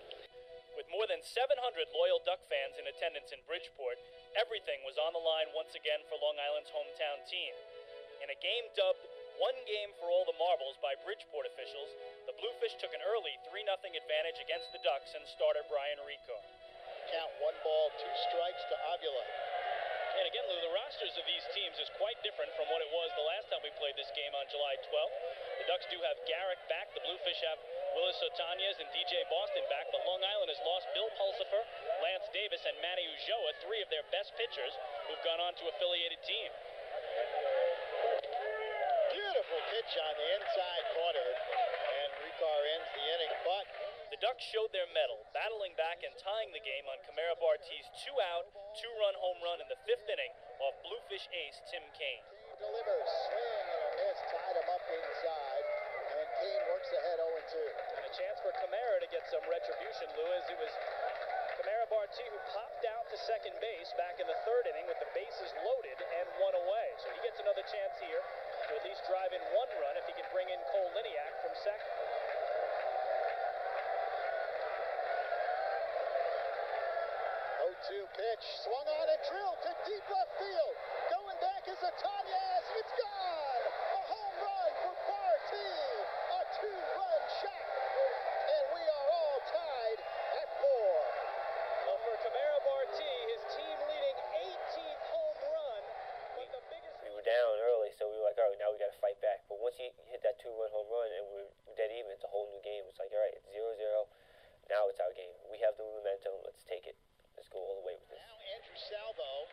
[SPEAKER 6] With more than 700 loyal Duck fans in attendance in Bridgeport, everything was on the line once again for Long Island's hometown team. In a game dubbed "One Game for All the Marbles" by Bridgeport officials, the Bluefish took an early 3-0 advantage against the Ducks and starter Brian Ricard.
[SPEAKER 15] Count 1 ball, 2 strikes to Avila.
[SPEAKER 6] And again, Lou, the rosters of these teams is quite different from what it was the last time we played this game on July 12th. The Ducks do have Garrick back. The Bluefish have Willis Otañez and DJ Boston back. But Long Island has lost Bill Pulsifer, Lance Davis, and Manny Ulloa, 3 of their best pitchers who've gone on to affiliated teams.
[SPEAKER 15] Beautiful pitch on the inside corner, and Ricard ends the inning, but
[SPEAKER 6] the Ducks showed their mettle, battling back and tying the game on Camara Barti's 2-out, 2-run home run in the 5th inning off Bluefish ace Tim Kaine.
[SPEAKER 15] Delivers, swing and a miss, tied him up inside, and Kaine works ahead 0-2.
[SPEAKER 6] And a chance for Camara to get some retribution, Lewis. It was Camara Barti who popped out to second base back in the 3rd inning with the bases loaded and 1 away. So he gets another chance here to at least drive in 1 run if he can bring in Cole Liniak from second.
[SPEAKER 15] 0-2 pitch, swung on and drilled to deep left field. Going back is Otañez, it's gone! A home run for Barti! A 2-run shot! And we are all tied at 4.
[SPEAKER 6] Well, for Camara Barti, his team-leading 18th home run was the biggest...
[SPEAKER 19] We were down early, so we were like, all right, now we got to fight back. But once he hit that 2-run home run and we're dead even, it's a whole new game. It's like, all right, it's 0-0. Now it's our game. We have the momentum. Let's take it. Let's go all the way with this.
[SPEAKER 15] Now Andrew Salvo.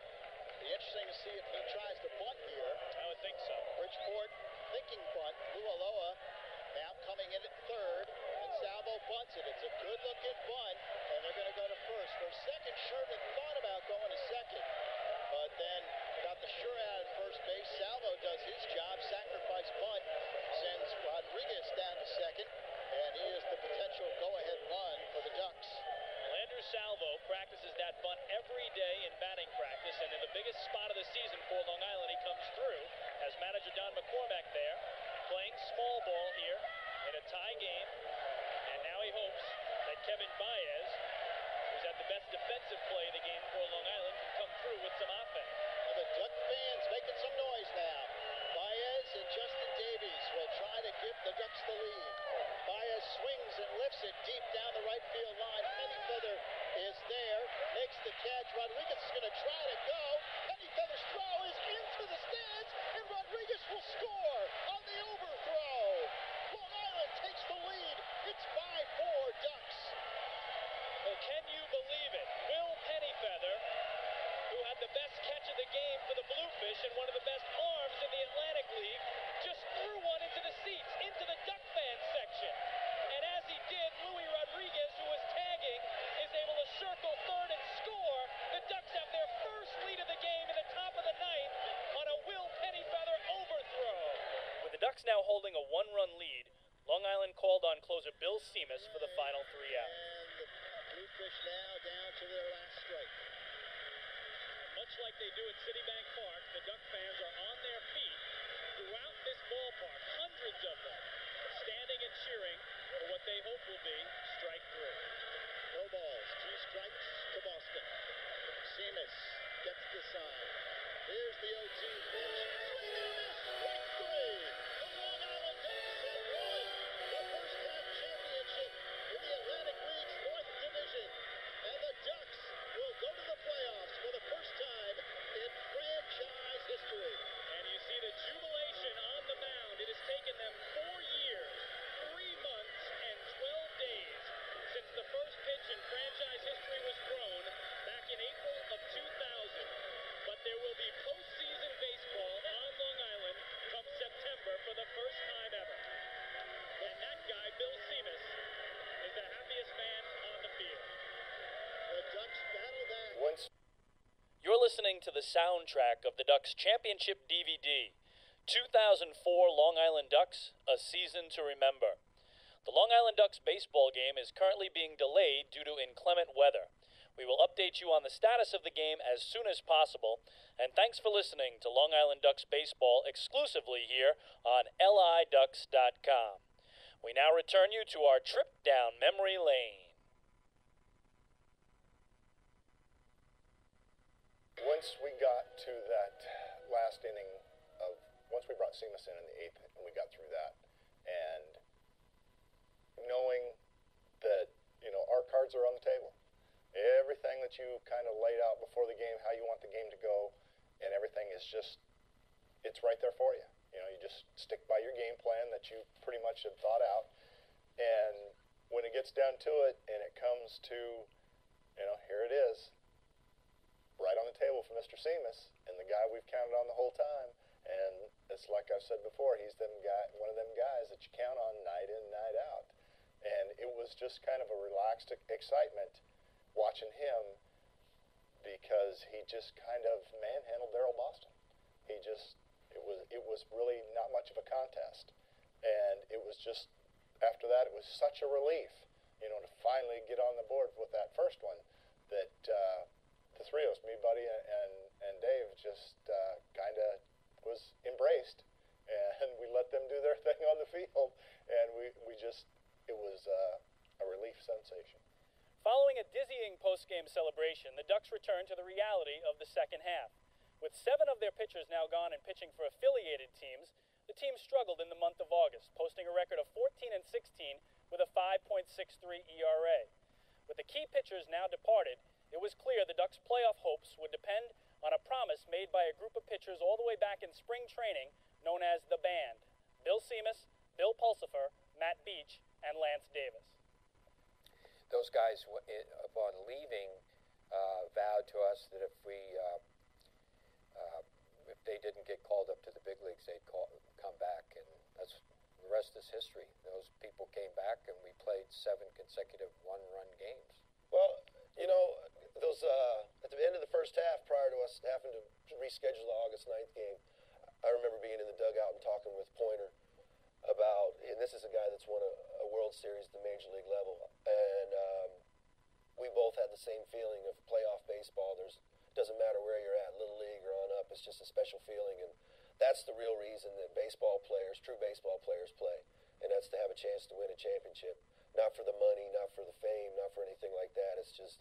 [SPEAKER 15] Be interesting to see if he tries to bunt here.
[SPEAKER 6] I would think so.
[SPEAKER 15] Bridgeport thinking bunt. Lualoa now coming in at 3rd, and Salvo bunts it. It's a good-looking bunt, and they're going to go to first. For a second, Sherman thought about going to second, but then got the sure out at first base. Salvo does his job. Sacrifice bunt sends Rodriguez down to second, and he is the potential go-ahead run for the Ducks.
[SPEAKER 6] Andrew Salvo practices that bunt every day in batting practice, and in the biggest spot of the season for Long Island, he comes through as manager Don McCormack there, playing small ball here in a tie game, and now he hopes that Kevin Baez, who's had the best defensive play of the game for Long Island, can come through with some offense.
[SPEAKER 15] Well, the Duck fans making some noise now. Baez and Justin Davies will try to give the Ducks the lead. Baez swings and lifts it deep down the right field line. Pennyfeather is there, makes the catch. Rodriguez is going to try to go. Pennyfeather's throw is into the stands, and Rodriguez will score on the overthrow. Long Island takes the lead. It's 5-4 Ducks.
[SPEAKER 6] Well, can you believe it? Will Pennyfeather, who had the best catch of the game for the Bluefish and one of the best arms in the Atlantic League, just threw one into the seats, into the Duck fan section. And as he did, Luis Rodriguez, who was tagging, is able to circle third and score. The Ducks have their first lead of the game in the top of the 9th on a Will Pennyfeather overthrow. With the Ducks now holding a 1-run lead, Long Island called on closer Bill Seamus for the final 3 outs.
[SPEAKER 15] And the Bluefish now down to their last strike.
[SPEAKER 6] Much like they do at Citibank Park, the Duck fans are on their feet throughout this ballpark, hundreds of them, standing and cheering for what they hope will be strike 3.
[SPEAKER 15] No balls, 2 strikes to Boston. Seamus gets the sign. Here's the 0-2 pitch. Swing and a miss, strike 3. The Long Island Ducks have won the first half championship in the Atlantic League's 4th Division. And the Ducks will go to the playoffs for the first time in franchise history.
[SPEAKER 6] And you see the jubilation on the mound. It has taken them 4 years, 3 months, and 12 days since the first pitch in franchise history was thrown back in April of 2000. But there will be postseason baseball on Long Island come September for the first time ever. And that guy, Bill Seamus, is the happiest man on the field.
[SPEAKER 15] The Ducks battle that.
[SPEAKER 6] You're listening to the soundtrack of the Ducks Championship DVD, 2004 Long Island Ducks, A Season to Remember. The Long Island Ducks baseball game is currently being delayed due to inclement weather. We will update you on the status of the game as soon as possible, and thanks for listening to Long Island Ducks baseball exclusively here on LIDucks.com. We now return you to our trip down memory lane.
[SPEAKER 4] once we got to that last inning once we brought Seamus in the 8th and we got through that, and knowing that, our cards are on the table. Everything that you kind of laid out before the game, how you want the game to go, and everything is just, it's right there for you. You just stick by your game plan that you pretty much had thought out. And when it gets down to it and it comes to, here it is, right on the table for Mr. Seamus, and the guy we've counted on the whole time. And it's like I've said before, he's one of them guys that you count on night in, night out. And it was just kind of a relaxed excitement watching him, because he just kind of manhandled Darryl Boston. It was really not much of a contest. And it was just, after that, it was such a relief, to finally get on the board with that first one, that the three of us, me, Buddy, and Dave, just kind of was embraced, and we let them do their thing on the field, and it was a relief sensation.
[SPEAKER 6] Following a dizzying post-game celebration, the Ducks returned to the reality of the second half. With 7 of their pitchers now gone and pitching for affiliated teams, the team struggled in the month of August, posting a record of 14-16 with a 5.63 ERA. With the key pitchers now departed, it was clear the Ducks' playoff hopes would depend on a promise made by a group of pitchers all the way back in spring training known as the Band: Bill Seamus, Bill Pulsipher, Matt Beach, and Lance Davis.
[SPEAKER 9] Those guys, upon leaving, vowed to us that if they didn't get called up to the big leagues, they'd come back, and that's the rest is history. Those people came back, and we played 7 consecutive one-run games.
[SPEAKER 18] Well, those at the end of the first half, prior to us having to reschedule the August 9th game, I remember being in the dugout and talking with Pointer about, and this is a guy that's won a World Series at the Major League level, and we both had the same feeling of playoff baseball. Doesn't matter where you're at, Little League or on up, it's just a special feeling, and that's the real reason that true baseball players play, and that's to have a chance to win a championship. Not for the money, not for the fame, not for anything like that. It's just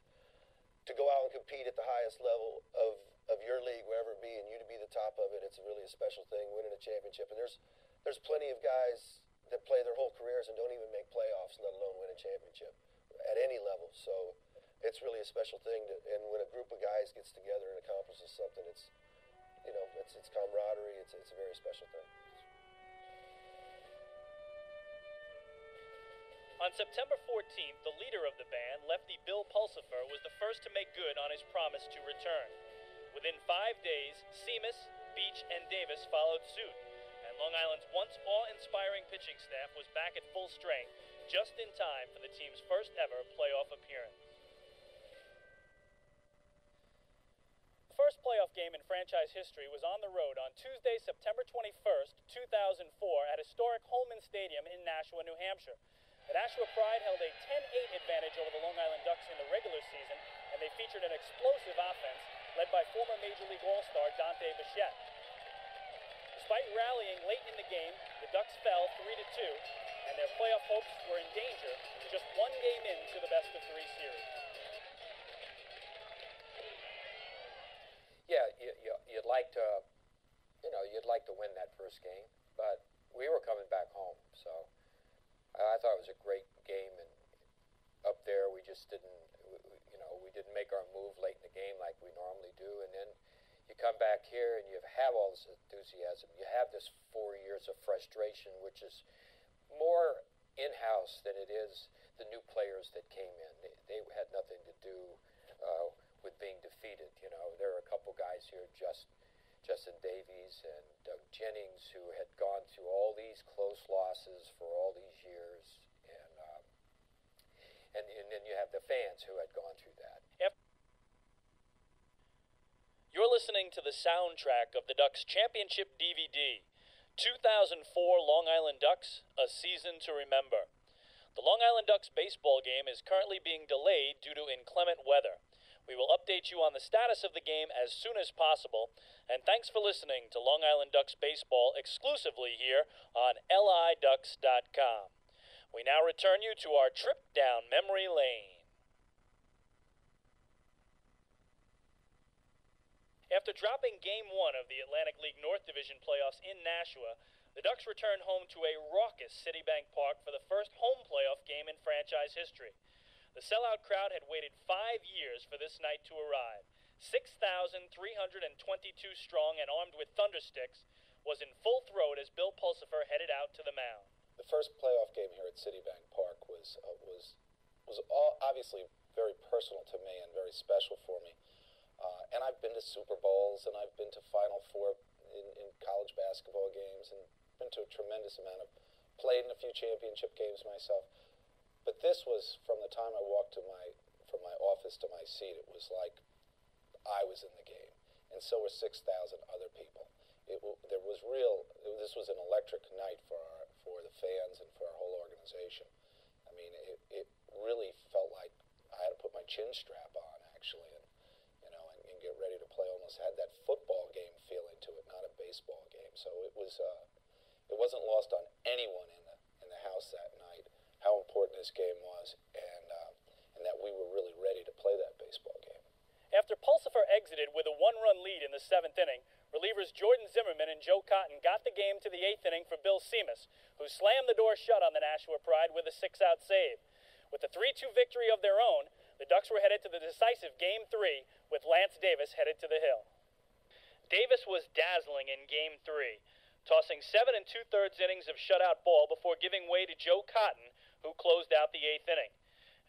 [SPEAKER 18] to go out and compete at the highest level of your league, wherever it be, and you to be the top of it. It's really a special thing, winning a championship. And there's plenty of guys that play their whole careers and don't even make playoffs, let alone win a championship at any level. So it's really a special thing. And when a group of guys gets together and accomplishes something, it's camaraderie. It's a very special thing.
[SPEAKER 6] On September 14th, the leader of the Band, lefty Bill Pulsipher, was the first to make good on his promise to return. Within 5 days, Seamus, Beach, and Davis followed suit, and Long Island's once awe-inspiring pitching staff was back at full strength, just in time for the team's first ever playoff appearance. The first playoff game in franchise history was on the road on Tuesday, September 21st, 2004, at historic Holman Stadium in Nashua, New Hampshire. The Nashua Pride held a 10-8 advantage over the Long Island Ducks in the regular season, and they featured an explosive offense led by former Major League All-Star Dante Bichette. Despite rallying late in the game, the Ducks fell 3-2, and their playoff hopes were in danger just 1 game into the best-of-3 series.
[SPEAKER 9] Yeah, you'd like to win that first game, but we were coming back home, so I thought it was a great game, and up there we just didn't make our move late in the game like we normally do, and then you come back here and you have all this enthusiasm. You have this 4 years of frustration, which is more in-house than it is the new players that came in. They had nothing to do with being defeated. There are a couple guys here, Justin Davies and Doug Jennings, who had gone through all these close losses for all these years, and then you have the fans who had gone through that.
[SPEAKER 6] You're listening to the soundtrack of the Ducks Championship DVD, 2004 Long Island Ducks, A Season to Remember. The Long Island Ducks baseball game is currently being delayed due to inclement weather. We will update you on the status of the game as soon as possible, and thanks for listening to Long Island Ducks baseball exclusively here on LIDucks.com. We now return you to our trip down memory lane. After dropping Game 1 of the Atlantic League North Division playoffs in Nashua, the Ducks returned home to a raucous Citibank Park for the first home playoff game in franchise history. The sellout crowd had waited 5 years for this night to arrive. 6,322 strong and armed with thundersticks, was in full throat as Bill Pulsipher headed out to the mound.
[SPEAKER 22] The first playoff game here at Citibank Park was all obviously very personal to me and very special for me. And I've been to Super Bowls and I've been to Final Four in college basketball games and been to a tremendous amount of, played in a few championship games myself. But this was, from the time I walked from my office to my seat, it was like I was in the game. And so were 6,000 other people. This was an electric night for the fans and for our whole organization. I mean, it really felt like I had to put my chin strap on, actually, and get ready to play. Almost had that football game feeling to it, not a baseball game. So it wasn't lost on anyone in the house that night how important this game was, and that we were really ready to play that baseball game.
[SPEAKER 6] After Pulsipher exited with a 1-run lead in the 7th inning, relievers Jordan Zimmerman and Joe Cotton got the game to the 8th inning for Bill Seamus, who slammed the door shut on the Nashua Pride with a 6-out save. With a 3-2 victory of their own, the Ducks were headed to the decisive Game 3, with Lance Davis headed to the hill. Davis was dazzling in Game 3, tossing 7 2/3 innings of shutout ball before giving way to Joe Cotton, who closed out the 8th inning.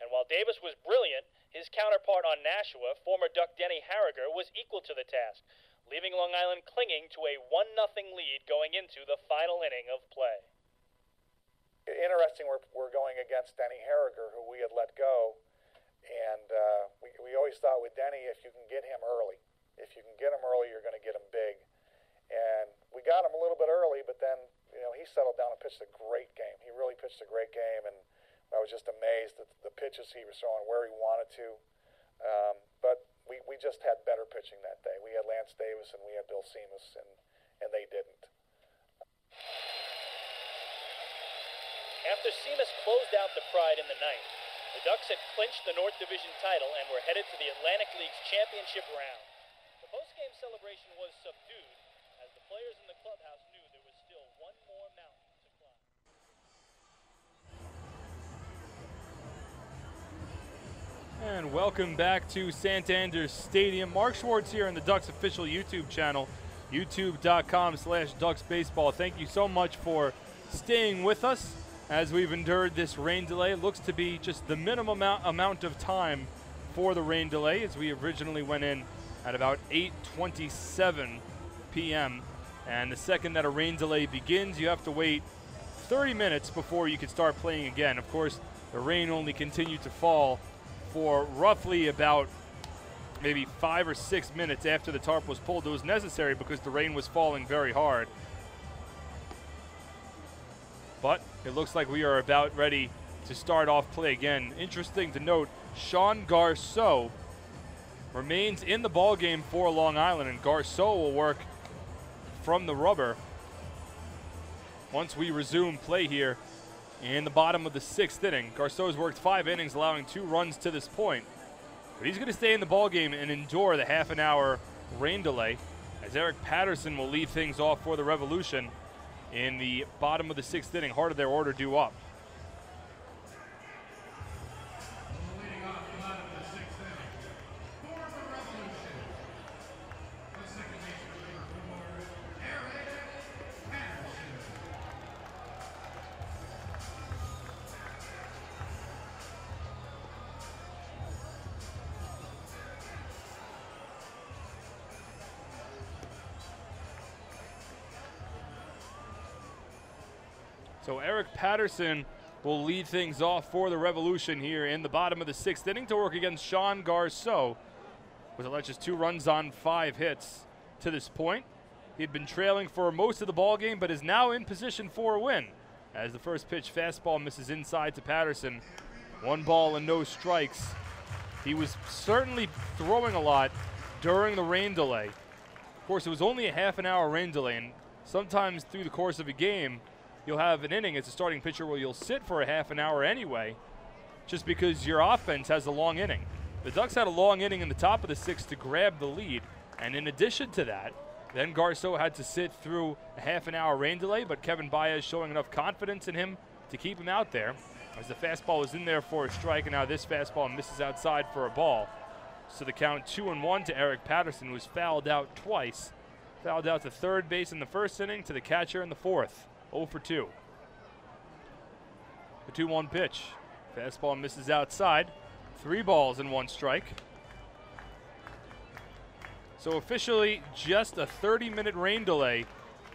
[SPEAKER 6] And while Davis was brilliant, his counterpart on Nashua, former Duck Denny Harriger, was equal to the task, leaving Long Island clinging to a 1-0 lead going into the final inning of play.
[SPEAKER 1] Interesting, we're going against Denny Harriger, who we had let go, and we always thought with Denny, if you can get him early, you're going to get him big. And we got him a little bit early, but then he settled down and pitched a great game. He really pitched a great game, and I was just amazed at the pitches he was throwing where he wanted to. But we just had better pitching that day. We had Lance Davis and we had Bill Seamus, and they didn't.
[SPEAKER 6] After Seamus closed out the Pride in the 9th, the Ducks had clinched the North Division title and were headed to the Atlantic League's championship round. The post-game celebration was subdued as the players in the clubhouse knew there was still one more mountain to climb.
[SPEAKER 3] And welcome back to Santander Stadium. Mark Schwartz here on the Ducks official YouTube channel, youtube.com/DucksBaseball. Thank you so much for staying with us as we've endured this rain delay. It looks to be just the minimum amount of time for the rain delay, as we originally went in at about 8:27 p.m. And the second that a rain delay begins, you have to wait 30 minutes before you can start playing again. Of course, the rain only continued to fall for roughly about maybe 5 or 6 minutes after the tarp was pulled. It was necessary because the rain was falling very hard. But it looks like we are about ready to start off play again. Interesting to note, Sean Garceau remains in the ball game for Long Island, and Garceau will work from the rubber once we resume play here in the bottom of the 6th inning. Garceau's worked 5 innings, allowing 2 runs to this point. But he's going to stay in the ball game and endure the half-an-hour rain delay, as Eric Patterson will lead things off for the Revolution in the bottom of the 6th inning, heart of their order due up. So Eric Patterson will lead things off for the Revolution here in the bottom of the 6th inning to work against Sean Garceau, with just 2 runs on 5 hits to this point. He had been trailing for most of the ball game, but is now in position for a win, as the first pitch fastball misses inside to Patterson. 1 ball and no strikes. He was certainly throwing a lot during the rain delay. Of course, it was only a half-an-hour rain delay, and sometimes through the course of a game, you'll have an inning as a starting pitcher where you'll sit for a half an hour anyway, just because your offense has a long inning. The Ducks had a long inning in the top of the 6th to grab the lead, And in addition to that, then Garceau had to sit through a half-an-hour rain delay, but Kevin Baez showing enough confidence in him to keep him out there, as the fastball was in there for a strike, and now this fastball misses outside for a ball. So the count 2-1 to Eric Patterson, who's fouled out twice. Fouled out to third base in the first inning, to the catcher in the fourth. 0 for 2. The 2-1 pitch. Fastball misses outside. 3 balls and 1 strike. So officially just a 30-minute rain delay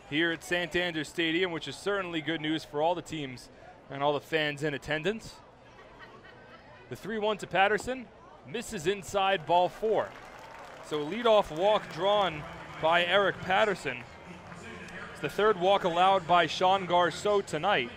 [SPEAKER 3] here at Santander Stadium, which is certainly good news for all the teams and all the fans in attendance. The 3-1 to Patterson misses inside, ball 4. So leadoff walk drawn by Eric Patterson. It's the 3rd walk allowed by Sean Garceau tonight.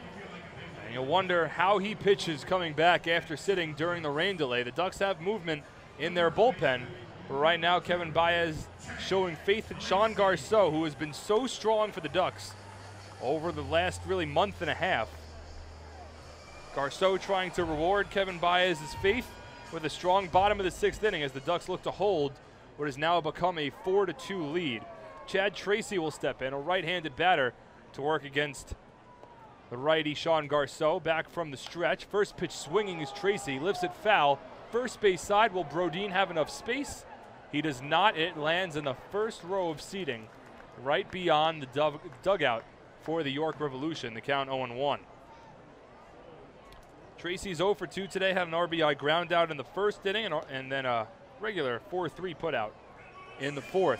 [SPEAKER 3] And you'll wonder how he pitches coming back after sitting during the rain delay. The Ducks have movement in their bullpen, but right now Kevin Baez showing faith in Sean Garceau, who has been so strong for the Ducks over the last really month and a half. Garceau trying to reward Kevin Baez's faith with a strong bottom of the 6th inning as the Ducks look to hold what has now become a 4-2 lead. Chad Tracy will step in, a right-handed batter, to work against the righty Sean Garceau. Back from the stretch. First pitch swinging is Tracy. Lifts it foul. First base side. Will Brodin have enough space? He does not. It lands in the first row of seating right beyond the dugout for the York Revolution. The count 0-1. Tracy's 0 for 2 today. Had an RBI ground out in the first inning and then a regular 4-3 put out in the 4th.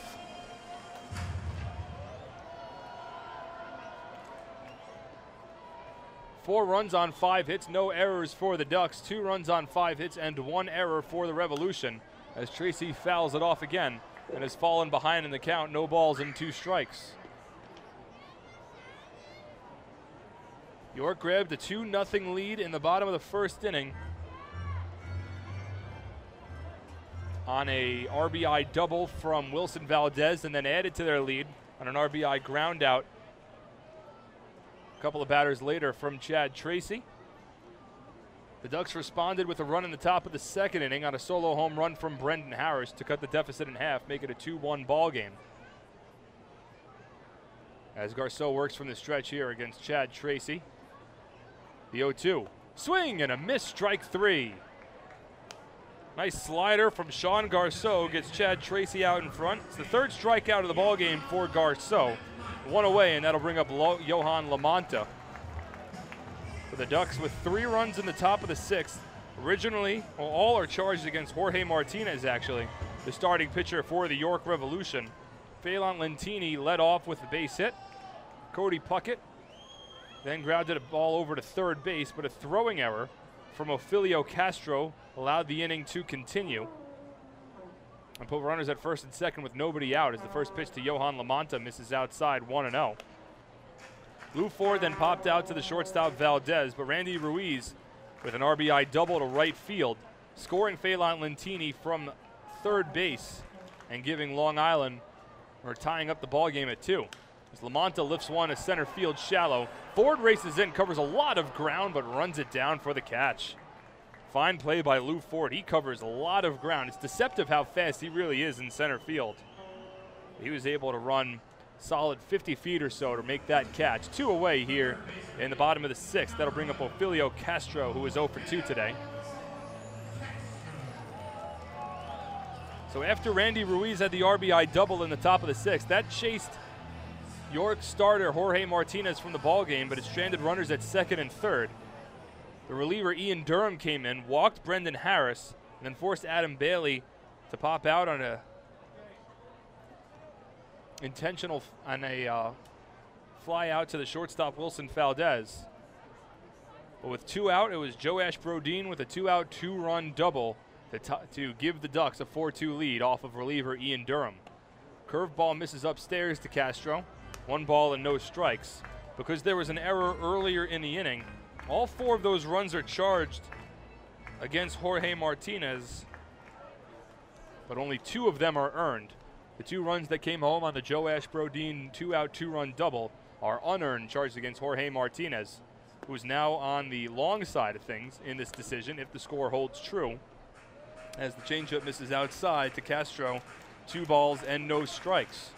[SPEAKER 3] Four runs on 5 hits, no errors for the Ducks. 2 runs on 5 hits and 1 error for the Revolution, as Tracy fouls it off again and has fallen behind in the count. No balls and 2 strikes. York grabbed a 2-0 lead in the bottom of the first inning on a RBI double from Wilson Valdez, and then added to their lead on an RBI ground out a couple of batters later from Chad Tracy. The Ducks responded with a run in the top of the 2nd inning on a solo home run from Brendan Harris to cut the deficit in half, make it a 2-1 ball game. As Garceau works from the stretch here against Chad Tracy. The 0-2. Swing and a miss, strike 3. Nice slider from Sean Garceau gets Chad Tracy out in front. It's the 3rd strikeout of the ball game for Garceau. 1 away, and that'll bring up Yohan Lamonta for the Ducks with 3 runs in the top of the 6th. Originally, all are charged against Jorge Martinez, actually, the starting pitcher for the York Revolution. Phelan Lentini led off with the base hit. Cody Puckett then grounded a ball over to third base, but a throwing error from Ophilio Castro allowed the inning to continue and put runners at first and second with nobody out as the first pitch to Yohan Lamonta misses outside, 1-0. Lou Ford then popped out to the shortstop Valdez, but Randy Ruiz with an RBI double to right field, scoring Phelan Lentini from third base and giving Long Island, or tying up the ball game at 2. As Lamonta lifts one to center field shallow. Ford races in, covers a lot of ground, but runs it down for the catch. Fine play by Lou Ford. He covers a lot of ground. It's deceptive how fast he really is in center field. He was able to run solid 50 feet or so to make that catch. 2 away here in the bottom of the 6th. That'll bring up Ophilio Castro, who is 0 for 2 today. So after Randy Ruiz had the RBI double in the top of the 6th, that chased York starter Jorge Martinez from the ballgame, but it stranded runners at 2nd and 3rd. The reliever Ian Durham came in, walked Brendan Harris, and then forced Adam Bailey to pop out on a fly out to the shortstop Wilson Valdez. But with 2 out, it was Joash Brodin with a 2-out, 2-run double to give the Ducks a 4-2 lead off of reliever Ian Durham. Curveball misses upstairs to Castro. 1 ball and no strikes. Because there was an error earlier in the inning, all 4 of those runs are charged against Jorge Martinez, but only 2 of them are earned. The 2 runs that came home on the Joash Brodin 2-out, 2-run double are unearned, charged against Jorge Martinez, who is now on the long side of things in this decision if the score holds true, as the changeup misses outside to Castro 2 balls and no strikes.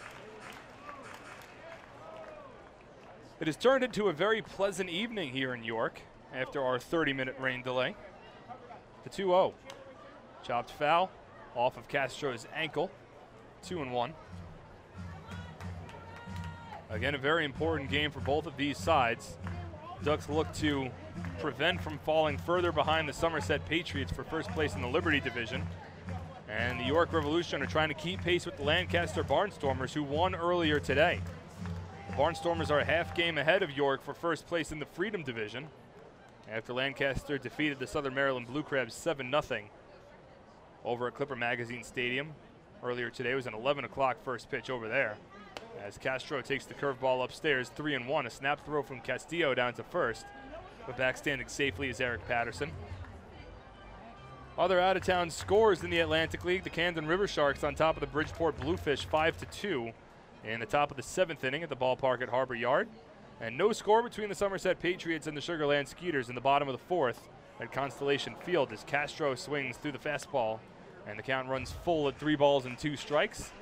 [SPEAKER 3] It has turned into a very pleasant evening here in York after our 30-minute rain delay. The 2-0. Chopped foul off of Castro's ankle. 2-1. Again, a very important game for both of these sides. Ducks look to prevent from falling further behind the Somerset Patriots for first place in the Liberty Division. And the York Revolution are trying to keep pace with the Lancaster Barnstormers, who won earlier today. The Barnstormers are a half game ahead of York for first place in the Freedom Division after Lancaster defeated the Southern Maryland Blue Crabs 7-0 over at Clipper Magazine Stadium. Earlier today was an 11 o'clock first pitch over there. As Castro takes the curveball upstairs, 3-1, a snap throw from Castillo down to first, but back standing safely is Eric Patterson. Other out-of-town scores in the Atlantic League, the Camden River Sharks on top of the Bridgeport Bluefish 5-2 in the top of the 7th inning at the ballpark at Harbor Yard. And no score between the Somerset Patriots and the Sugar Land Skeeters in the bottom of the 4th at Constellation Field as Castro swings through the fastball and the count runs full at 3 balls and 2 strikes.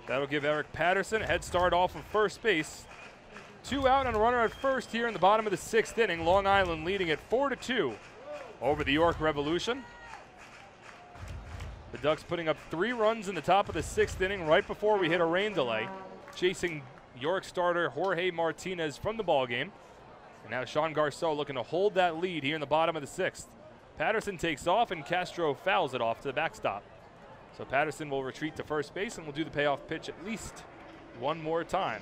[SPEAKER 3] That'll give Eric Patterson a head start off of first base. 2 out and a runner at first here in the bottom of the 6th inning. Long Island leading it 4-2 over the York Revolution. The Ducks putting up 3 runs in the top of the 6th inning right before we hit a rain delay, chasing York starter Jorge Martinez from the ballgame. And now Sean Garceau looking to hold that lead here in the bottom of the 6th. Patterson takes off and Castro fouls it off to the backstop. So Patterson will retreat to first base and will do the payoff pitch at least one more time.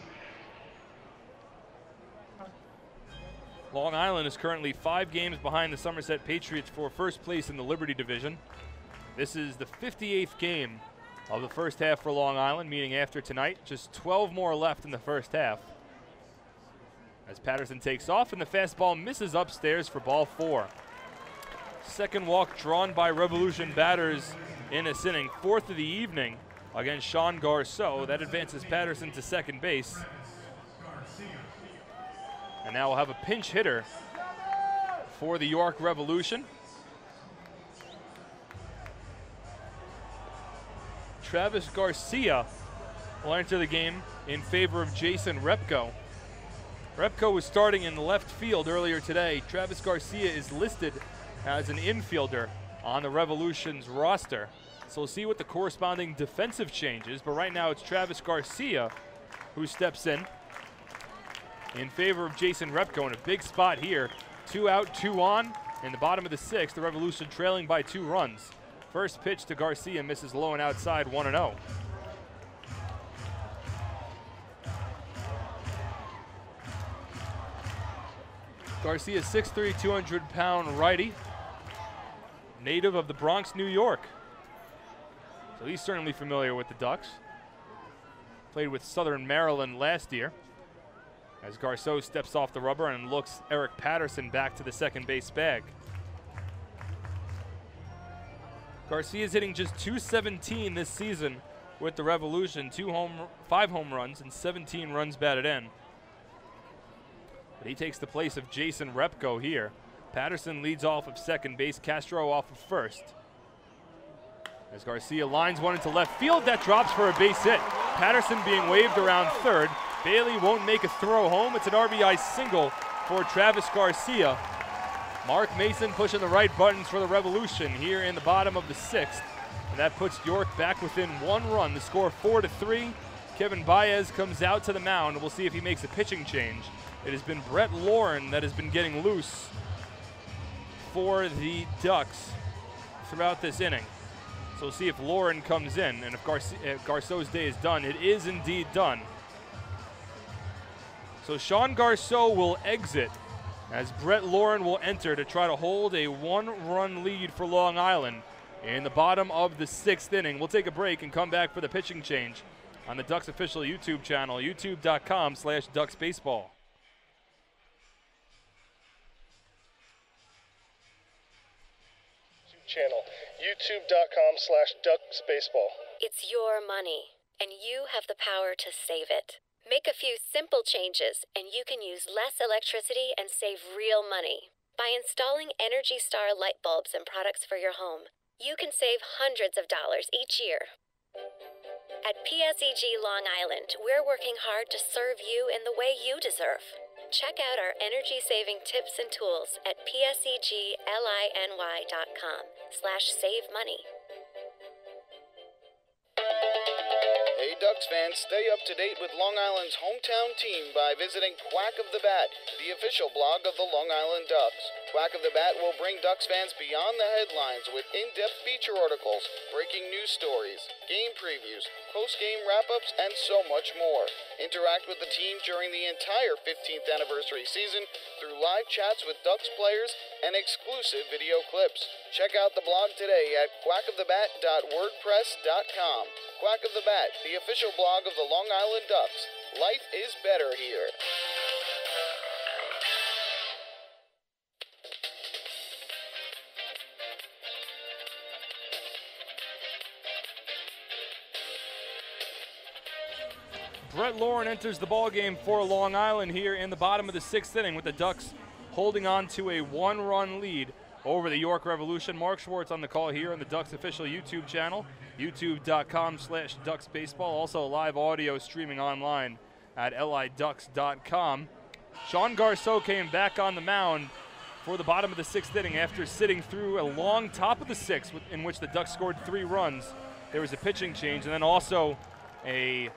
[SPEAKER 3] Long Island is currently 5 games behind the Somerset Patriots for first place in the Liberty Division. This is the 58th game of the first half for Long Island, meaning after tonight, just 12 more left in the first half. As Patterson takes off and the fastball misses upstairs for ball 4. Second walk drawn by Revolution batters in this inning, 4th of the evening against Sean Garceau. That advances Patterson to second base. And now we'll have a pinch hitter for the York Revolution. Travis Garcia will enter the game in favor of Jason Repko. Repko was starting in left field earlier today. Travis Garcia is listed as an infielder on the Revolution's roster. So we'll see what the corresponding defensive change is, but right now it's Travis Garcia who steps in favor of Jason Repko in a big spot here. 2 out, 2 on in the bottom of the 6th. The Revolution trailing by 2 runs. First pitch to Garcia misses low and outside, 1-0. Garcia, 6'3", 200-pound righty, native of the Bronx, New York. So he's certainly familiar with the Ducks. Played with Southern Maryland last year. As Garceau steps off the rubber and looks Eric Patterson back to the second base bag. Garcia's hitting just .217 this season with the Revolution, 5 home runs and 17 runs batted in. But he takes the place of Jason Repko here. Patterson leads off of second base, Castro off of first. As Garcia lines one into left field, that drops for a base hit. Patterson being waved around third. Bailey won't make a throw home. It's an RBI single for Travis Garcia. Mark Mason pushing the right buttons for the Revolution here in the bottom of the 6th. And that puts York back within 1 run. The score 4-3. Kevin Baez comes out to the mound. We'll see if he makes a pitching change. It has been Brett Lauren that has been getting loose for the Ducks throughout this inning. So we'll see if Lauren comes in. And if Garceau's day is done, it is indeed done. So Sean Garceau will exit as Brett Lauren will enter to try to hold a 1-run lead for Long Island in the bottom of the 6th inning. We'll take a break and come back for the pitching change on the Ducks official YouTube channel, youtube.com/DucksBaseball.
[SPEAKER 8] Channel, youtube.com/DucksBaseball.
[SPEAKER 11] It's your money, and you have the power to save it. Make a few simple changes, and you can use less electricity and save real money. By installing Energy Star light bulbs and products for your home, you can save hundreds of dollars each year. At PSEG Long Island, we're working hard to serve you in the way you deserve. Check out our energy-saving tips and tools at pseglinY.com/save money.
[SPEAKER 7] Hey Ducks fans, stay up to date with Long Island's hometown team by visiting Quack of the Bat, the official blog of the Long Island Ducks. Quack of the Bat will bring Ducks fans beyond the headlines with in-depth feature articles, breaking news stories, game previews, post-game wrap-ups, and so much more. Interact with the team during the entire 15th anniversary season through live chats with Ducks players and exclusive video clips. Check out the blog today at quackofthebat.wordpress.com. Quack of the Bat, the official blog of the Long Island Ducks. Life is better here.
[SPEAKER 3] Brett Lauren enters the ballgame for Long Island here in the bottom of the 6th inning with the Ducks holding on to a 1-run lead over the York Revolution. Mark Schwartz on the call here on the Ducks official YouTube channel, youtube.com/DucksBaseball. Also live audio streaming online at liducks.com. Sean Garceau came back on the mound for the bottom of the 6th inning after sitting through a long top of the 6th in which the Ducks scored 3 runs. There was a pitching change and then also a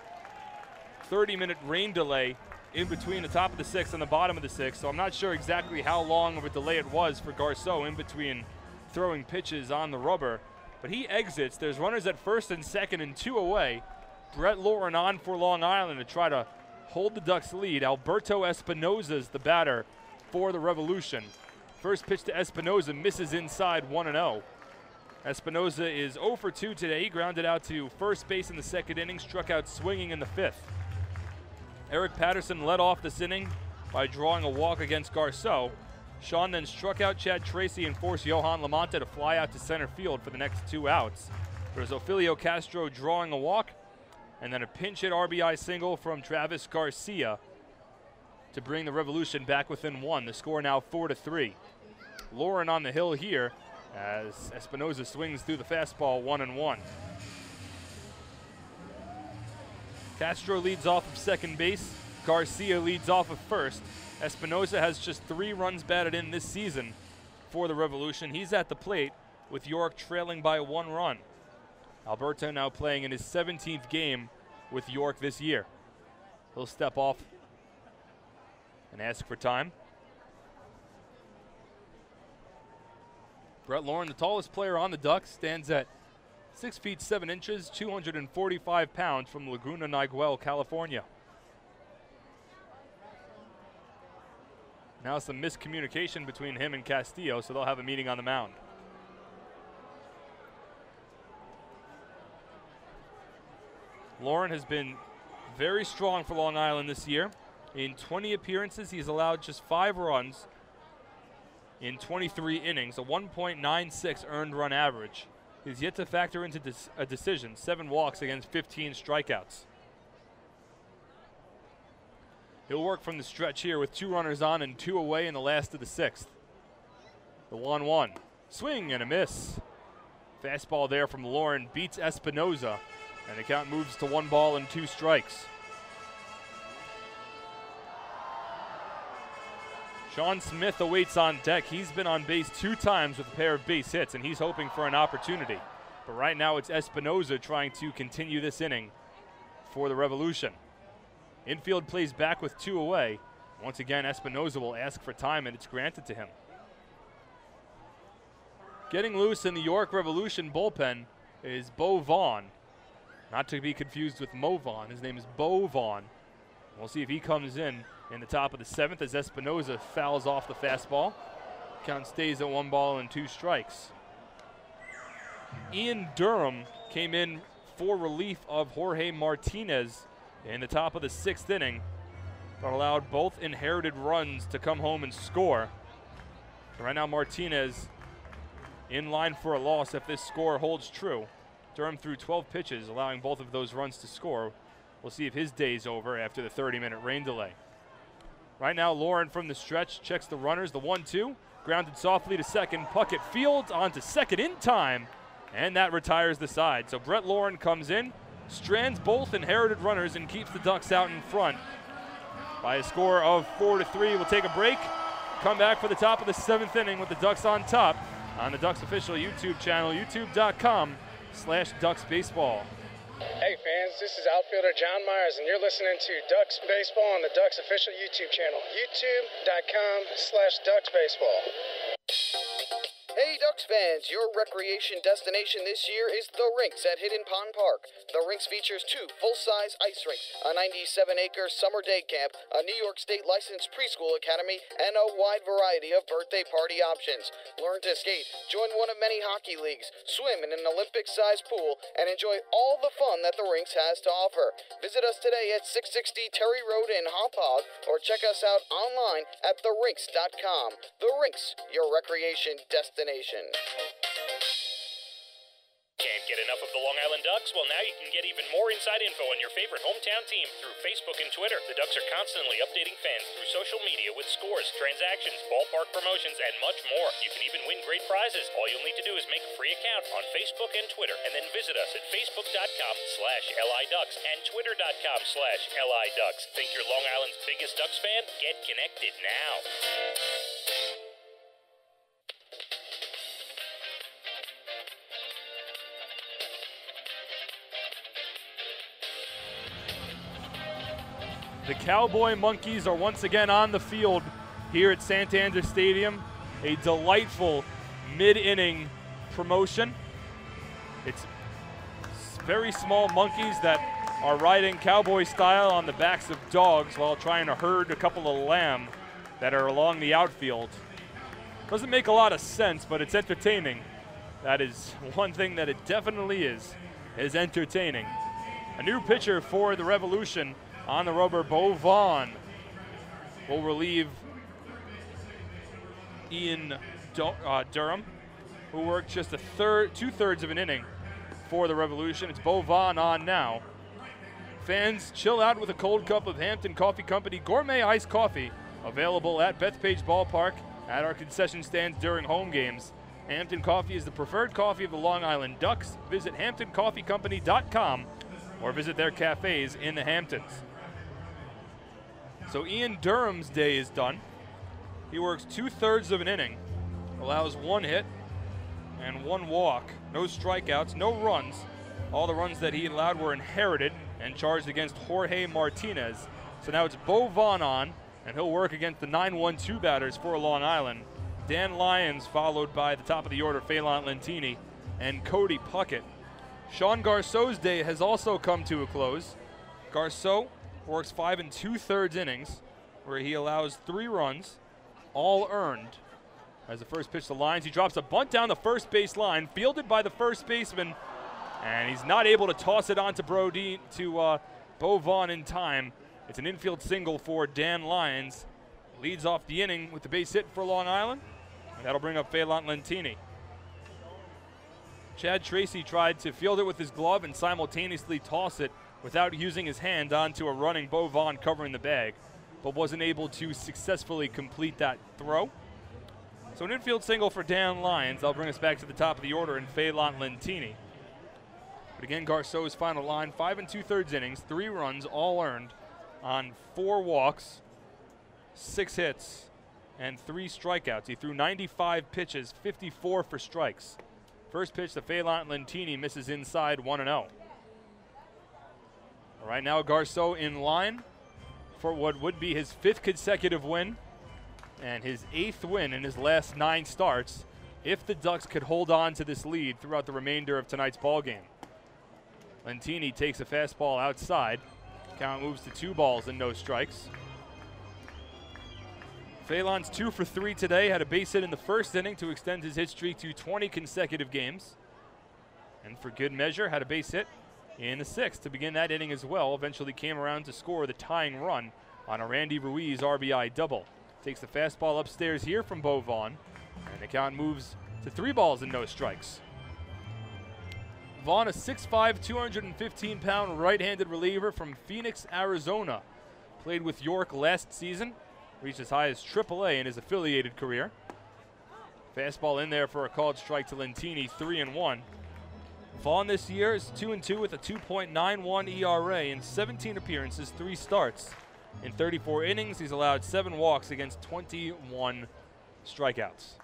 [SPEAKER 3] 30-minute rain delay in between the top of the 6th and the bottom of the 6th, so I'm not sure exactly how long of a delay it was for Garceau in between throwing pitches on the rubber. But he exits. There's runners at first and second and 2 away. Brett Lauren on for Long Island to try to hold the Ducks lead. Alberto Espinoza's the batter for the Revolution. First pitch to Espinoza misses inside 1-0. Espinoza is 0 for 2 today. He grounded out to first base in the 2nd inning, struck out swinging in the 5th. Eric Patterson led off this inning by drawing a walk against Garceau. Sean then struck out Chad Tracy and forced Johan Lamonte to fly out to center field for the next 2 outs. There was Ofelio Castro drawing a walk, and then a pinch hit RBI single from Travis Garcia to bring the Revolution back within 1. The score now 4-3. Lauren on the hill here as Espinoza swings through the fastball 1-1. Castro leads off of second base. Garcia leads off of first. Espinoza has just 3 runs batted in this season for the Revolution. He's at the plate with York trailing by 1 run. Alberto now playing in his 17th game with York this year. He'll step off and ask for time. Brett Lauren, the tallest player on the Ducks, stands at 6 feet 7 inches, 245 pounds from Laguna Niguel, California. Now some miscommunication between him and Castillo, so they'll have a meeting on the mound. Lauren has been very strong for Long Island this year. In 20 appearances, he's allowed just 5 runs in 23 innings, a 1.96 earned run average. He's yet to factor into a decision, 7 walks against 15 strikeouts. He'll work from the stretch here with 2 runners on and 2 away in the last of the 6th. The 1-1. Swing and a miss. Fastball there from Lauren beats Espinoza, and the count moves to 1 ball and 2 strikes. Sean Smith awaits on deck. He's been on base 2 times with a pair of base hits, and he's hoping for an opportunity. But right now it's Espinoza trying to continue this inning for the Revolution. Infield plays back with 2 away. Once again, Espinoza will ask for time, and it's granted to him. Getting loose in the York Revolution bullpen is Bo Vaughn. Not to be confused with Mo Vaughn. His name is Bo Vaughn. We'll see if he comes in the top of the 7th as Espinoza fouls off the fastball. Count stays at 1 ball and 2 strikes. Ian Durham came in for relief of Jorge Martinez in the top of the 6th inning, but allowed both inherited runs to come home and score. Right now Martinez in line for a loss if this score holds true. Durham threw 12 pitches, allowing both of those runs to score. We'll see if his day's over after the 30-minute rain delay. Right now, Lauren from the stretch checks the runners. The 1-2, grounded softly to second. Puckett fields onto second in time, and that retires the side. So Brett Lauren comes in, strands both inherited runners and keeps the Ducks out in front by a score of 4-3. We'll take a break, come back for the top of the 7th inning with the Ducks on top on the Ducks official YouTube channel, youtube.com/DucksBaseball.
[SPEAKER 8] Hey fans, this is outfielder John Myers, and you're listening to Ducks Baseball on the Ducks official YouTube channel, youtube.com/DucksBaseball.
[SPEAKER 7] Hey Ducks fans, your recreation destination this year is The Rinks at Hidden Pond Park. The Rinks features 2 full-size ice rinks, a 97-acre summer day camp, a New York State licensed preschool academy, and a wide variety of birthday party options. Learn to skate, join one of many hockey leagues, swim in an Olympic-sized pool, and enjoy all the fun that The Rinks has to offer. Visit us today at 660 Terry Road in Hauppauge, or check us out online at therinks.com. The Rinks, your recreation destination.
[SPEAKER 12] Can't get enough of the Long Island Ducks? Well, now you can get even more inside info on your favorite hometown team through Facebook and Twitter. The Ducks are constantly updating fans through social media with scores, transactions, ballpark promotions, and much more. You can even win great prizes. All you'll need to do is make a free account on Facebook and Twitter, and then visit us at facebook.com/LIDucks and twitter.com/LIDucks. Think you're Long Island's biggest Ducks fan? Get connected now.
[SPEAKER 3] The Cowboy Monkeys are once again on the field here at Santander Stadium. A delightful mid-inning promotion. It's very small monkeys that are riding cowboy style on the backs of dogs while trying to herd a couple of lamb that are along the outfield. Doesn't make a lot of sense, but it's entertaining. That is one thing that it definitely is entertaining. A new pitcher for the Revolution on the rubber, Bo Vaughn will relieve Ian Durham, who worked just 2/3 of an inning for the Revolution. It's Bo Vaughn on now. Fans, chill out with a cold cup of Hampton Coffee Company gourmet iced coffee, available at Bethpage Ballpark at our concession stands during home games. Hampton Coffee is the preferred coffee of the Long Island Ducks. Visit HamptonCoffeeCompany.com or visit their cafes in the Hamptons. So Ian Durham's day is done. He works 2/3 of an inning, allows 1 hit and 1 walk, no strikeouts, no runs. All the runs that he allowed were inherited and charged against Jorge Martinez. So now it's Bo Vaughn on, and he'll work against the 9-1-2 batters for Long Island. Dan Lyons followed by the top of the order, Phelan Lentini and Cody Puckett. Sean Garceau's day has also come to a close. Garceau works 5 2/3 innings, where he allows 3 runs, all earned. As the first pitch to Lyons, he drops a bunt down the first base line, fielded by the first baseman, and he's not able to toss it onto Bo Vaughn in time. It's an infield single for Dan Lyons. Leads off the inning with the base hit for Long Island, and that'll bring up Phelan Lentini. Chad Tracy tried to field it with his glove and simultaneously toss it without using his hand onto a running Bo Vaughn covering the bag, but wasn't able to successfully complete that throw. So an infield single for Dan Lyons. That'll bring us back to the top of the order in Phelan Lentini. But again, Garceau's final line, 5 2/3 innings, 3 runs, all earned on 4 walks, 6 hits, and 3 strikeouts. He threw 95 pitches, 54 for strikes. First pitch to Phelan Lentini misses inside, 1-0. All right, now Garceau in line for what would be his 5th consecutive win and his 8th win in his last 9 starts if the Ducks could hold on to this lead throughout the remainder of tonight's ballgame. Lentini takes a fastball outside. Count moves to 2 balls and no strikes. Phelan's 2 for 3 today, had a base hit in the first inning to extend his hit streak to 20 consecutive games. And for good measure, had a base hit in the 6th to begin that inning as well. Eventually came around to score the tying run on a Randy Ruiz RBI double. Takes the fastball upstairs here from Bo Vaughn, and the count moves to 3 balls and no strikes. Vaughn, a 6'5", 215-pound right-handed reliever from Phoenix, Arizona. Played with York last season, reached as high as AAA in his affiliated career. Fastball in there for a called strike to Lentini, 3-1. Vaughn this year is 2-2 with a 2.91 ERA in 17 appearances, 3 starts. In 34 innings, he's allowed 7 walks against 21 strikeouts.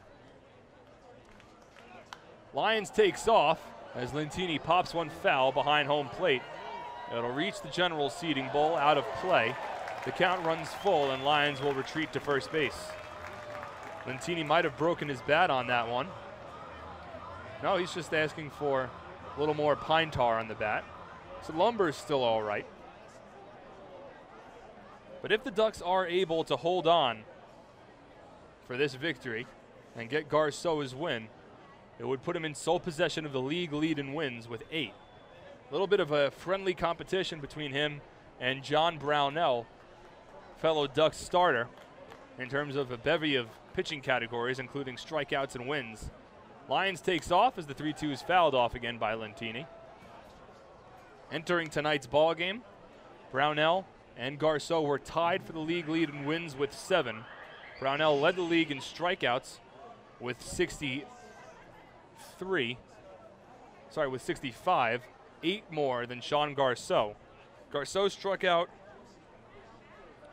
[SPEAKER 3] Lions takes off as Lentini pops one foul behind home plate. It'll reach the general seating bowl out of play. The count runs full and Lions will retreat to first base. Lentini might have broken his bat on that one. No, he's just asking for a little more pine tar on the bat. So lumber's still all right. But if the Ducks are able to hold on for this victory and get Garceau's win, it would put him in sole possession of the league lead in wins with 8. A little bit of a friendly competition between him and John Brownell, fellow Ducks starter, in terms of a bevy of pitching categories, including strikeouts and wins. Lions takes off as the 3-2 is fouled off again by Lentini. Entering tonight's ball game, Brownell and Garceau were tied for the league lead in wins with 7. Brownell led the league in strikeouts with 65, 8 more than Sean Garceau. Garceau struck out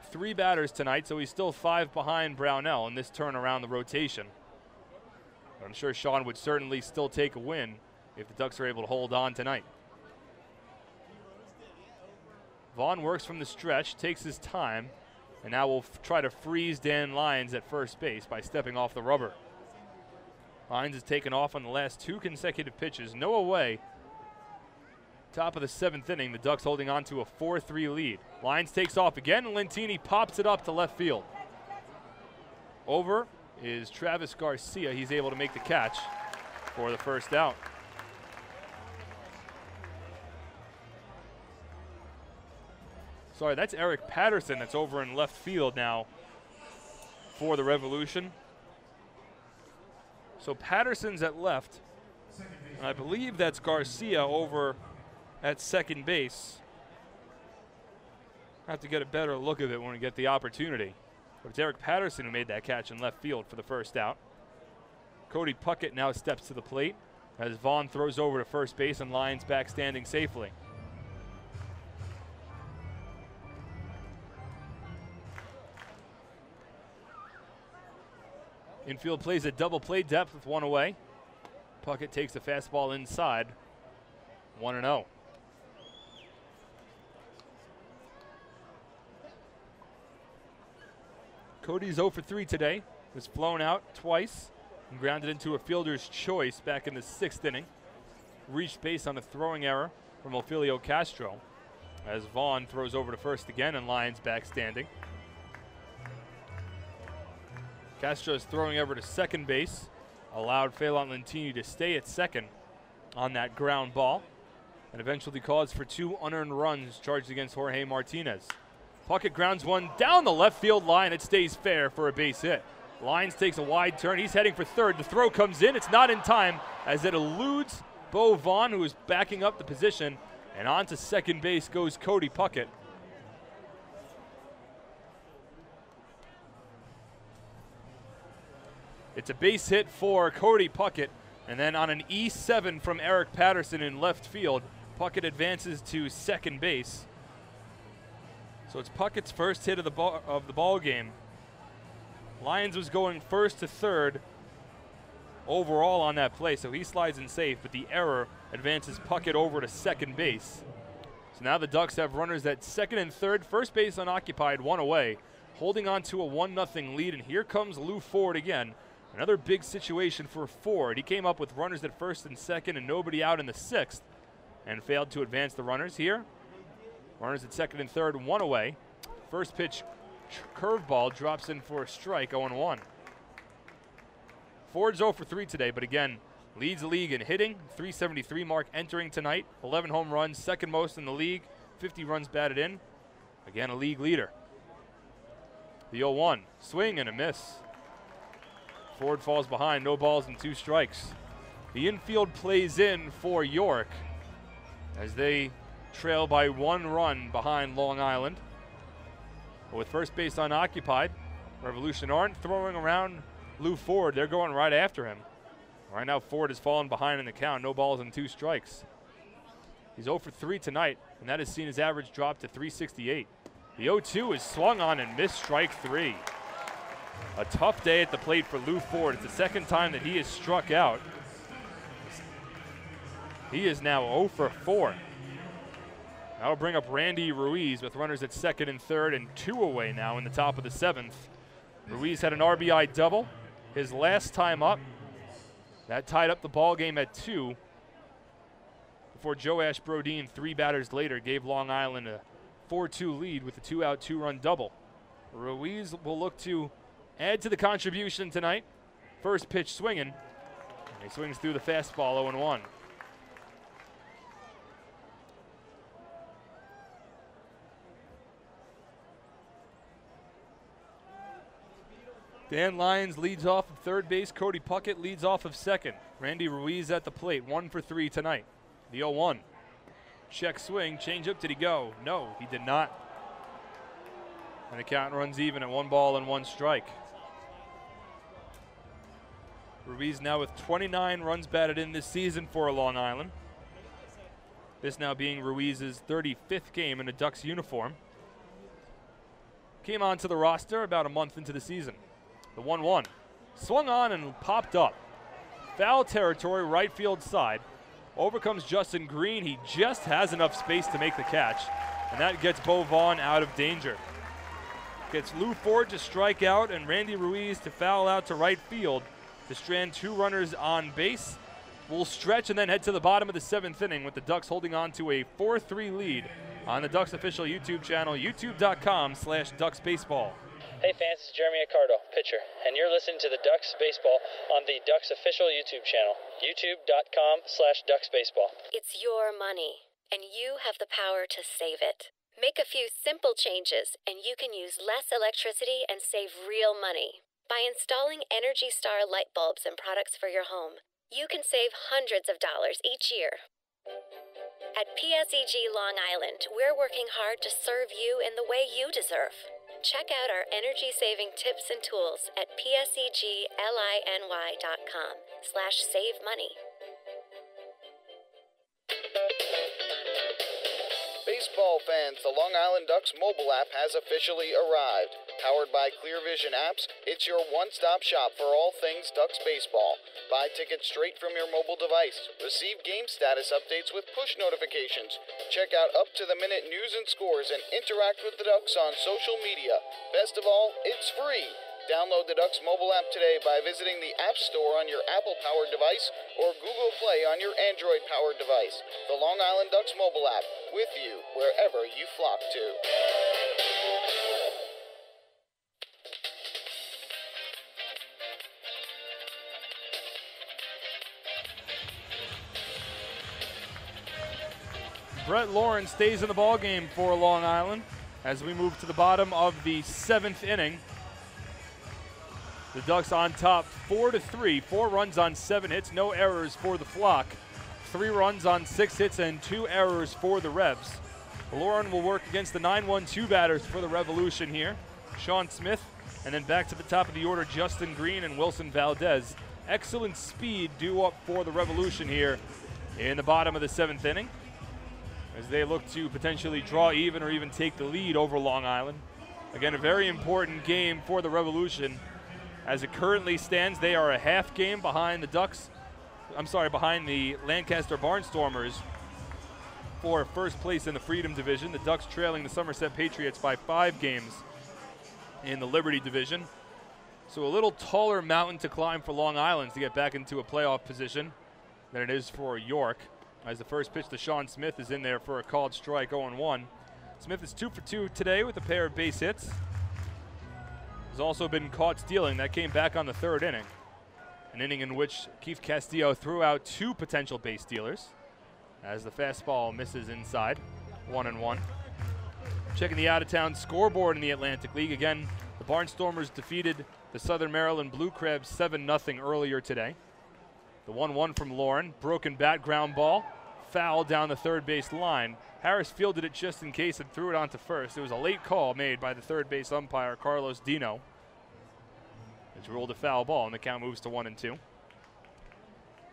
[SPEAKER 3] 3 batters tonight, so he's still 5 behind Brownell in this turn around the rotation. But I'm sure Sean would certainly still take a win if the Ducks are able to hold on tonight. Vaughn works from the stretch, takes his time, and now will try to freeze Dan Lyons at first base by stepping off the rubber. Lyons has taken off on the last 2 consecutive pitches. No away. Top of the 7th inning, the Ducks holding on to a 4-3 lead. Lyons takes off again, and Lentini pops it up to left field. Over is Travis Garcia. He's able to make the catch for the first out. Sorry, that's Eric Patterson that's over in left field now for the Revolution. So Patterson's at left. And I believe that's Garcia over at second base. I have to get a better look of it when we get the opportunity. But it's Eric Patterson who made that catch in left field for the first out. Cody Puckett now steps to the plate as Vaughn throws over to first base and Lyons back standing safely. Infield plays a double play depth with 1 away. Puckett takes a fastball inside. 1-0. Cody's 0 for 3 today. Was flown out twice and grounded into a fielder's choice back in the 6th inning. Reached base on a throwing error from Ophelio Castro as Vaughn throws over to first again and Lyons back standing. Castro's throwing over to second base allowed Phelan Lentini to stay at second on that ground ball and eventually caused for 2 unearned runs charged against Jorge Martinez. Puckett grounds one down the left field line. It stays fair for a base hit. Lyons takes a wide turn. He's heading for third. The throw comes in. It's not in time as it eludes Bo Vaughn, who is backing up the position, and on to second base goes Cody Puckett. It's a base hit for Cody Puckett, and then on an E7 from Eric Patterson in left field, Puckett advances to second base. So it's Puckett's first hit of the ball game. Lyons was going first to third overall on that play, so he slides in safe, but the error advances Puckett over to second base. So now the Ducks have runners at second and third, first base unoccupied, 1 away, holding on to a 1-0 lead, and here comes Lou Ford again. Another big situation for Ford. He came up with runners at first and second and nobody out in the 6th and failed to advance the runners here. Runners at second and third, 1 away. First pitch curveball drops in for a strike, 0-1. Ford's 0 for 3 today, but again, leads the league in hitting, 373 mark entering tonight, 11 home runs, second most in the league, 50 runs batted in. Again, a league leader. The 0-1, swing and a miss. Ford falls behind, no balls and 2 strikes. The infield plays in for York as they trail by 1 run behind Long Island. But with first base unoccupied, Revolution aren't throwing around Lou Ford. They're going right after him. Right now, Ford has fallen behind in the count. No balls and 2 strikes. He's 0 for 3 tonight, and that has seen his average drop to 368. The 0-2 is swung on and missed strike 3. A tough day at the plate for Lou Ford. It's the second time that he has struck out. He is now 0 for 4. That'll bring up Randy Ruiz with runners at second and third and 2 away now in the top of the 7th. Ruiz had an RBI double his last time up. That tied up the ball game at 2 before Joash Brodin, 3 batters later, gave Long Island a 4-2 lead with a 2-out, 2-run double. Ruiz will look to add to the contribution tonight. First pitch swinging. He swings through the fastball, 0-1. Dan Lyons leads off of third base. Cody Puckett leads off of second. Randy Ruiz at the plate, 1 for 3 tonight. The 0-1. Check swing, change up, did he go? No, he did not. And the count runs even at 1 ball and 1 strike. Ruiz now with 29 runs batted in this season for Long Island. This now being Ruiz's 35th game in a Ducks uniform. Came onto the roster about a month into the season. The 1-1. Swung on and popped up. Foul territory, right field side. Overcomes Justin Green. He just has enough space to make the catch. And that gets Bo Vaughn out of danger. Gets Lou Ford to strike out and Randy Ruiz to foul out to right field to strand 2 runners on base. We'll stretch and then head to the bottom of the 7th inning with the Ducks holding on to a 4-3 lead on the Ducks official YouTube channel, youtube.com/DucksBaseball.
[SPEAKER 5] Hey fans, it's Jeremy Accardo, pitcher, and you're listening to the Ducks Baseball on the Ducks official YouTube channel, youtube.com/DucksBaseball.
[SPEAKER 11] It's your money, and you have the power to save it. Make a few simple changes, and you can use less electricity and save real money. By installing Energy Star light bulbs and products for your home, you can save hundreds of dollars each year. At PSEG Long Island, we're working hard to serve you in the way you deserve. Check out our energy-saving tips and tools at pseglinY.com/savemoney.
[SPEAKER 7] Baseball fans, the Long Island Ducks mobile app has officially arrived. Powered by Clear Vision Apps, it's your one-stop shop for all things Ducks baseball. Buy tickets straight from your mobile device. Receive game status updates with push notifications. Check out up-to-the-minute news and scores and interact with the Ducks on social media. Best of all, it's free. Download the Ducks mobile app today by visiting the App Store on your Apple-powered device or Google Play on your Android-powered device. The Long Island Ducks mobile app, with you wherever you flock to.
[SPEAKER 3] Brett Lauren stays in the ballgame for Long Island as we move to the bottom of the 7th inning. The Ducks on top 4-3, 4 runs on 7 hits, no errors for the flock. 3 runs on 6 hits and 2 errors for the Revs. Lauren will work against the 9-1-2 batters for the Revolution here. Sean Smith, and then back to the top of the order, Justin Green and Wilson Valdez. Excellent speed due up for the Revolution here in the bottom of the 7th inning as they look to potentially draw even or even take the lead over Long Island. Again, a very important game for the Revolution. As it currently stands, they are a half game behind the Ducks. Behind the Lancaster Barnstormers for first place in the Freedom Division. The Ducks trailing the Somerset Patriots by 5 games in the Liberty Division. So a little taller mountain to climb for Long Island to get back into a playoff position than it is for York. As the first pitch to Sean Smith is in there for a called strike, 0-1. Smith is 2 for 2 today with a pair of base hits. Has also been caught stealing. That came back on the 3rd inning. An inning in which Keith Castillo threw out 2 potential base stealers as the fastball misses inside, 1-1. Checking the out-of-town scoreboard in the Atlantic League. Again, the Barnstormers defeated the Southern Maryland Blue Crabs 7-0 earlier today. The 1-1 from Lauren, broken bat ground ball, foul down the third base line. Harris fielded it just in case and threw it onto first. It was a late call made by the third base umpire, Carlos Dino. It's ruled a foul ball, and the count moves to 1-2.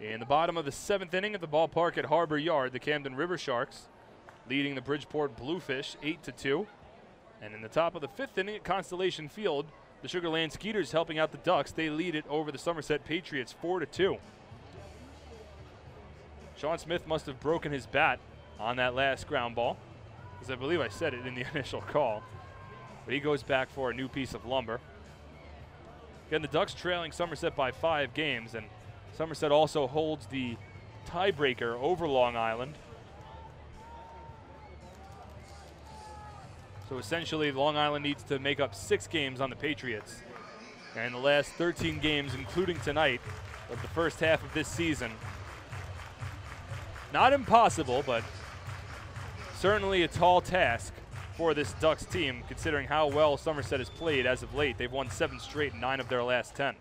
[SPEAKER 3] In the bottom of the 7th inning at the ballpark at Harbor Yard, the Camden River Sharks leading the Bridgeport Bluefish 8-2. And in the top of the 5th inning at Constellation Field, the Sugar Land Skeeters helping out the Ducks. They lead it over the Somerset Patriots 4-2. Sean Smith must have broken his bat on that last ground ball, because I believe I said it in the initial call. But he goes back for a new piece of lumber. Again, the Ducks trailing Somerset by 5 games, and Somerset also holds the tiebreaker over Long Island. So essentially, Long Island needs to make up 6 games on the Patriots. And the last 13 games, including tonight, of the first half of this season. Not impossible, but certainly a tall task for this Ducks team, considering how well Somerset has played as of late. They've won 7 straight and 9 of their last 10.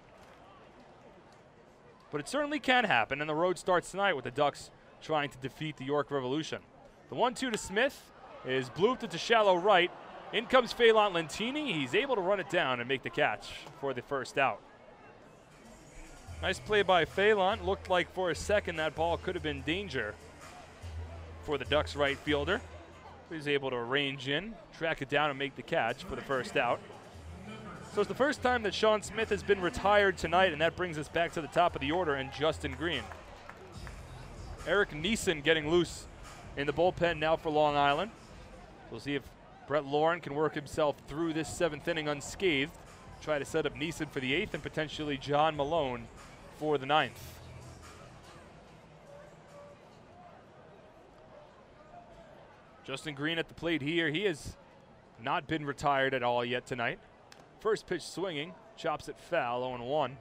[SPEAKER 3] But it certainly can happen, and the road starts tonight with the Ducks trying to defeat the York Revolution. The 1-2 to Smith is blooped to shallow right. In comes Phelan Lentini. He's able to run it down and make the catch for the first out. Nice play by Phelan. Looked like for a second that ball could have been danger for the Ducks right fielder. He's able to range in, track it down, and make the catch for the first out. So it's the first time that Sean Smith has been retired tonight, and that brings us back to the top of the order and Justin Green. Eric Neeson getting loose in the bullpen now for Long Island. We'll see if Brett Lauren can work himself through this 7th inning unscathed. Try to set up Neeson for the 8th and potentially John Malone for the 9th. Justin Green at the plate here. He has not been retired at all yet tonight. First pitch swinging, chops it foul, 0-1.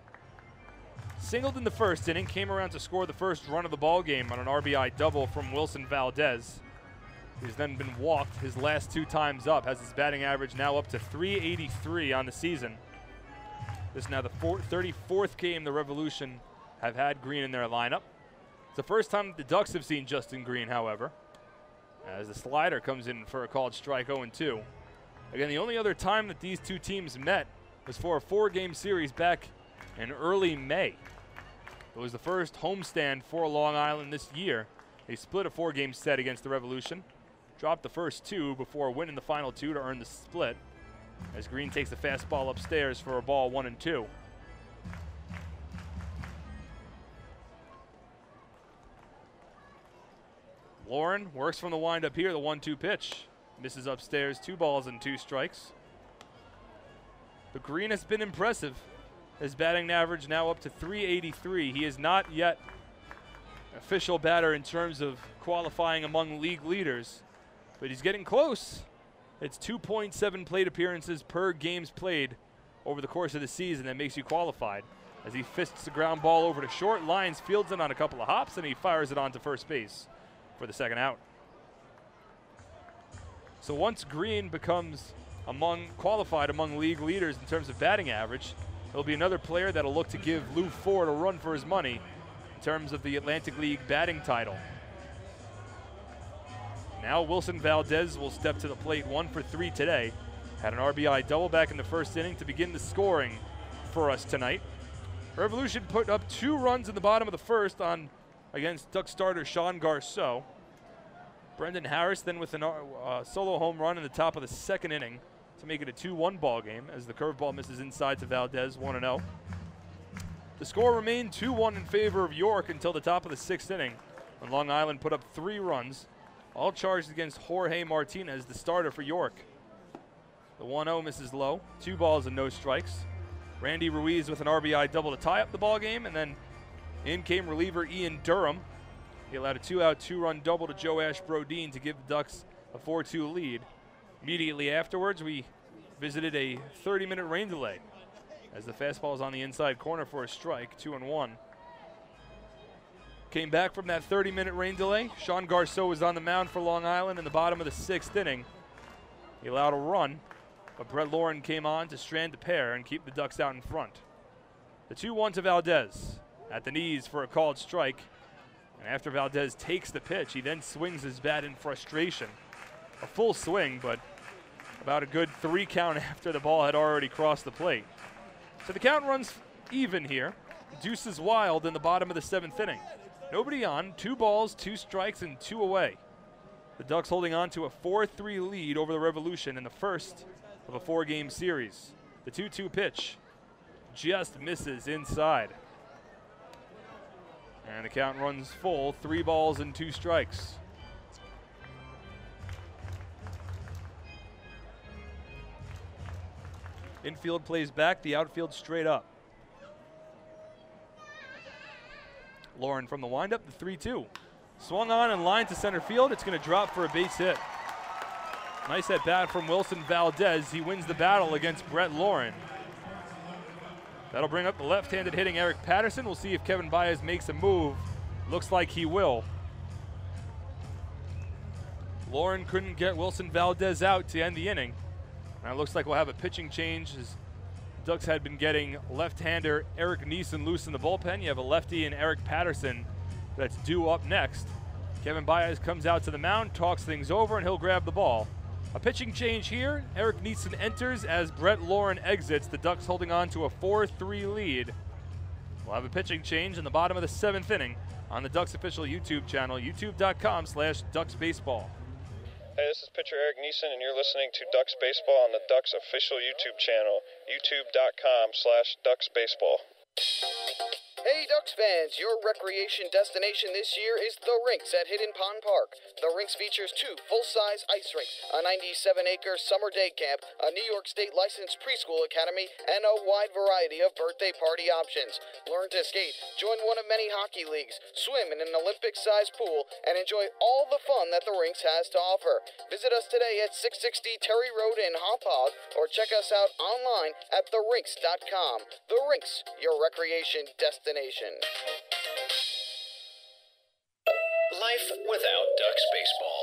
[SPEAKER 3] Singled in the first inning, came around to score the first run of the ball game on an RBI double from Wilson Valdez. He's then been walked his last 2 times up, has his batting average now up to .383 on the season. This is now the 34th game the Revolution have had Green in their lineup. It's the first time the Ducks have seen Justin Green, however, as the slider comes in for a called strike, 0-2. Again, the only other time that these 2 teams met was for a 4-game series back in early May. It was the first homestand for Long Island this year. They split a 4-game set against the Revolution, dropped the first 2 before winning the final 2 to earn the split, as Green takes the fastball upstairs for a ball 1-2. Lauren works from the windup here, the 1-2 pitch. Misses upstairs, 2 balls and 2 strikes. But Green has been impressive. His batting average now up to .383. He is not yet official batter in terms of qualifying among league leaders, but he's getting close. It's 2.7 plate appearances per games played over the course of the season that makes you qualified. As he fists the ground ball over to short, Lyons fields it on a couple of hops, and he fires it on to first base for the second out. So once Green becomes qualified among league leaders in terms of batting average, he'll be another player that'll look to give Lou Ford a run for his money in terms of the Atlantic League batting title. Now Wilson Valdez will step to the plate, 1 for 3 today. Had an RBI double back in the first inning to begin the scoring for us tonight. Revolution put up 2 runs in the bottom of the first against Duck starter Sean Garceau. Brendan Harris then with a solo home run in the top of the 2nd inning to make it a 2-1 ball game as the curveball misses inside to Valdez, 1-0. The score remained 2-1 in favor of York until the top of the 6th inning when Long Island put up 3 runs, all charged against Jorge Martinez, the starter for York. The 1-0 misses low, 2 balls and no strikes. Randy Ruiz with an RBI double to tie up the ball game, and then in came reliever Ian Durham. He allowed a 2-out, 2-run double to Joe Ash Brodeen to give the Ducks a 4-2 lead. Immediately afterwards, we visited a 30-minute rain delay as the fastball is on the inside corner for a strike, 2-1. Came back from that 30-minute rain delay. Sean Garceau was on the mound for Long Island in the bottom of the 6th inning. He allowed a run, but Brett Lauren came on to strand the pair and keep the Ducks out in front. The 2-1 to Valdez at the knees for a called strike. And after Valdez takes the pitch, he then swings his bat in frustration. A full swing, but about a good 3 count after the ball had already crossed the plate. So the count runs even here. deuces wild in the bottom of the 7th inning. Nobody on, 2 balls, 2 strikes, and 2 away. The Ducks holding on to a 4-3 lead over the Revolution in the first of a 4-game series. The 2-2 pitch just misses inside. And the count runs full, 3 balls and 2 strikes. Infield plays back, the outfield straight up. Lauren from the windup, the 3-2. Swung on and lined to center field. It's going to drop for a base hit. Nice at bat from Wilson Valdez. He wins the battle against Brett Lauren. That'll bring up the left-handed hitting Eric Patterson. We'll see if Kevin Baez makes a move. Looks like he will. Lauren couldn't get Wilson Valdez out to end the inning. Now it looks like we'll have a pitching change as Ducks had been getting left-hander Eric Neeson loose in the bullpen. You have a lefty and Eric Patterson that's due up next. Kevin Baez comes out to the mound, talks things over, and he'll grab the ball. A pitching change here. Eric Neeson enters as Brett Lauren exits. The Ducks holding on to a 4-3 lead. We'll have a pitching change in the bottom of the 7th inning on the Ducks official YouTube channel, youtube.com/DucksBaseball.
[SPEAKER 13] Hey, this is pitcher Eric Neeson, and you're listening to Ducks Baseball on the Ducks official YouTube channel, youtube.com/DucksBaseball.
[SPEAKER 7] Hey Ducks fans, your recreation destination this year is The Rinks at Hidden Pond Park. The Rinks features 2 full-size ice rinks, a 97-acre summer day camp, a New York State licensed preschool academy, and a wide variety of birthday party options. Learn to skate, join one of many hockey leagues, swim in an Olympic-sized pool, and enjoy all the fun that The Rinks has to offer. Visit us today at 660 Terry Road in Hauppauge, or check us out online at therinks.com. The Rinks, your recreation destination.
[SPEAKER 17] Life without Ducks Baseball.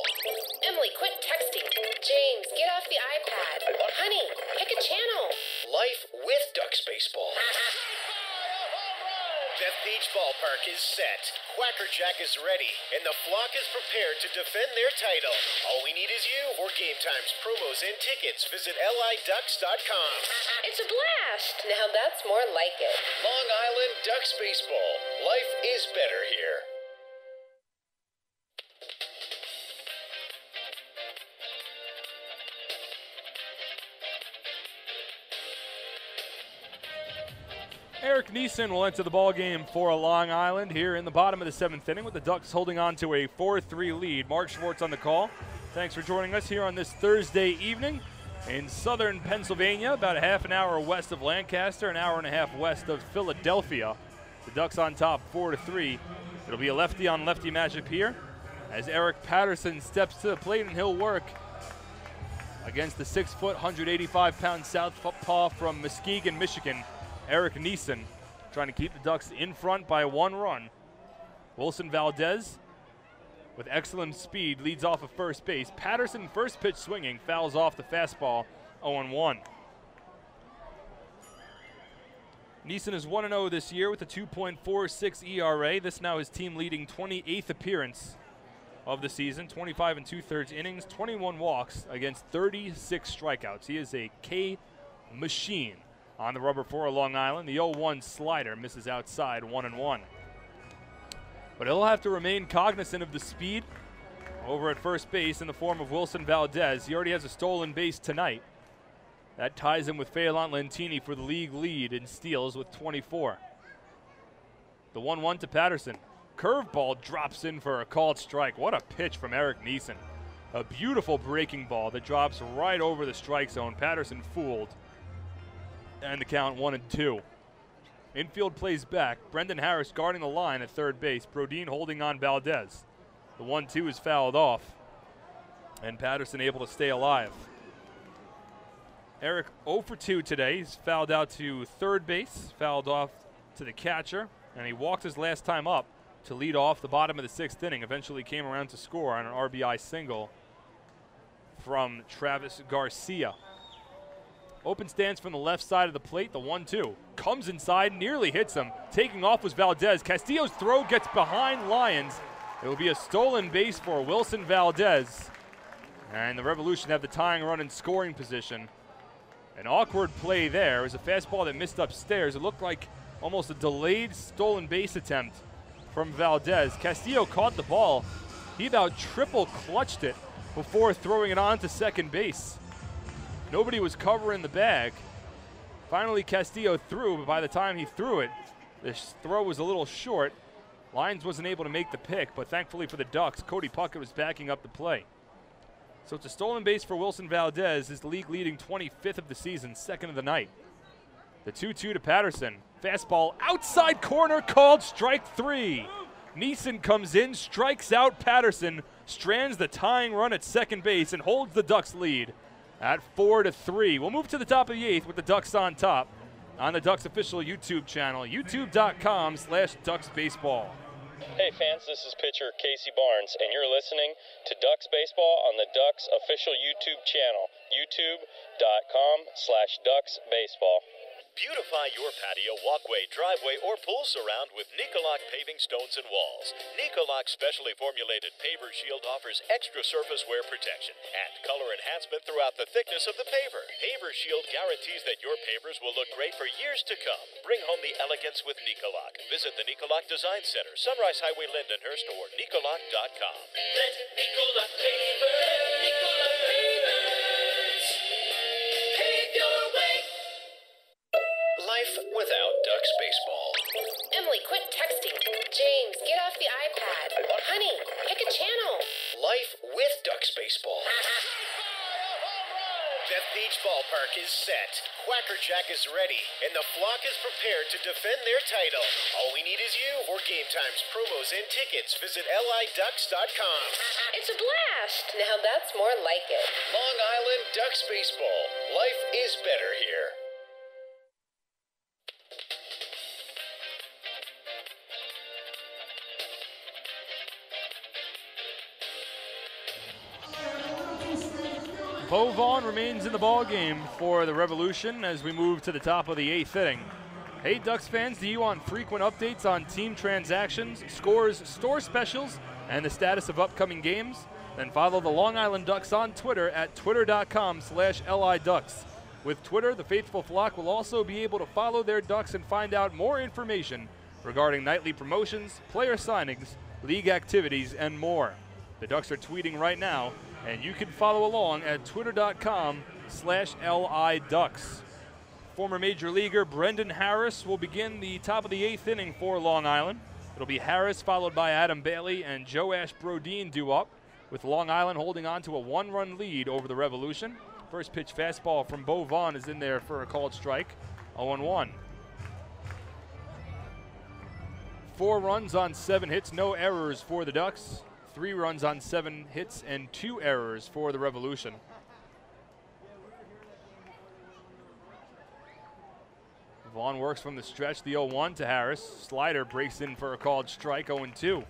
[SPEAKER 11] Emily, quit texting. James, get off the iPad. Honey, pick a channel.
[SPEAKER 17] Life with Ducks Baseball. Beth Beach Ballpark is set. Quackerjack is ready, and the flock is prepared to defend their title. All we need is you. For game times, promos, and tickets, visit liducks.com.
[SPEAKER 11] It's a blast. Now that's more like it.
[SPEAKER 17] Long Island Ducks Baseball. Life is better here.
[SPEAKER 3] Eric Neeson will enter the ballgame for Long Island here in the bottom of the 7th inning with the Ducks holding on to a 4-3 lead. Mark Schwartz on the call. Thanks for joining us here on this Thursday evening in southern Pennsylvania, about a half an hour west of Lancaster, an hour and a half west of Philadelphia. The Ducks on top 4-3. It'll be a lefty on lefty matchup here as Eric Patterson steps to the plate, and he'll work against the 6-foot, 185-pound southpaw from Muskegon, Michigan, Eric Neeson, trying to keep the Ducks in front by 1 run. Wilson Valdez, with excellent speed, leads off of first base. Patterson, first pitch swinging, fouls off the fastball, 0-1. Neeson is 1-0 this year with a 2.46 ERA. This now his team-leading 28th appearance of the season, 25 2/3 innings, 21 walks against 36 strikeouts. He is a K machine on the rubber for Long Island. The 0-1 slider misses outside, 1-1. But he'll have to remain cognizant of the speed over at first base in the form of Wilson Valdez. He already has a stolen base tonight. That ties him with Phelan Lentini for the league lead in steals with 24. The 1-1 to Patterson. Curveball drops in for a called strike. What a pitch from Eric Neeson. A beautiful breaking ball that drops right over the strike zone. Patterson fooled. And the count 1-2. Infield plays back. Brendan Harris guarding the line at third base. Brodin holding on Valdez. The 1-2 is fouled off. And Patterson able to stay alive. Eric 0 for 2 today. He's fouled out to third base. Fouled off to the catcher. And he walked his last time up to lead off the bottom of the 6th inning. Eventually came around to score on an RBI single from Travis Garcia. Open stance from the left side of the plate. The 1-2 comes inside, nearly hits him. Taking off was Valdez. Castillo's throw gets behind Lyons. It will be a stolen base for Wilson Valdez. And the Revolution have the tying run in scoring position. An awkward play there. It was a fastball that missed upstairs. It looked like almost a delayed stolen base attempt from Valdez. Castillo caught the ball. He about triple clutched it before throwing it on to second base. Nobody was covering the bag. Finally, Castillo threw, but by the time he threw it, the throw was a little short. Lyons wasn't able to make the pick, but thankfully for the Ducks, Cody Puckett was backing up the play. So it's a stolen base for Wilson Valdez, his league-leading 25th of the season, second of the night. The 2-2 to Patterson. Fastball outside corner, called strike 3. Neeson comes in, strikes out Patterson, strands the tying run at second base, and holds the Ducks lead at 4-3. We'll move to the top of the 8th with the Ducks on top on the Ducks official YouTube channel, youtube.com/DucksBaseball.
[SPEAKER 13] Hey fans, this is pitcher Casey Barnes, and you're listening to Ducks Baseball on the Ducks official YouTube channel, youtube.com/DucksBaseball.
[SPEAKER 14] Beautify your patio, walkway, driveway, or pool surround with Nicoloc paving stones and walls. Nicoloc's specially formulated paver shield offers extra surface wear protection and color enhancement throughout the thickness of the paver. Paver shield guarantees that your pavers will look great for years to come. Bring home the elegance with Nicoloc. Visit the Nicoloc Design Center, Sunrise Highway, Lindenhurst, or Nicoloc.com.
[SPEAKER 2] Let Nicoloc Pavers, Nicoloc Pavers, pave your way.
[SPEAKER 14] Life without Ducks Baseball.
[SPEAKER 11] Emily, quit texting. James, get off the iPad. Honey, pick a channel.
[SPEAKER 14] Life with Ducks Baseball. Beth Beach Ballpark is set. Quackerjack is ready, and the flock is prepared to defend their title. All we need is you. For game times, promos, and tickets, visit liducks.com.
[SPEAKER 11] It's a blast. Now that's more like it.
[SPEAKER 14] Long Island Ducks Baseball. Life is better here.
[SPEAKER 3] Bo Vaughn remains in the ballgame for the Revolution as we move to the top of the 8th inning. Hey Ducks fans, do you want frequent updates on team transactions, scores, store specials, and the status of upcoming games? Then follow the Long Island Ducks on Twitter at twitter.com/LIDucks. With Twitter, the faithful flock will also be able to follow their Ducks and find out more information regarding nightly promotions, player signings, league activities, and more. The Ducks are tweeting right now, and you can follow along at twitter.com/LIDucks. Former Major Leaguer Brendan Harris will begin the top of the 8th inning for Long Island. It'll be Harris followed by Adam Bailey and Joash Brodin due up, with Long Island holding on to a 1-run lead over the Revolution. First pitch fastball from Bo Vaughn is in there for a called strike, 0-1. 4 runs on 7 hits, no errors for the Ducks. 3 runs on 7 hits and 2 errors for the Revolution. Vaughn works from the stretch, the 0-1 to Harris. Slider breaks in for a called strike, 0-2.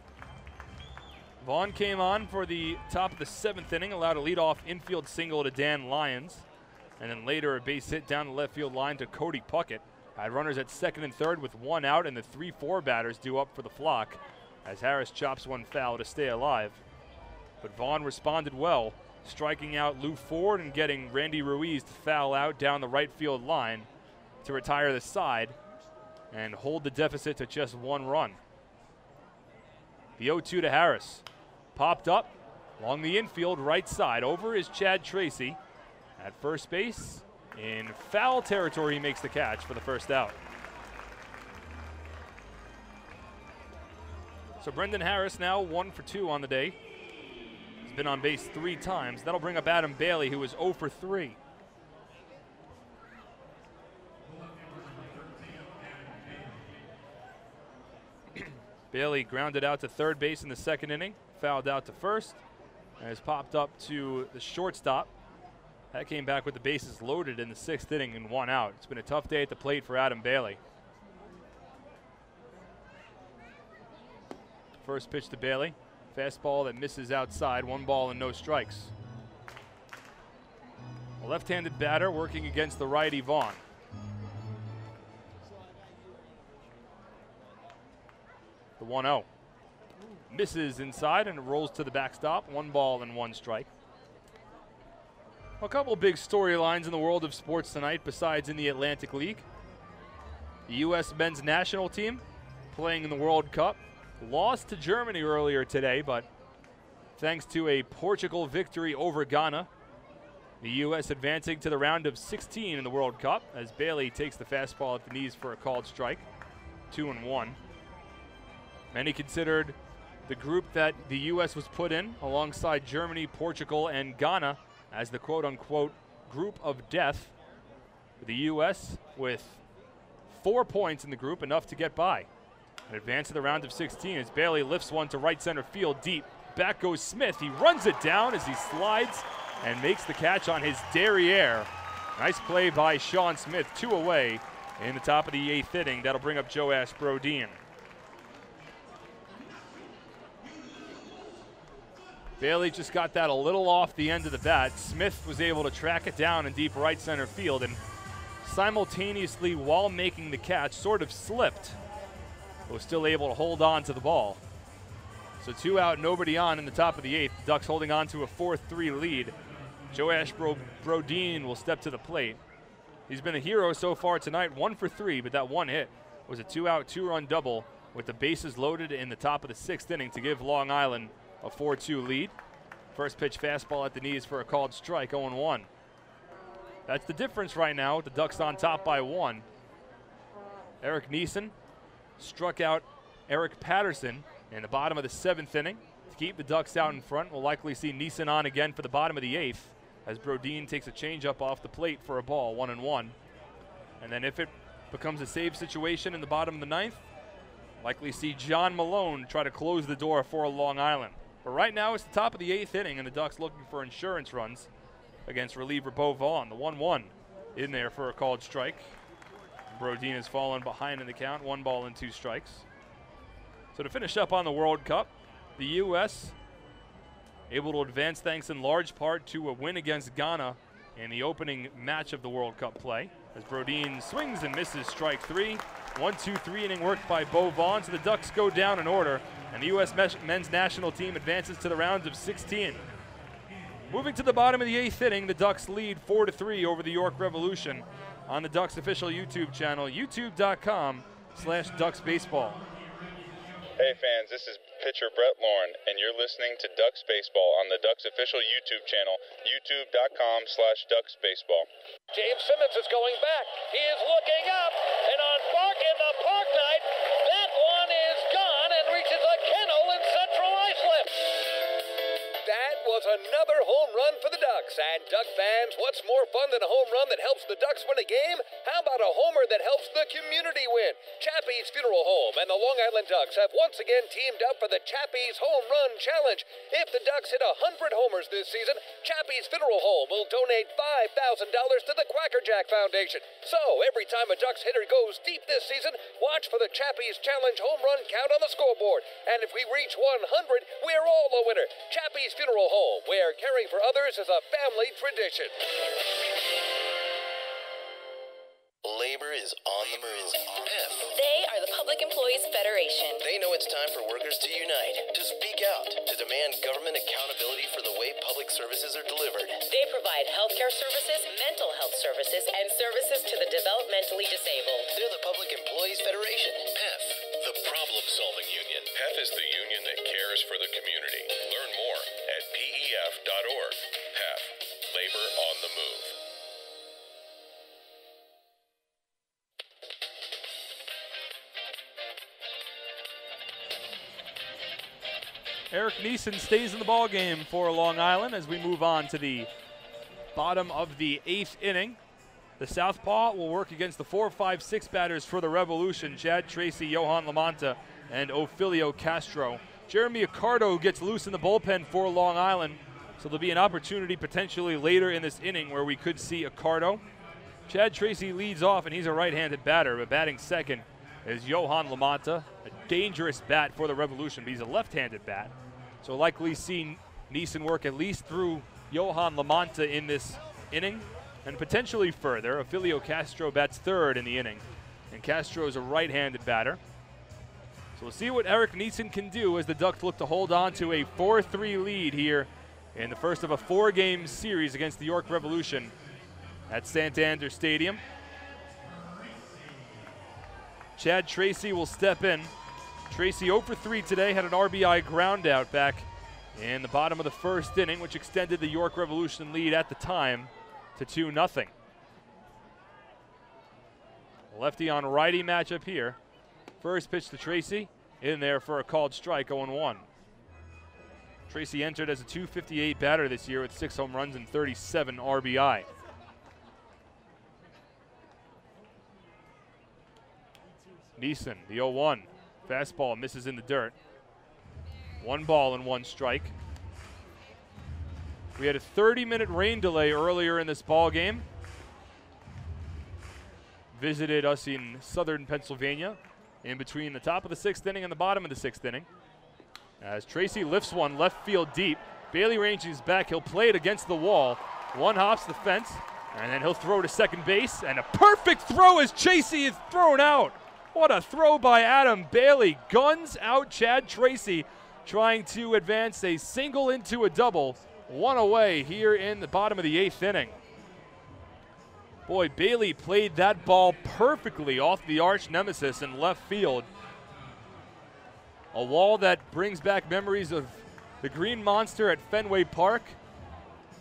[SPEAKER 3] Vaughn came on for the top of the 7th inning, allowed a leadoff infield single to Dan Lyons, and then later a base hit down the left field line to Cody Puckett. Had runners at 2nd and 3rd with 1 out, and the 3-4 batters due up for the flock as Harris chops one foul to stay alive. But Vaughn responded well, striking out Lou Ford and getting Randy Ruiz to foul out down the right field line to retire the side and hold the deficit to just 1 run. The 0-2 to Harris. Popped up along the infield right side. Over is Chad Tracy at first base. In foul territory, he makes the catch for the first out. So Brendan Harris now 1 for 2 on the day. He's been on base 3 times. That'll bring up Adam Bailey, who was 0 for 3. Bailey grounded out to 3rd base in the 2nd inning, fouled out to 1st, and has popped up to the shortstop. That came back with the bases loaded in the 6th inning and 1 out. It's been a tough day at the plate for Adam Bailey. First pitch to Bailey. Fastball that misses outside. 1 ball and no strikes. A left-handed batter working against the righty Vaughn. The 1-0. Misses inside and rolls to the backstop. 1 ball and 1 strike. A couple big storylines in the world of sports tonight besides in the Atlantic League. The U.S. men's national team playing in the World Cup lost to Germany earlier today, but thanks to a Portugal victory over Ghana, the U.S. advancing to the round of 16 in the World Cup as Bailey takes the fastball at the knees for a called strike, 2-1. Many considered the group that the U.S. was put in alongside Germany, Portugal, and Ghana as the quote-unquote group of death. The U.S. with 4 points in the group, enough to get by. And advance to the round of 16 as Bailey lifts one to right center field deep. Back goes Smith. He runs it down as he slides and makes the catch on his derriere. Nice play by Sean Smith, 2 away in the top of the 8th inning. That'll bring up Joash Brodin. Bailey just got that a little off the end of the bat. Smith was able to track it down in deep right center field and simultaneously, while making the catch, sort of slipped, but was still able to hold on to the ball. So 2 out, nobody on in the top of the 8th. Ducks holding on to a 4-3 lead. Joash Brodin will step to the plate. He's been a hero so far tonight, 1 for 3, but that one hit was a 2-out, 2-run double with the bases loaded in the top of the 6th inning to give Long Island a 4-2 lead. First pitch fastball at the knees for a called strike, 0-1. That's the difference right now with the Ducks on top by 1. Eric Neeson struck out Eric Patterson in the bottom of the 7th inning to keep the Ducks out in front. We'll likely see Neeson on again for the bottom of the 8th as Brodin takes a changeup off the plate for a ball, 1-1. And then if it becomes a save situation in the bottom of the 9th, likely see John Malone try to close the door for Long Island. But right now it's the top of the 8th inning and the Ducks looking for insurance runs against reliever Bo Vaughn. The 1-1 in there for a called strike. Brodin has fallen behind in the count, 1 ball and 2 strikes. So to finish up on the World Cup, the U.S. able to advance thanks in large part to a win against Ghana in the opening match of the World Cup play. As Brodin swings and misses strike 3. 1-2-3 inning work by Bo Vaughn, so the Ducks go down in order, and the U.S. men's national team advances to the rounds of 16. Moving to the bottom of the 8th inning, the Ducks lead 4-3 over the York Revolution on the Ducks official YouTube channel, youtube.com/DucksBaseball.
[SPEAKER 20] Hey fans, this is pitcher Brett Lauren, and you're listening to Ducks Baseball on the Ducks official YouTube channel, youtube.com/DucksBaseball.
[SPEAKER 2] James Simmons is going back. He is looking up, and on Bark in the Park Night, that one is gone and reaches a kennel in Central Islip. That was another home run for the Ducks. And Duck fans, what's more fun than a home run that helps the Ducks win a game? How about a homer that helps the community win? Chappie's Funeral Home and the Long Island Ducks have once again teamed up for the Chappie's Home Run Challenge. If the Ducks hit 100 homers this season, Chappie's Funeral Home will donate $5,000 to the Quackerjack Foundation. So every time a Ducks hitter goes deep this season, watch for the Chappie's Challenge home run count on the scoreboard. And if we reach 100, we're all a winner. Chappie's Funeral Home, where caring for others is a family tradition.
[SPEAKER 17] Labor is on the move.
[SPEAKER 11] They are the Public Employees Federation.
[SPEAKER 17] They know it's time for workers to unite, to speak out, to demand government accountability for the way public services are delivered.
[SPEAKER 11] They provide healthcare services, mental health services, and services to the developmentally disabled.
[SPEAKER 17] They're the Public Employees Federation, PEF.
[SPEAKER 21] The problem-solving union. PEF is the union that cares for the community. Learn more at pef.org. PEF. Labor on the move.
[SPEAKER 3] Eric Neeson stays in the ball game for Long Island as we move on to the bottom of the 8th inning. The southpaw will work against the 4, 5, 6 batters for the Revolution, Chad Tracy, Johan Lamonta, and Ophilio Castro. Jeremy Accardo gets loose in the bullpen for Long Island, so there'll be an opportunity potentially later in this inning where we could see Accardo. Chad Tracy leads off, and he's a right-handed batter, but batting second is Johan Lamonta, a dangerous bat for the Revolution, but he's a left-handed bat. So likely see Neeson work at least through Johan Lamonta in this inning, and potentially further. Ophilio Castro bats third in the inning, and Castro is a right-handed batter. So we'll see what Eric Neeson can do as the Ducks look to hold on to a 4-3 lead here in the first of a 4-game series against the York Revolution at Santander Stadium. Chad Tracy will step in. Tracy 0 for 3 today, had an RBI ground out back in the bottom of the first inning, which extended the York Revolution lead at the time to 2-0. Lefty on righty matchup here. First pitch to Tracy, in there for a called strike, 0-1. Tracy entered as a .258 batter this year with 6 home runs and 37 RBI. Neeson, the 0-1. Fastball misses in the dirt. 1 ball and 1 strike. We had a 30-minute rain delay earlier in this ball game. Visited us in southern Pennsylvania in between the top of the 6th inning and the bottom of the 6th inning. As Tracy lifts one left field deep. Bailey ranges back. He'll play it against the wall. One hops the fence, and then he'll throw to second base. And a perfect throw as Tracy is thrown out. What a throw by Adam Bailey. Guns out Chad Tracy, trying to advance a single into a double. 1 away here in the bottom of the 8th inning. Boy, Bailey played that ball perfectly off the arch nemesis in left field. A wall that brings back memories of the Green Monster at Fenway Park.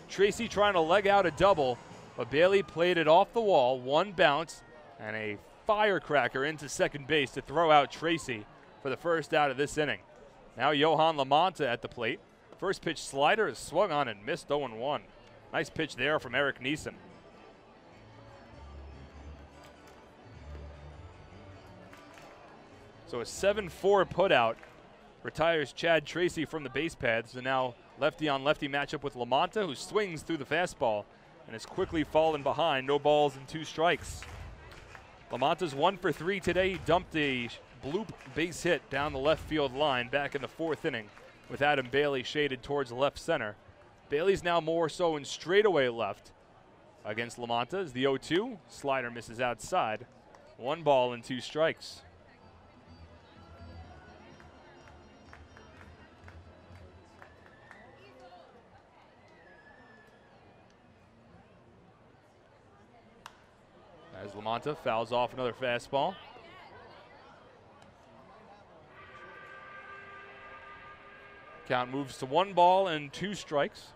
[SPEAKER 3] Tracy trying to leg out a double, but Bailey played it off the wall, 1 bounce, and a firecracker into second base to throw out Tracy for the first out of this inning. Now Yohan LaMonta at the plate. First pitch slider is swung on and missed, 0-1. Nice pitch there from Eric Neeson. So a 7-4 putout retires Chad Tracy from the base paths. And now lefty on lefty matchup with LaMonta, who swings through the fastball and has quickly fallen behind. No balls and 2 strikes. LaMonta's 1 for 3 today. He dumped a bloop base hit down the left field line back in the 4th inning with Adam Bailey shaded towards left center. Bailey's now more so in straightaway left against LaMonta as the 0-2. Slider misses outside. 1 ball and 2 strikes. As LaMonta fouls off another fastball. Count moves to 1 ball and 2 strikes.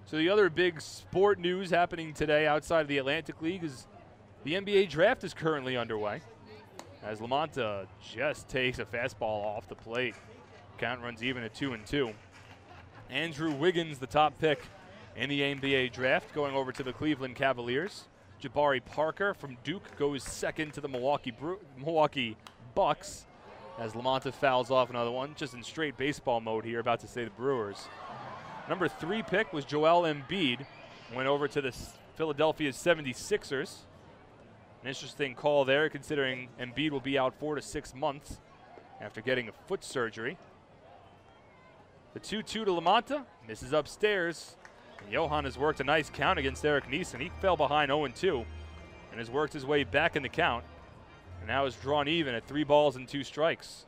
[SPEAKER 3] So the other big sport news happening today outside of the Atlantic League is the NBA draft is currently underway. As LaMonta just takes a fastball off the plate. Count runs even at 2-2. Andrew Wiggins, the top pick in the NBA draft, going over to the Cleveland Cavaliers. Jabari Parker from Duke goes second to the Milwaukee Bucks as LaMonta fouls off another one, just in straight baseball mode here, about to say the Brewers. Number 3 pick was Joel Embiid, went over to the Philadelphia 76ers. An interesting call there, considering Embiid will be out 4 to 6 months after getting a foot surgery. The 2-2 to LaMonta, misses upstairs. And Yohan has worked a nice count against Eric Neeson. He fell behind 0-2 and has worked his way back in the count. And now is drawn even at 3 balls and 2 strikes.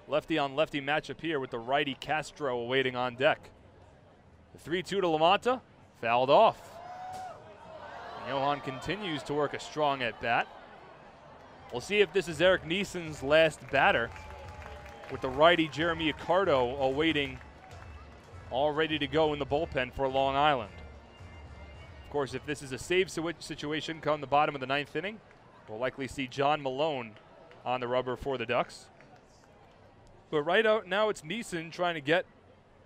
[SPEAKER 3] Lefty on lefty matchup here with the righty Castro awaiting on deck. The 3-2 to LaMonta, fouled off. And Yohan continues to work a strong at bat. We'll see if this is Eric Neeson's last batter, with the righty Jeremy Accardo awaiting, all ready to go in the bullpen for Long Island. Of course, if this is a save situation come the bottom of the 9th inning, we'll likely see John Malone on the rubber for the Ducks. But right out now, it's Neeson trying to get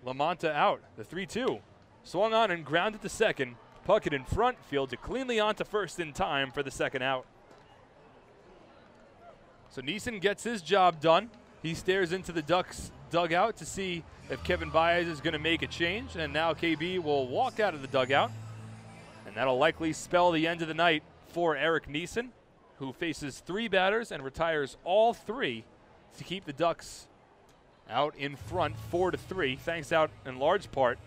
[SPEAKER 3] LaMonta out. The 3-2. Swung on and grounded to second. Puckett in front, fields it cleanly onto first in time for the second out. So Neeson gets his job done. He stares into the Ducks dugout to see if Kevin Baez is going to make a change. And now KB will walk out of the dugout. And that'll likely spell the end of the night for Eric Neeson, who faces 3 batters and retires all 3 to keep the Ducks out in front 4-3, thanks out in large part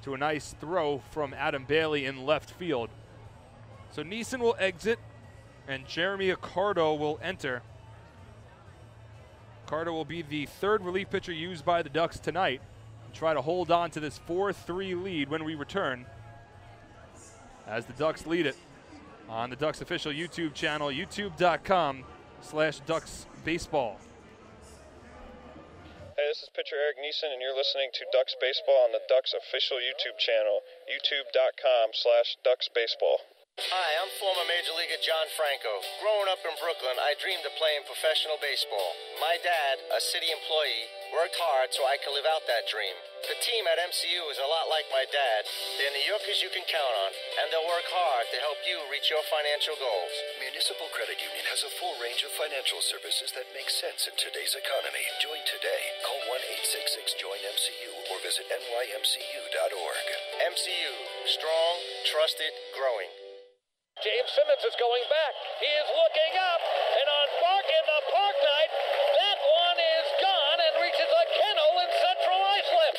[SPEAKER 3] to a nice throw from Adam Bailey in left field. So Neeson will exit and Jeremy Accardo will enter. Accardo will be the 3rd relief pitcher used by the Ducks tonight and try to hold on to this 4-3 lead when we return, as the Ducks lead it on the Ducks official YouTube channel, youtube.com/DucksBaseball.
[SPEAKER 20] Hey, this is pitcher Eric Neeson, and you're listening to Ducks Baseball on the Ducks official YouTube channel, youtube.com/DucksBaseball.
[SPEAKER 10] Hi, I'm former Major Leaguer John Franco. Growing up in Brooklyn, I dreamed of playing professional baseball. My dad, a city employee, worked hard so I could live out that dream. The team at MCU is a lot like my dad. They're New Yorkers you can count on, and they'll work hard to help you reach your financial goals.
[SPEAKER 21] Municipal Credit Union has a full range of financial services that make sense in today's economy. Join today. Call 1-866-JOIN-MCU or visit nymcu.org.
[SPEAKER 10] MCU, strong, trusted, growing.
[SPEAKER 2] James Simmons is going back. He is looking up, and on Bark in the Park Night, that one is gone and reaches a kennel in Central Islip.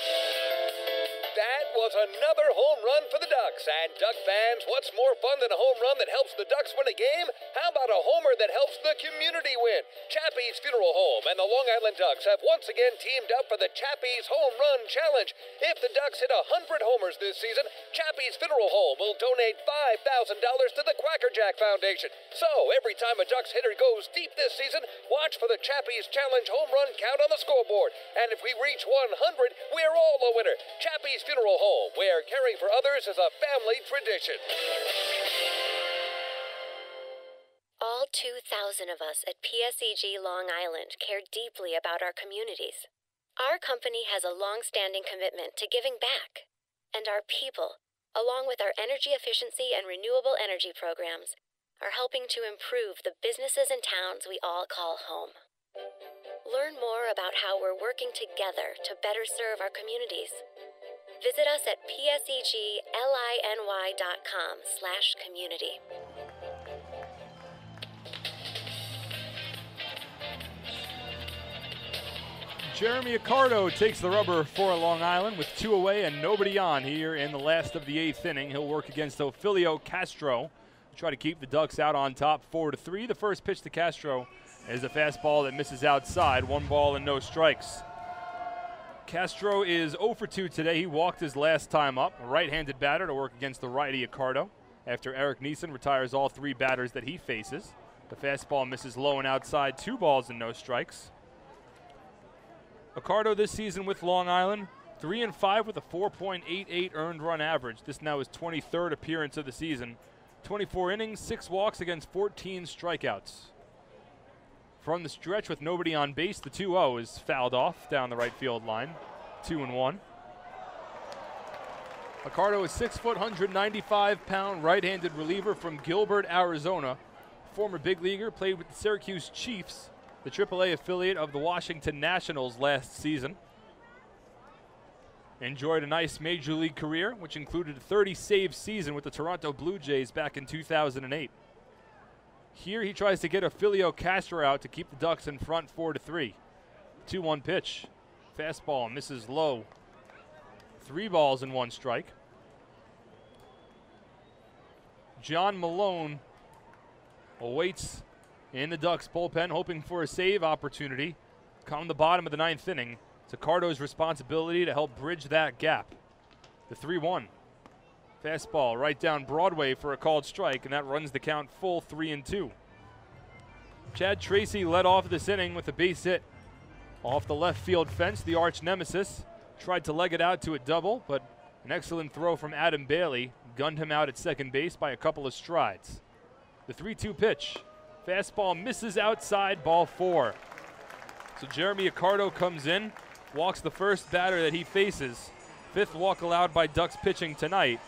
[SPEAKER 2] That was another home run for the Ducks. And Duck fans, what's more fun than a home run that helps the Ducks win a game? How about a homer that helps the community win? Chappie's Funeral Home and the Long Island Ducks have once again teamed up for the Chappie's Home Run Challenge. If the Ducks hit 100 homers this season, Chappie's Funeral Home will donate $5,000 to the Quacker Jack Foundation. So, every time a Ducks hitter goes deep this season, watch for the Chappie's Challenge home run count on the scoreboard. And if we reach 100, we're all a winner. Chappie's Funeral Home, where caring for others is a family tradition.
[SPEAKER 11] All 2,000 of us at PSEG Long Island care deeply about our communities. Our company has a long-standing commitment to giving back. And our people, along with our energy efficiency and renewable energy programs, are helping to improve the businesses and towns we all call home. Learn more about how we're working together to better serve our communities. Visit us at psegLINY.com/community.
[SPEAKER 3] Jeremy Accardo takes the rubber for Long Island with 2 away and nobody on here in the last of the 8th inning. He'll work against Ophilio Castro. Try to keep the Ducks out on top 4-3. The first pitch to Castro is a fastball that misses outside. 1 ball and no strikes. Castro is 0 for 2 today. He walked his last time up. A right-handed batter to work against the righty Accardo after Eric Neeson retires all 3 batters that he faces. The fastball misses low and outside. 2 balls and no strikes. Accardo this season with Long Island, 3-5 with a 4.88 earned run average. This now is 23rd appearance of the season. 24 innings, 6 walks against 14 strikeouts. From the stretch with nobody on base, the 2-0 is fouled off down the right field line. 2-1. Accardo is 6 foot, 195-pound right-handed reliever from Gilbert, Arizona. Former big leaguer, played with the Syracuse Chiefs, the AAA affiliate of the Washington Nationals last season. Enjoyed a nice major league career, which included a 30-save season with the Toronto Blue Jays back in 2008. Here he tries to get Ophilio Castro out to keep the Ducks in front 4-3. 2-1 pitch. Fastball misses low. 3 balls and 1 strike. John Malone awaits in the Ducks bullpen, hoping for a save opportunity. Come the bottom of the 9th inning. It's Accardo's responsibility to help bridge that gap. The 3-1. Fastball right down Broadway for a called strike, and that runs the count full 3-2. Chad Tracy led off this inning with a base hit off the left field fence. The arch nemesis tried to leg it out to a double, but an excellent throw from Adam Bailey gunned him out at second base by a couple of strides. The 3-2 pitch. Fastball misses outside, ball 4. So Jeremy Accardo comes in, walks the first batter that he faces. 5th walk allowed by Ducks pitching tonight.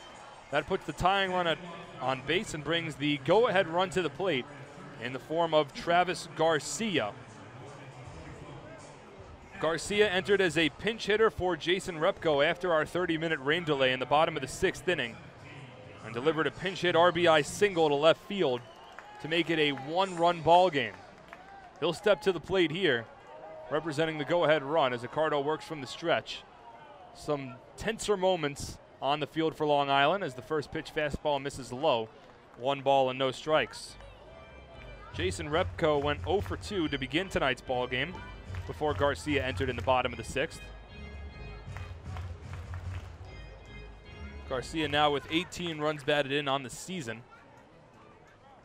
[SPEAKER 3] That puts the tying run on base and brings the go-ahead run to the plate in the form of Travis Garcia. Garcia entered as a pinch hitter for Jason Repko after our 30-minute rain delay in the bottom of the 6th inning and delivered a pinch hit RBI single to left field to make it a 1-run ball game. He'll step to the plate here, representing the go-ahead run as Accardo works from the stretch. Some tenser moments on the field for Long Island as the first pitch fastball misses low. 1 ball and no strikes. Jason Repko went 0 for 2 to begin tonight's ball game before Garcia entered in the bottom of the 6th. Garcia now with 18 runs batted in on the season.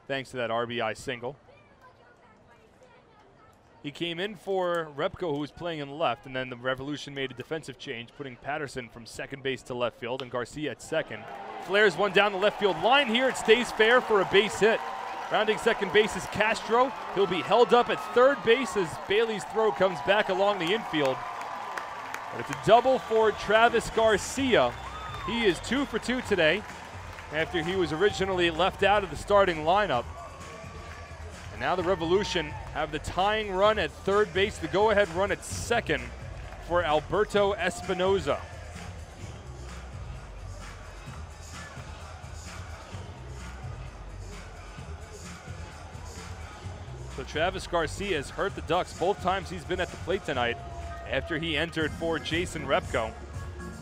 [SPEAKER 3] thanks to that RBI single. He came in for Repko, who was playing in left, and then the Revolution made a defensive change, putting Patterson from second base to left field and Garcia at second. Flares one down the left field line here. It stays fair for a base hit. Rounding second base is Castro. He'll be held up at third base as Bailey's throw comes back along the infield. But it's a double for Travis Garcia. He is 2 for 2 today after he was originally left out of the starting lineup. And now the Revolution have the tying run at third base, the go-ahead run at second for Alberto Espinoza. So Travis Garcia has hurt the Ducks both times he's been at the plate tonight after he entered for Jason Repko.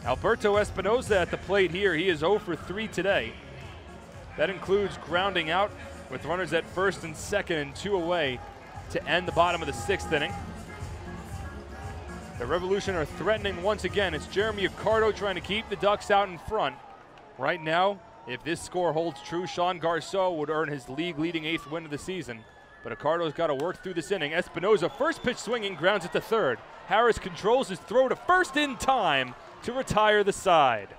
[SPEAKER 3] Alberto Espinoza at the plate here. He is 0 for 3 today. That includes grounding out with runners at first and second and 2 away to end the bottom of the 6th inning. The Revolution are threatening once again. It's Jeremy Accardo trying to keep the Ducks out in front. Right now, if this score holds true, Sean Garceau would earn his league-leading 8th win of the season. But Accardo's got to work through this inning. Espinoza, first pitch swinging, grounds it to third. Harris controls his throw to first in time to retire the side.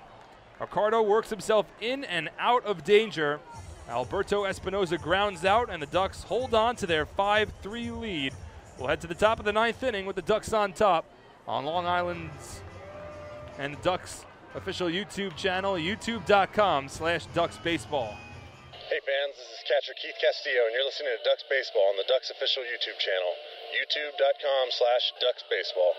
[SPEAKER 3] Accardo works himself in and out of danger. Alberto Espinoza grounds out, and the Ducks hold on to their 5-3 lead. We'll head to the top of the 9th inning with the Ducks on top on Long Island's and the Ducks official YouTube channel, youtube.com/DucksBaseball.
[SPEAKER 4] Hey fans, this is catcher Keith Castillo, and you're listening to Ducks Baseball on the Ducks official YouTube channel, youtube.com/DucksBaseball.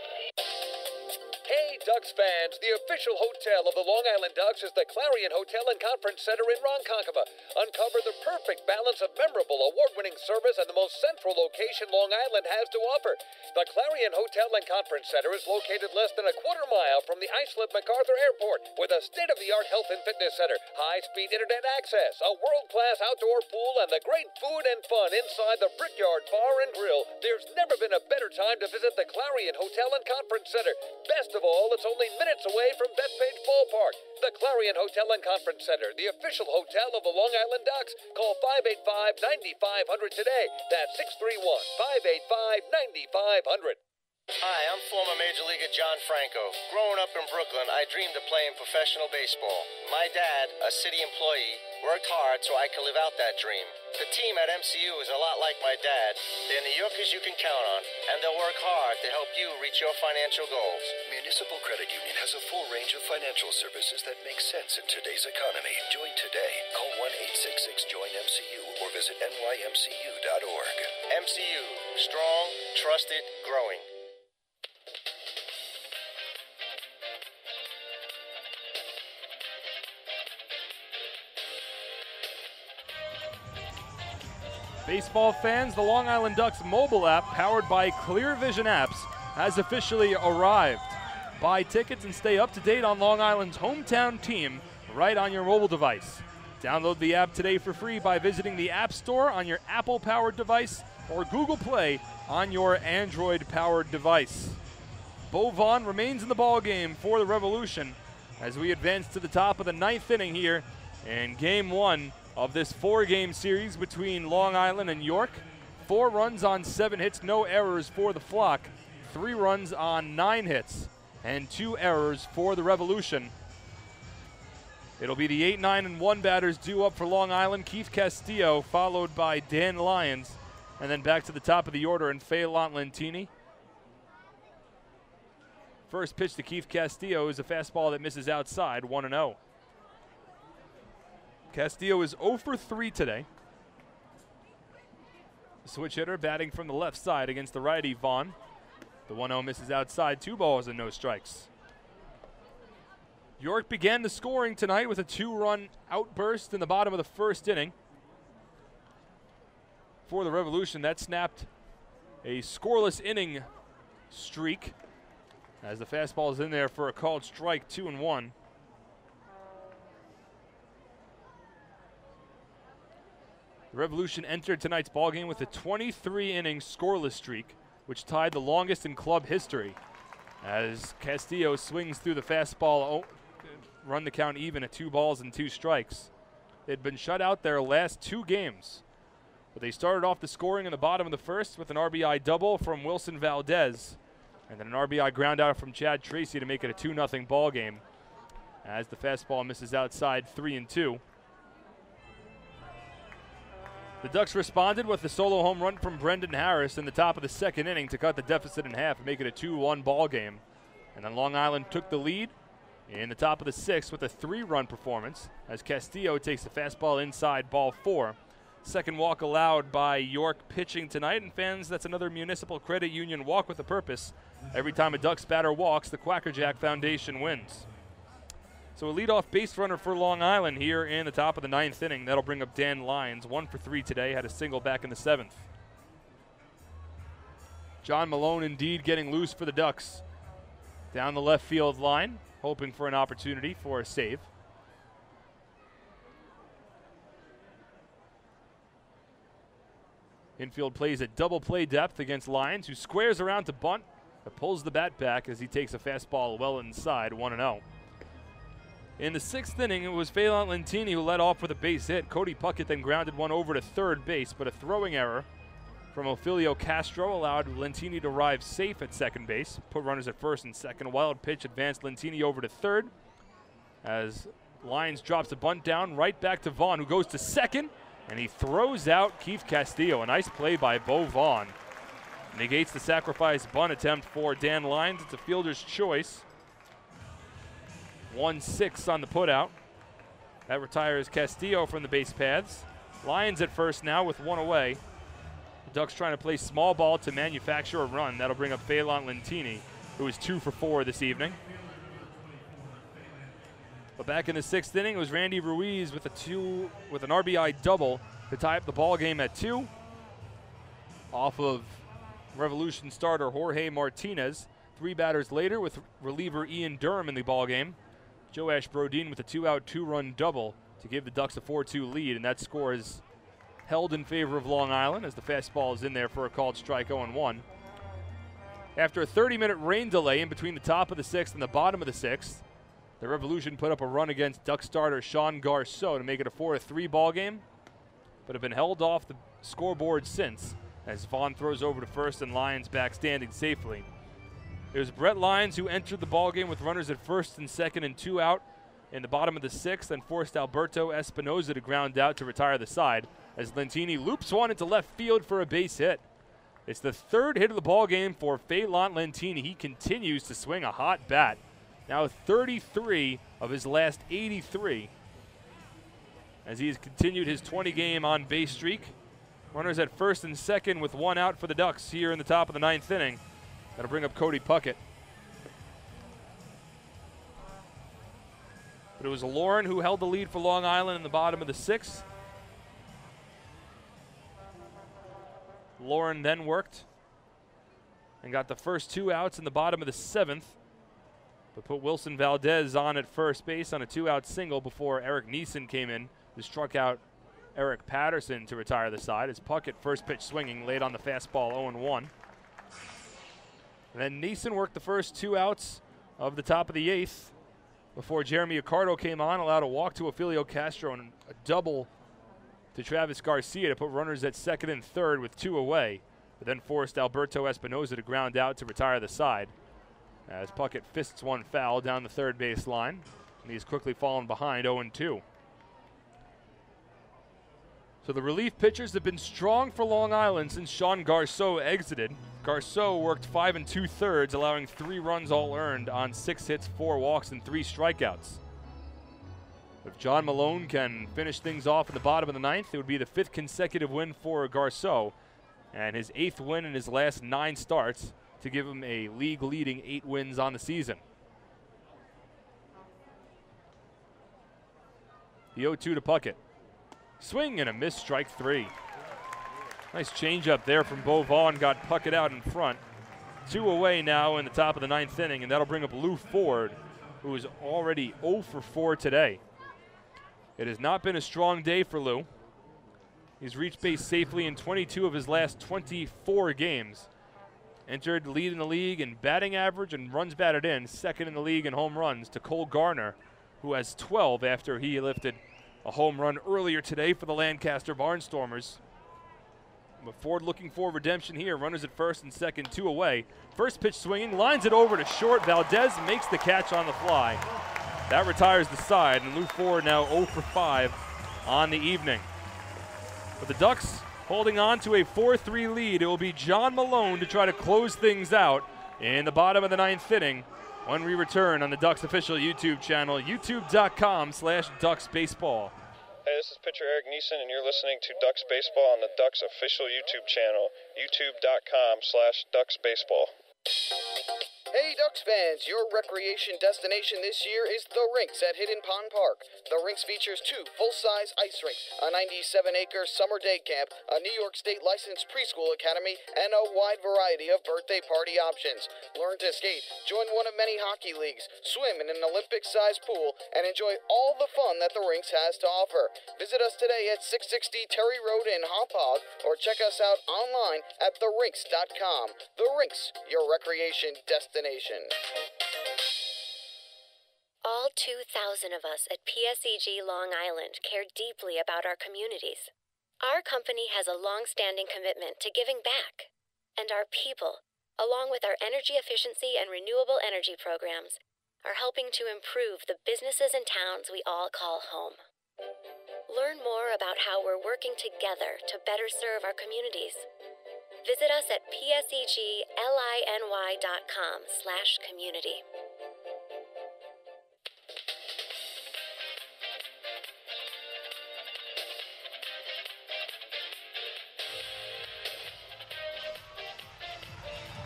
[SPEAKER 2] Hey, Ducks fans, the official hotel of the Long Island Ducks is the Clarion Hotel and Conference Center in Ronkonkoma. Uncover the perfect balance of memorable, award-winning service and the most central location Long Island has to offer. The Clarion Hotel and Conference Center is located less than a quarter mile from the Islip MacArthur Airport with a state-of-the-art health and fitness center, high-speed internet access, a world-class outdoor pool, and the great food and fun inside the Brickyard Bar and Grill. There's never been a better time to visit the Clarion Hotel and Conference Center. Best of all, it's only minutes away from Bethpage Ballpark. The Clarion Hotel and Conference Center, the official hotel of the Long Island Ducks. Call 585-9500 today. That's 631-585-9500.
[SPEAKER 10] Hi, I'm former Major Leaguer John Franco. Growing up in Brooklyn, I dreamed of playing professional baseball. My dad, a city employee, worked hard so I could live out that dream. The team at MCU is a lot like my dad. They're New Yorkers you can count on, and they'll work hard to help you reach your financial goals.
[SPEAKER 21] Municipal Credit Union has a full range of financial services that make sense in today's economy. Join today. Call 1-866-JOIN-MCU or visit nymcu.org.
[SPEAKER 10] MCU, strong, trusted, growing.
[SPEAKER 3] Baseball fans, the Long Island Ducks mobile app, powered by Clear Vision Apps, has officially arrived. Buy tickets and stay up to date on Long Island's hometown team right on your mobile device. Download the app today for free by visiting the App Store on your Apple-powered device or Google Play on your Android-powered device. Bo Vaughn remains in the ballgame for the Revolution as we advance to the top of the 9th inning here in Game 1 of this 4-game series between Long Island and York. 4 runs on 7 hits, no errors for the Flock. 3 runs on 9 hits and 2 errors for the Revolution. It'll be the 8-9-1 batters due up for Long Island. Keith Castillo, followed by Dan Lyons, and then back to the top of the order in Phelan Lentini. First pitch to Keith Castillo is a fastball that misses outside, 1-0. Castillo is 0 for 3 today. The switch hitter batting from the left side against the righty Vaughn. The 1-0 misses outside, 2 balls and no strikes. York began the scoring tonight with a 2-run outburst in the bottom of the 1st inning. For the Revolution, that snapped a scoreless inning streak as the fastball is in there for a called strike, 2-1. The Revolution entered tonight's ballgame with a 23-inning scoreless streak, which tied the longest in club history. As Castillo swings through the fastball, run the count even at 2 balls and 2 strikes. They'd been shut out their last 2 games But they started off the scoring in the bottom of the first with an RBI double from Wilson Valdez, and then an RBI ground out from Chad Tracy to make it a 2-0 ball game as the fastball misses outside 3-2. The Ducks responded with a solo home run from Brendan Harris in the top of the second inning to cut the deficit in half and make it a 2-1 ball game. And then Long Island took the lead in the top of the sixth with a 3-run performance as Castillo takes the fastball inside, ball 4. Second walk allowed by York pitching tonight, and fans, that's another Municipal Credit Union walk with a purpose. Every time a Ducks batter walks, the Quackerjack Foundation wins. So a leadoff base runner for Long Island here in the top of the 9th inning. That'll bring up Dan Lyons, 1 for 3 today, had a single back in the 7th. John Malone indeed getting loose for the Ducks. Down the left field line, hoping for an opportunity for a save. Infield plays at double play depth against Lyons, who squares around to bunt, but pulls the bat back as he takes a fastball well inside, 1-0. In the 6th inning, it was Phelan Lentini who led off with a base hit. Cody Puckett then grounded one over to third base, but a throwing error from Ophelio Castro allowed Lentini to arrive safe at second base, put runners at first and second. A wild pitch advanced Lentini over to third as Lyons drops a bunt down right back to Vaughn, who goes to second. And he throws out Keith Castillo. A nice play by Bo Vaughn. Negates the sacrifice bunt attempt for Dan Lyons. It's a fielder's choice. 1-6 on the putout. That retires Castillo from the base paths. Lyons at first now with one away. The Ducks trying to play small ball to manufacture a run. That'll bring up Phelan Lentini, who is 2 for 4 this evening. But back in the 6th inning, it was Randy Ruiz with an RBI double to tie up the ball game at 2. Off of Revolution starter Jorge Martinez. 3 batters later with reliever Ian Durham in the ball game. Joash Brodin with a 2-out, 2-run double to give the Ducks a 4-2 lead, and that score is held in favor of Long Island as the fastball is in there for a called strike 0-1. After a 30-minute rain delay in between the top of the 6th and the bottom of the 6th, the Revolution put up a run against Duck starter Sean Garceau to make it a 4-3 ball game, but have been held off the scoreboard since as Vaughn throws over to first and Lyons back standing safely. It was Brett Lyons who entered the ball game with runners at first and second and 2 out in the bottom of the 6th and forced Alberto Espinoza to ground out to retire the side as Lentini loops one into left field for a base hit. It's the 3rd hit of the ball game for Phelan Lentini. He continues to swing a hot bat. Now 33 of his last 83 as he has continued his 20-game on-base streak. Runners at first and second with 1 out for the Ducks here in the top of the 9th inning. That'll bring up Cody Puckett. But it was Lauren who held the lead for Long Island in the bottom of the 6th. Lauren then worked and got the first 2 outs in the bottom of the 7th. But put Wilson Valdez on at first base on a 2-out single before Eric Neeson came in, who struck out Eric Patterson to retire the side as Puckett first pitch swinging laid on the fastball 0-1. And then Neeson worked the first 2 outs of the top of the 8th before Jeremy Accardo came on, allowed a walk to Ophelio Castro and a double to Travis Garcia to put runners at second and third with 2 away, but then forced Alberto Espinoza to ground out to retire the side as Puckett fists one foul down the third base line, and he's quickly fallen behind 0-2. So the relief pitchers have been strong for Long Island since Sean Garceau exited. Garceau worked 5 2/3, allowing 3 runs all earned on 6 hits, 4 walks, and 3 strikeouts. If John Malone can finish things off in the bottom of the 9th, it would be the 5th consecutive win for Garceau and his 8th win in his last 9 starts to give him a league-leading 8 wins on the season. The 0-2 to Puckett. Swing and a miss, strike 3. Nice changeup there from Bo Vaughn, got Puckett out in front. 2 away now in the top of the 9th inning, and that'll bring up Lou Ford, who is already 0 for 4 today. It has not been a strong day for Lou. He's reached base safely in 22 of his last 24 games. Entered lead in the league in batting average and runs batted in, 2nd in the league in home runs to Cole Garner, who has 12 after he lifted a home run earlier today for the Lancaster Barnstormers. But Ford looking for redemption here. Runners at first and second, 2 away. First pitch swinging, lines it over to short. Valdez makes the catch on the fly. That retires the side, and Lou Ford now 0 for 5 on the evening. But the Ducks holding on to a 4-3 lead. It will be John Malone to try to close things out in the bottom of the 9th inning when we return on the Ducks official YouTube channel, youtube.com/DucksBaseball.
[SPEAKER 13] Hey, this is pitcher Eric Neeson, and you're listening to Ducks Baseball on the Ducks official YouTube channel, youtube.com/DucksBaseball.
[SPEAKER 7] Hey Ducks fans, your recreation destination this year is The Rinks at Hidden Pond Park. The Rinks features 2 full-size ice rinks, a 97-acre summer day camp, a New York State licensed preschool academy, and a wide variety of birthday party options. Learn to skate, join one of many hockey leagues, swim in an Olympic-sized pool, and enjoy all the fun that The Rinks has to offer. Visit us today at 660 Terry Road in Hauppauge, or check us out online at therinks.com. The Rinks, your recreation destination.
[SPEAKER 11] All 2,000 of us at PSEG Long Island care deeply about our communities. Our company has a long-standing commitment to giving back, and our people, along with our energy efficiency and renewable energy programs, are helping to improve the businesses and towns we all call home. Learn more about how we're working together to better serve our communities. Visit us at psegLINY.com/community.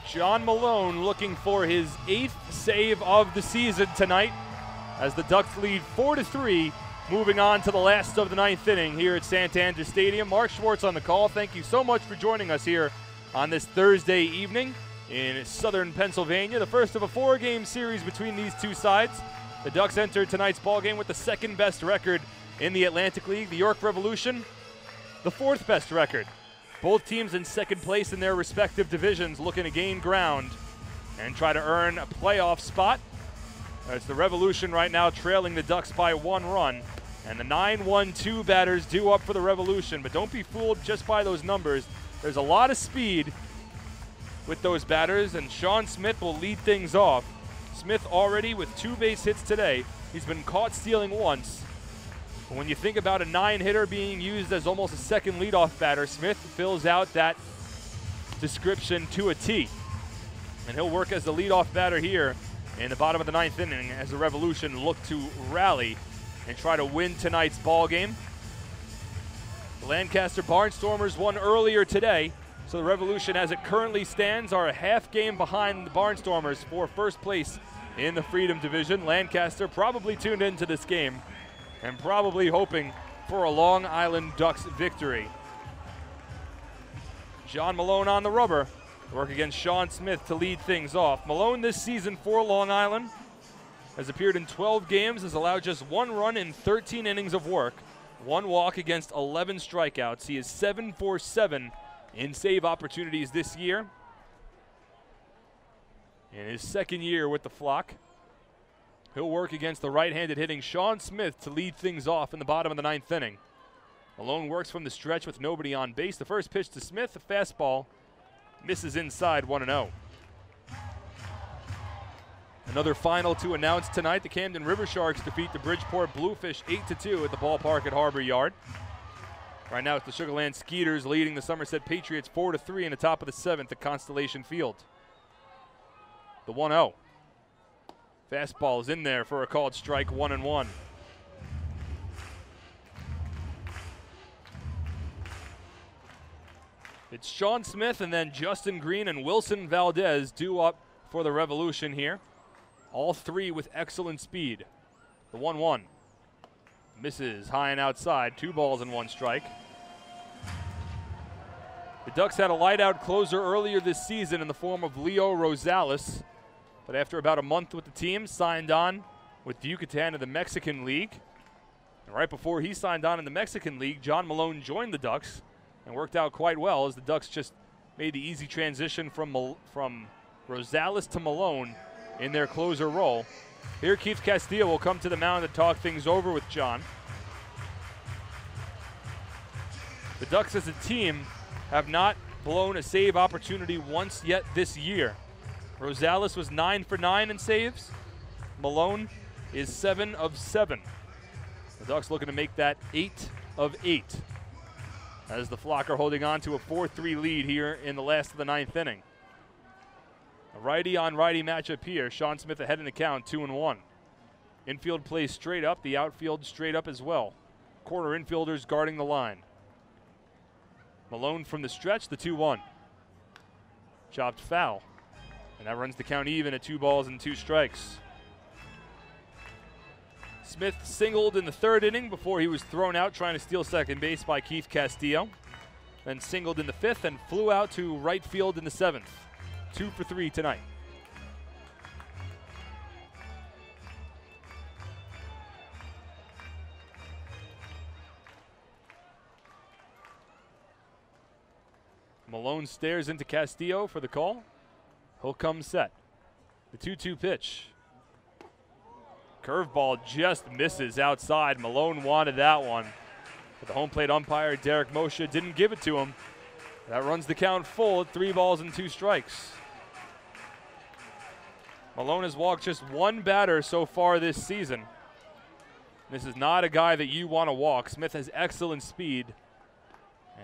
[SPEAKER 3] John Malone looking for his 8th save of the season tonight as the Ducks lead 4-3, moving on to the last of the 9th inning here at Santander Stadium. Mark Schwartz on the call. Thank you so much for joining us here on this Thursday evening in southern Pennsylvania, the first of a 4-game series between these two sides. The Ducks entered tonight's ballgame with the 2nd best record in the Atlantic League. The York Revolution, the 4th best record. Both teams in 2nd place in their respective divisions, looking to gain ground and try to earn a playoff spot. It's the Revolution right now trailing the Ducks by 1 run. And the 9-1-2 batters due up for the Revolution, but don't be fooled just by those numbers. There's a lot of speed with those batters, and Sean Smith will lead things off. Smith already with 2 base hits today. He's been caught stealing once. But when you think about a 9-hitter being used as almost a second leadoff batter, Smith fills out that description to a T. And he'll work as the leadoff batter here in the bottom of the 9th inning as the Revolution look to rally and try to win tonight's ball game. The Lancaster Barnstormers won earlier today, so the Revolution, as it currently stands, are a half game behind the Barnstormers for first place in the Freedom Division. Lancaster probably tuned into this game and probably hoping for a Long Island Ducks victory. John Malone on the rubber, work against Sean Smith to lead things off. Malone this season for Long Island has appeared in 12 games, has allowed just 1 run in 13 innings of work, 1 walk against 11 strikeouts. He is 7 for 7 in save opportunities this year. In his 2nd year with the Flock, he'll work against the right-handed hitting Sean Smith to lead things off in the bottom of the 9th inning. Malone works from the stretch with nobody on base. The first pitch to Smith, a fastball, misses inside, 1-0. Another final to announce tonight. The Camden River Sharks defeat the Bridgeport Bluefish 8-2 at the ballpark at Harbor Yard. Right now it's the Sugar Land Skeeters leading the Somerset Patriots 4-3 in the top of the 7th at Constellation Field. The 1-0. Fastball is in there for a called strike, 1-1. It's Sean Smith and then Justin Green and Wilson Valdez due up for the Revolution here. All 3 with excellent speed. The 1-1. Misses high and outside. 2 balls and 1 strike. The Ducks had a light-out closer earlier this season in the form of Leo Rosales, but after about a month with the team, signed on with Yucatan in the Mexican League. And right before he signed on in the Mexican League, John Malone joined the Ducks and worked out quite well as the Ducks just made the easy transition from Rosales to Malone in their closer role. Here Keith Castillo will come to the mound to talk things over with John. The Ducks as a team have not blown a save opportunity once yet this year. Rosales was 9 for 9 in saves. Malone is 7 of 7. The Ducks looking to make that 8 of 8. As the Flock are holding on to a 4-3 lead here in the last of the 9th inning. A righty-on-righty matchup here. Sean Smith ahead in the count, 2-1. Infield plays straight up, the outfield straight up as well. Corner infielders guarding the line. Malone from the stretch, the 2-1. Chopped foul. And that runs the count even at 2 balls and 2 strikes. Smith singled in the 3rd inning before he was thrown out trying to steal second base by Keith Castillo. Then singled in the 5th and flew out to right field in the 7th. 2 for 3 tonight. Malone stares into Castillo for the call. He'll come set. The 2-2 pitch. Curveball just misses outside. Malone wanted that one. But the home plate umpire, Derek Moshe, didn't give it to him. That runs the count full at 3 balls and 2 strikes. Malone has walked just 1 batter so far this season. This is not a guy that you want to walk. Smith has excellent speed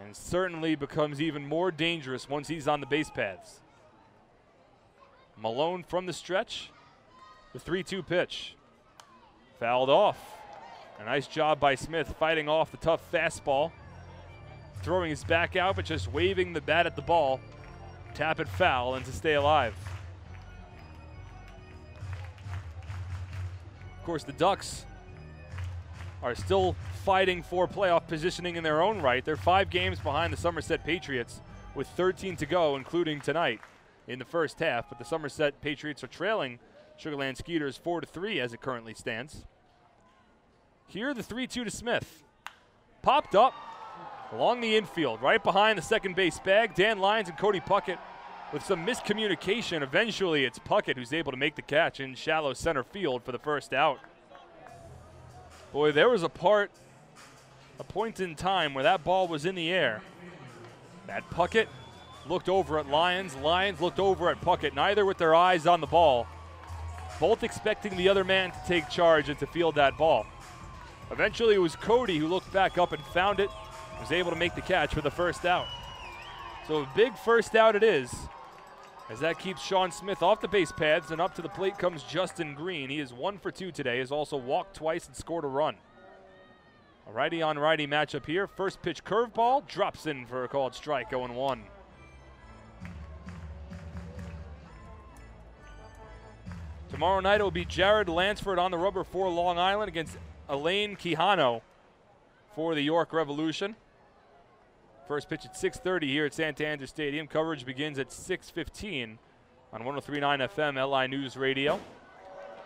[SPEAKER 3] and certainly becomes even more dangerous once he's on the base paths. Malone from the stretch. The 3-2 pitch. Fouled off. A nice job by Smith fighting off the tough fastball. Throwing his back out, but just waving the bat at the ball. Tap it foul and to stay alive. Of course, the Ducks are still fighting for playoff positioning in their own right. They're 5 games behind the Somerset Patriots with 13 to go, including tonight in the first half. But the Somerset Patriots are trailing Sugarland Skeeters 4-3 as it currently stands. Here, the 3-2 to Smith. Popped up along the infield, right behind the second base bag. Dan Lyons and Cody Puckett with some miscommunication. Eventually, it's Puckett who's able to make the catch in shallow center field for the first out. Boy, there was a point in time where that ball was in the air. That Puckett looked over at Lyons. Lyons looked over at Puckett, neither with their eyes on the ball, both expecting the other man to take charge and to field that ball. Eventually, it was Cody who looked back up and found it, was able to make the catch for the first out. So a big first out it is, as that keeps Sean Smith off the base paths, and up to the plate comes Justin Green. He is 1 for 2 today, has also walked twice and scored a run. A righty-on-righty matchup here. First pitch curveball, drops in for a called strike, 0-1. Tomorrow night it will be Jared Lansford on the rubber for Long Island against Elaine Quijano for the York Revolution. First pitch at 6:30 here at Santander Stadium. Coverage begins at 6:15 on 103.9 FM LI News Radio.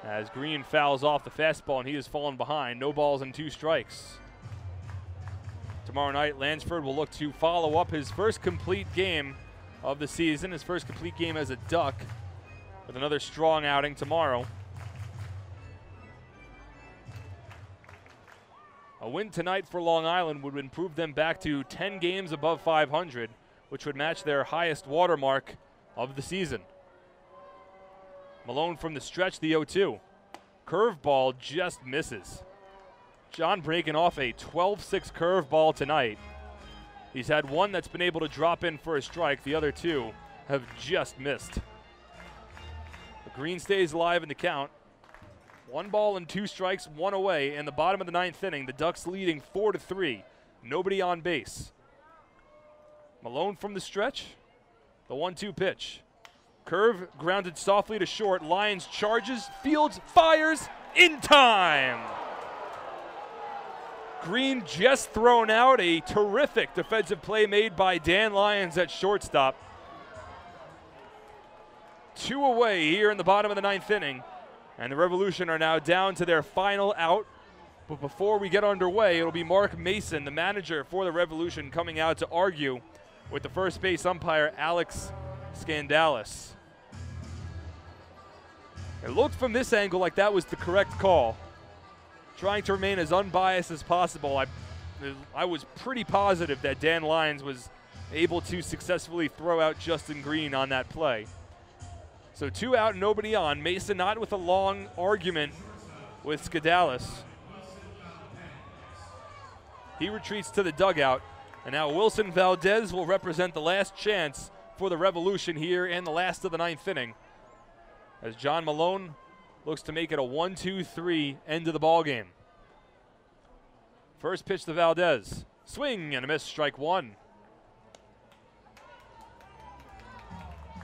[SPEAKER 3] As Green fouls off the fastball and he has fallen behind. No balls and 2 strikes. Tomorrow night, Lansford will look to follow up his first complete game of the season, his first complete game as a Duck, with another strong outing tomorrow. A win tonight for Long Island would improve them back to 10 games above 500, which would match their highest watermark of the season. Malone from the stretch, the 0-2. Curveball just misses. John breaking off a 12-6 curveball tonight. He's had one that's been able to drop in for a strike. The other 2 have just missed. The Green stays alive in the count. 1 ball and 2 strikes, 1 away. In the bottom of the 9th inning, the Ducks leading 4-3. Nobody on base. Malone from the stretch. The 1-2 pitch. Curve grounded softly to short. Lyons charges, fields, fires, in time. Green just thrown out. A terrific defensive play made by Dan Lyons at shortstop. 2 away here in the bottom of the 9th inning. And the Revolution are now down to their final out. But before we get underway, it'll be Mark Mason, the manager for the Revolution, coming out to argue with the first base umpire, Alex Scandalis. It looked from this angle like that was the correct call. Trying to remain as unbiased as possible, I was pretty positive that Dan Lyons was able to successfully throw out Justin Green on that play. So 2 out, nobody on. Mason not with a long argument with Skedalis. He retreats to the dugout, and now Wilson Valdez will represent the last chance for the Revolution here in the last of the 9th inning, as John Malone looks to make it a 1-2-3 end of the ball game. First pitch to Valdez. Swing and a miss, strike 1.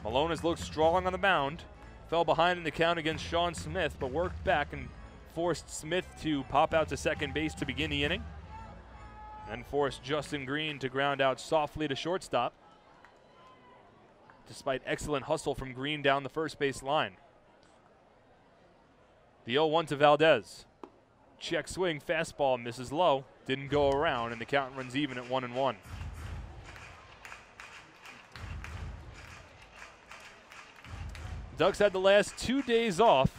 [SPEAKER 3] Malone has looked strong on the mound. Fell behind in the count against Sean Smith, but worked back and forced Smith to pop out to second base to begin the inning. Then forced Justin Green to ground out softly to shortstop, despite excellent hustle from Green down the first base line. The 0-1 to Valdez. Check swing, fastball misses low. Didn't go around, and the count runs even at 1-1. Ducks had the last 2 days off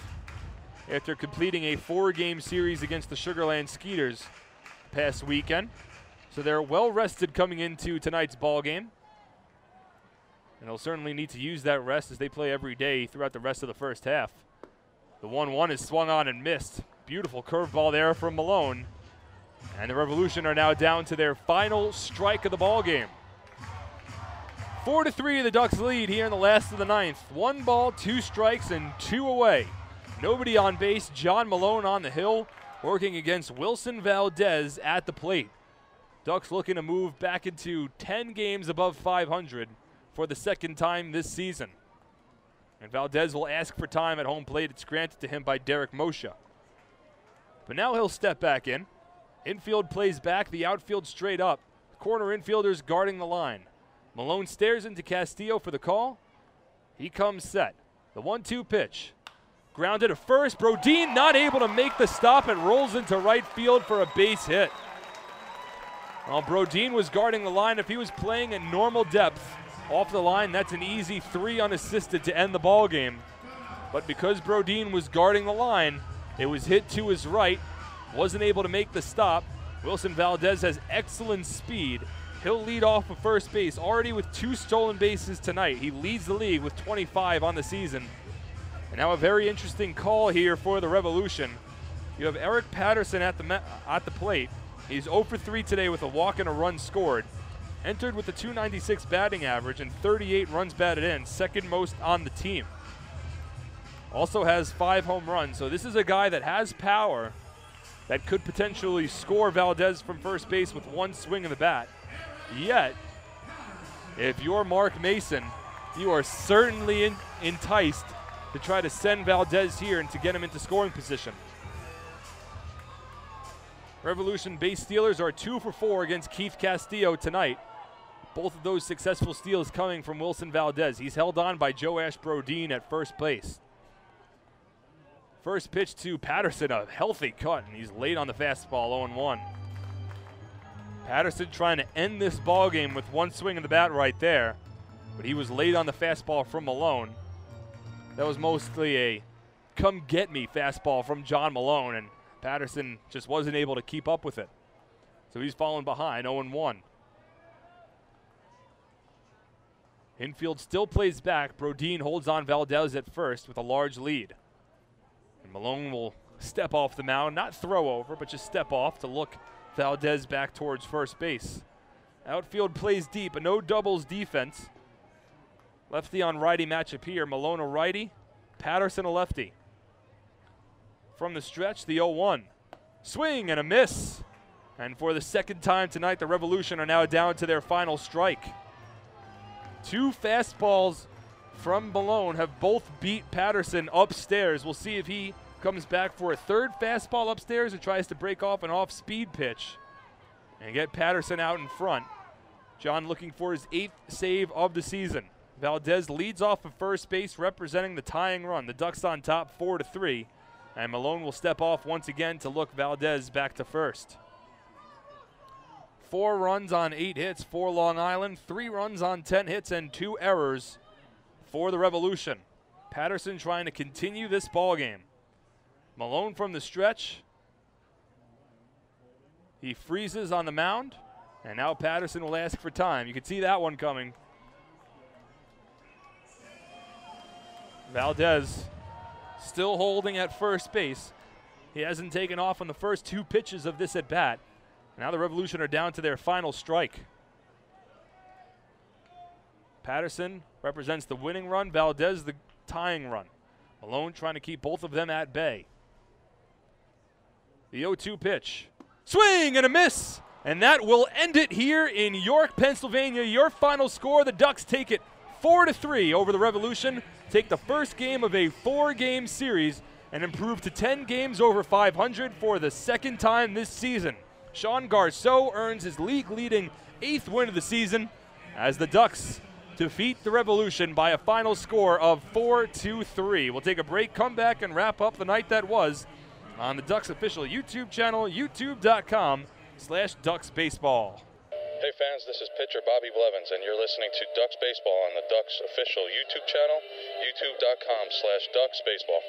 [SPEAKER 3] after completing a 4-game series against the Sugarland Skeeters past weekend. So they're well rested coming into tonight's ball game. And they'll certainly need to use that rest as they play every day throughout the rest of the first half. The 1-1 is swung on and missed. Beautiful curveball there from Malone. And the Revolution are now down to their final strike of the ball game. 4-3 the Ducks lead here in the last of the 9th. 1 ball, 2 strikes, and 2 away. Nobody on base. John Malone on the hill, working against Wilson Valdez at the plate. Ducks looking to move back into 10 games above 500 for the second time this season. And Valdez will ask for time at home plate. It's granted to him by Derek Moshe. But now he'll step back in. Infield plays back, the outfield straight up. Corner infielders guarding the line. Malone stares into Castillo for the call. He comes set. The 1-2 pitch. Grounded to first. Brodin not able to make the stop. It rolls into right field for a base hit. Well, Brodin was guarding the line. If he was playing at normal depth off the line, that's an easy 3 unassisted to end the ball game. But because Brodin was guarding the line, it was hit to his right. Wasn't able to make the stop. Wilson Valdez has excellent speed. He'll lead off of first base, already with 2 stolen bases tonight. He leads the league with 25 on the season. And now a very interesting call here for the Revolution. You have Eric Patterson at the plate. He's 0 for 3 today with a walk and a run scored. Entered with a .296 batting average and 38 runs batted in, second most on the team. Also has 5 home runs, so this is a guy that has power that could potentially score Valdez from first base with 1 swing of the bat. Yet, if you're Mark Mason, you are certainly enticed to try to send Valdez here and to get him into scoring position. Revolution base stealers are 2 for 4 against Keith Castillo tonight. Both of those successful steals coming from Wilson Valdez. He's held on by Joash Brodin at first base. First pitch to Patterson, a healthy cut, and he's late on the fastball, 0-1. Patterson trying to end this ball game with 1 swing of the bat right there, but he was late on the fastball from Malone. That was mostly a come-get-me fastball from John Malone, and Patterson just wasn't able to keep up with it. So he's fallen behind, 0-1. Infield still plays back. Brodin holds on Valdez at first with a large lead. And Malone will step off the mound, not throw over, but just step off to look Valdez back towards first base. Outfield plays deep, but no doubles defense. Lefty on righty matchup here. Malone a righty, Patterson a lefty. From the stretch, the 0-1. Swing and a miss. And for the second time tonight, the Revolution are now down to their final strike. 2 fastballs from Malone have both beat Patterson upstairs. We'll see if he comes back for a 3rd fastball upstairs or tries to break off an off-speed pitch and get Patterson out in front. John looking for his 8th save of the season. Valdez leads off of first base, representing the tying run. The Ducks on top 4-3, and Malone will step off once again to look Valdez back to first. 4 runs on 8 hits for Long Island, 3 runs on 10 hits, and 2 errors for the Revolution. Patterson trying to continue this ball game. Malone from the stretch. He freezes on the mound. And now Patterson will ask for time. You can see that one coming. Valdez still holding at first base. He hasn't taken off on the first 2 pitches of this at-bat. Now the Revolution are down to their final strike. Patterson represents the winning run, Valdez the tying run. Malone trying to keep both of them at bay. The 0-2 pitch. Swing and a miss! And that will end it here in York, Pennsylvania. Your final score, the Ducks take it 4-3 over the Revolution, take the first game of a 4-game series, and improve to 10 games over 500 for the second time this season. Sean Garceau earns his league-leading 8th win of the season as the Ducks defeat the Revolution by a final score of 4-3. We'll take a break, come back, and wrap up the night that was on the Ducks official YouTube channel, youtube.com/DucksBaseball.
[SPEAKER 20] Hey fans, this is pitcher Bobby Blevins, and you're listening to Ducks Baseball on the Ducks official YouTube channel, youtube.com/DucksBaseball.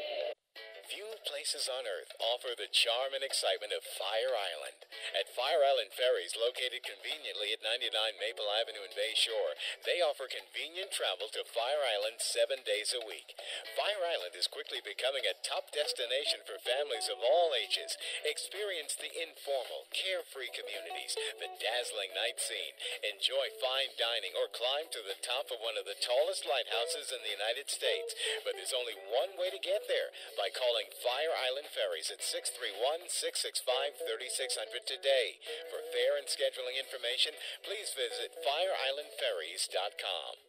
[SPEAKER 17] Few places on earth offer the charm and excitement of Fire Island. At Fire Island Ferries, located conveniently at 99 Maple Avenue in Bay Shore, they offer convenient travel to Fire Island 7 days a week. Fire Island is quickly becoming a top destination for families of all ages. Experience the informal, carefree communities, the dazzling night scene, enjoy fine dining, or climb to the top of one of the tallest lighthouses in the United States. But there's only one way to get there, by calling Fire Island Ferries at 631-665-3600 today. For fare and scheduling information, please visit FireIslandFerries.com.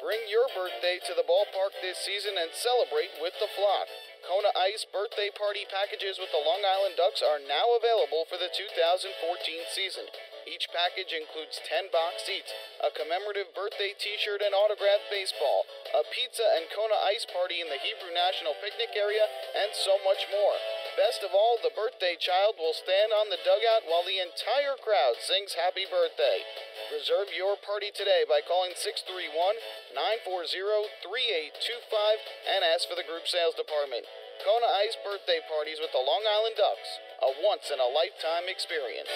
[SPEAKER 7] Bring your birthday to the ballpark this season and celebrate with the flock. Kona Ice birthday party packages with the Long Island Ducks are now available for the 2014 season. Each package includes 10 box seats, a commemorative birthday t-shirt and autographed baseball, a pizza and Kona Ice party in the Hebrew National Picnic area, and so much more. Best of all, the birthday child will stand on the dugout while the entire crowd sings happy birthday. Reserve your party today by calling 631-940-3825 and ask for the group sales department. Kona Ice birthday parties with the Long Island Ducks, a once-in-a-lifetime experience.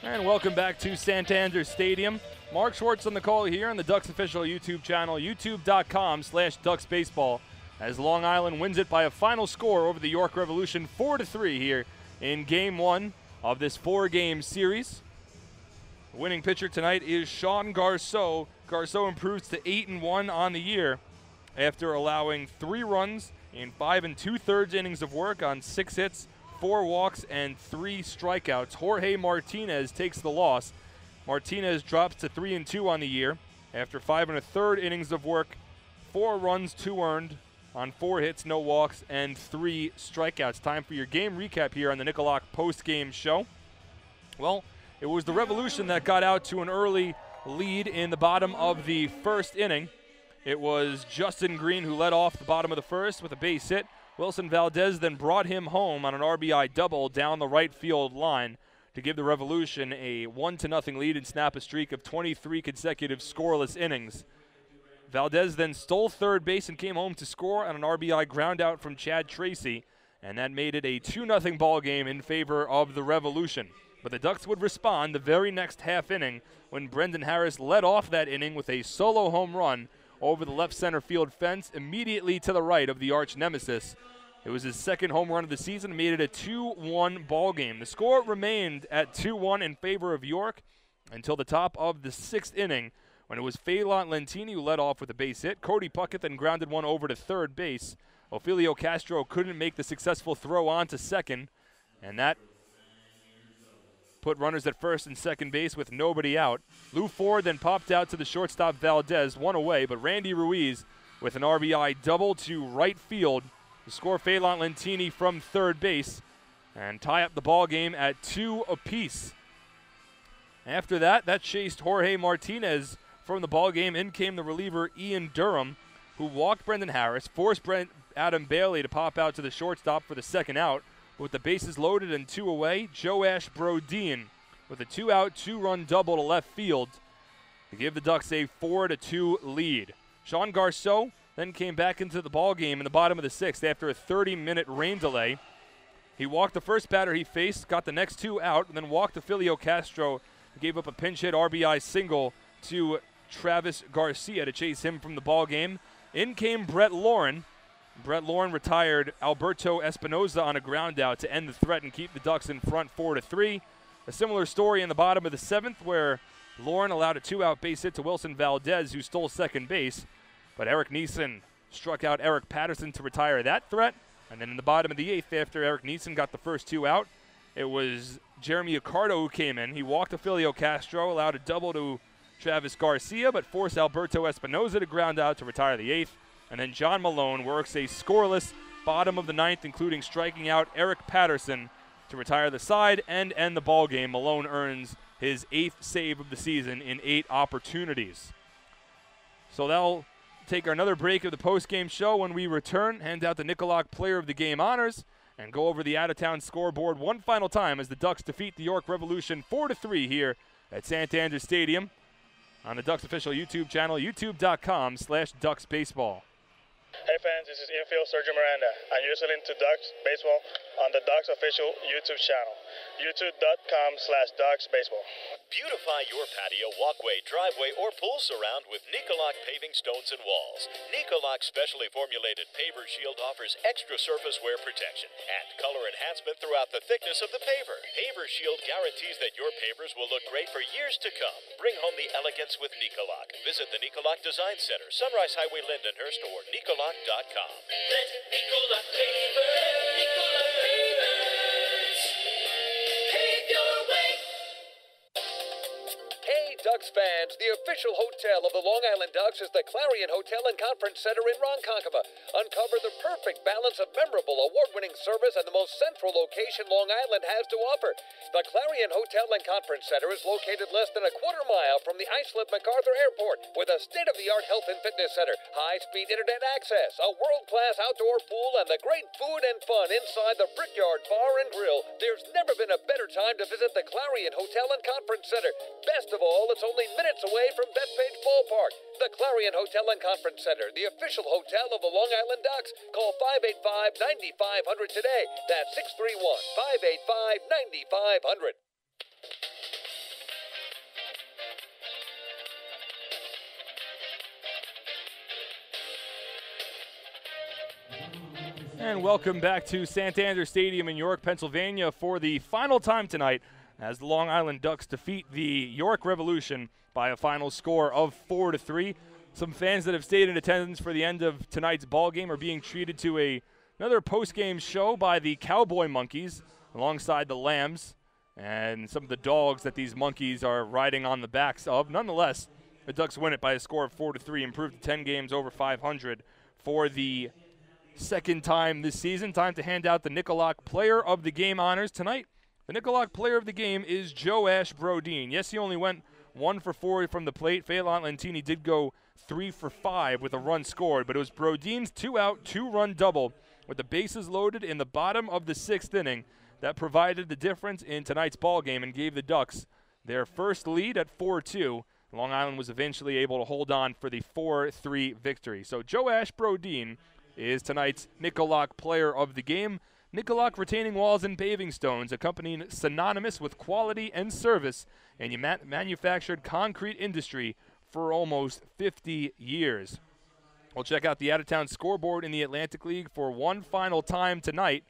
[SPEAKER 3] And welcome back to Santander Stadium. Mark Schwartz on the call here on the Ducks official YouTube channel, youtube.com/DucksBaseball, as Long Island wins it by a final score over the York Revolution 4-3 here in Game 1 of this 4-game series. The winning pitcher tonight is Sean Garceau. Garceau improves to 8-1 on the year after allowing 3 runs in 5 2/3 innings of work on 6 hits, 4 walks, and 3 strikeouts. Jorge Martinez takes the loss. Martinez drops to 3-2 on the year after 5 1/3 innings of work, 4 runs, 2 earned on 4 hits, no walks, and 3 strikeouts. Time for your game recap here on the Nickalock post-game show. Well, it was the Revolution that got out to an early lead in the bottom of the first inning. It was Justin Green who led off the bottom of the first with a base hit. Wilson Valdez then brought him home on an RBI double down the right field line to give the Revolution a 1-0 lead and snap a streak of 23 consecutive scoreless innings. Valdez then stole third base and came home to score on an RBI ground out from Chad Tracy, and that made it a 2-0 ball game in favor of the Revolution. But the Ducks would respond the very next half inning when Brendan Harris led off that inning with a solo home run over the left center field fence immediately to the right of the arch nemesis. It was his second home run of the season and made it a 2-1 ball game. The score remained at 2-1 in favor of York until the top of the 6th inning when it was Phelan Lentini who led off with a base hit. Cody Puckett then grounded one over to third base. Ophelio Castro couldn't make the successful throw on to second, and that put runners at first and second base with nobody out. Lou Ford then popped out to the shortstop Valdez, one away, but Randy Ruiz with an RBI double to right field to score Phelan Lentini from third base and tie up the ball game at 2 apiece. After that chased Jorge Martinez from the ball game. In came the reliever Ian Durham, who walked Brendan Harris, forced Adam Bailey to pop out to the shortstop for the second out. With the bases loaded and 2 away, Joash Brodin with a 2-out, 2-run double to left field to give the Ducks a 4-2 lead. Sean Garceau then came back into the ballgame in the bottom of the 6th after a 30-minute rain delay. He walked the first batter he faced, got the next 2 out, and then walked Filio Castro, gave up a pinch hit RBI single to Travis Garcia to chase him from the ballgame. In came Brett Lauren. Brett Lauren retired Alberto Espinoza on a ground out to end the threat and keep the Ducks in front 4-3. A similar story in the bottom of the 7th where Lauren allowed a 2-out base hit to Wilson Valdez, who stole second base. But Eric Neeson struck out Eric Patterson to retire that threat. And then in the bottom of the 8th, after Eric Neeson got the first 2 out, it was Jeremy Accardo who came in. He walked Filio Castro, allowed a double to Travis Garcia, but forced Alberto Espinoza to ground out to retire the 8th. And then John Malone works a scoreless bottom of the 9th, including striking out Eric Patterson to retire the side and end the ball game. Malone earns his 8th save of the season in 8 opportunities. So that'll take another break of the post-game show. When we return, hand out the Nicolak Player of the Game honors and go over the out-of-town scoreboard one final time as the Ducks defeat the York Revolution 4-3 here at Santander Stadium on the Ducks official YouTube channel, youtube.com/DucksBaseball.
[SPEAKER 16] Hey fans, this is infield Sergio Miranda, and you're listening to Ducks Baseball on the Ducks official YouTube channel, youtube.com/DucksBaseball.
[SPEAKER 14] Beautify your patio, walkway, driveway, or pool surround with Nicolak paving stones and walls. Nicolak's specially formulated paver shield offers extra surface wear protection and color enhancement throughout the thickness of the paver. Paver shield guarantees that your pavers will look great for years to come. Bring home the elegance with Nicolak. Visit the Nicolak Design Center, Sunrise Highway, Lindenhurst, or Nicolak.com.
[SPEAKER 2] Let Nicolak Pavers, Nicolak Pavers, pave your way.
[SPEAKER 19] Hey, Ducks fans, the official hotel of the Long Island Ducks is the Clarion Hotel and Conference Center in Ronkonkoma. Uncover the perfect balance of memorable, award-winning service and the most central location Long Island has to offer. The Clarion Hotel and Conference Center is located less than a quarter mile from the Islip MacArthur Airport with a state-of-the-art health and fitness center, high-speed internet access, a world-class outdoor pool, and the great food and fun inside the Brickyard Bar and Grill. There's never been a better time to visit the Clarion Hotel and Conference Center. Best of all, it's only minutes away from Bethpage Ballpark. The Clarion Hotel and Conference Center, the official hotel of the Long Island Ducks. Call 585-9500 today. That's 631-585-9500.
[SPEAKER 3] And welcome back to Santander Stadium in York, Pennsylvania for the final time tonight as the Long Island Ducks defeat the York Revolution by a final score of 4-3. Some fans that have stayed in attendance for the end of tonight's ball game are being treated to another post-game show by the Cowboy Monkeys alongside the Lambs and some of the dogs that these monkeys are riding on the backs of. Nonetheless, the Ducks win it by a score of 4-3, improved to 10 games over 500 for the second time this season. Time to hand out the Nicolak Player of the Game honors tonight. The Nicolak Player of the Game is Joash Brodin. Yes, he only went 1 for 4 from the plate. Phelan Lentini did go 3 for 5 with a run scored, but it was Brodin's 2-out, 2-run double with the bases loaded in the bottom of the 6th inning that provided the difference in tonight's ball game and gave the Ducks their first lead at 4-2. Long Island was eventually able to hold on for the 4-3 victory. So Joash Brodin is tonight's Nicolak Player of the Game. Nicolak retaining walls and paving stones, a company synonymous with quality and service in the manufactured concrete industry for almost 50 years. We'll check out the out-of-town scoreboard in the Atlantic League for one final time tonight.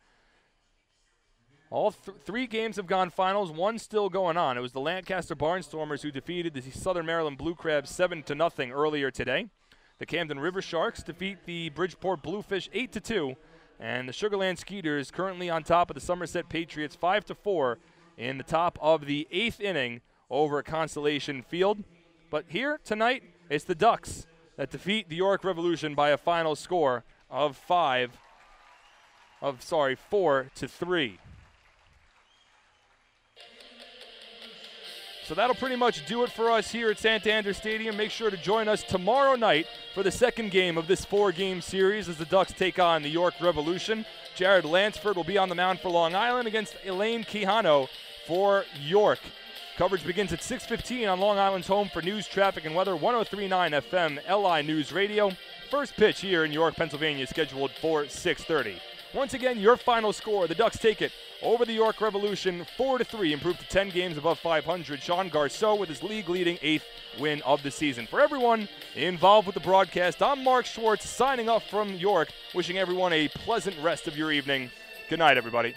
[SPEAKER 3] All 3 games have gone finals, one still going on. It was the Lancaster Barnstormers who defeated the Southern Maryland Blue Crabs 7-0 earlier today. The Camden River Sharks defeat the Bridgeport Bluefish 8-2. And the Sugarland Skeeters currently on top of the Somerset Patriots 5-4 in the top of the 8th inning over at Constellation Field. But here tonight, it's the Ducks that defeat the York Revolution by a final score of 4-3. So that'll pretty much do it for us here at Santander Stadium. Make sure to join us tomorrow night for the second game of this 4-game series as the Ducks take on the York Revolution. Jared Lansford will be on the mound for Long Island against Elaine Quijano for York. Coverage begins at 6:15 on Long Island's home for news, traffic, and weather. 103.9 FM, LI News Radio. First pitch here in York, Pennsylvania, scheduled for 6:30. Once again, your final score. The Ducks take it over the York Revolution 4-3, improved to 10 games above 500. Sean Garceau with his league-leading 8th win of the season. For everyone involved with the broadcast, I'm Mark Schwartz signing off from York, wishing everyone a pleasant rest of your evening. Good night, everybody.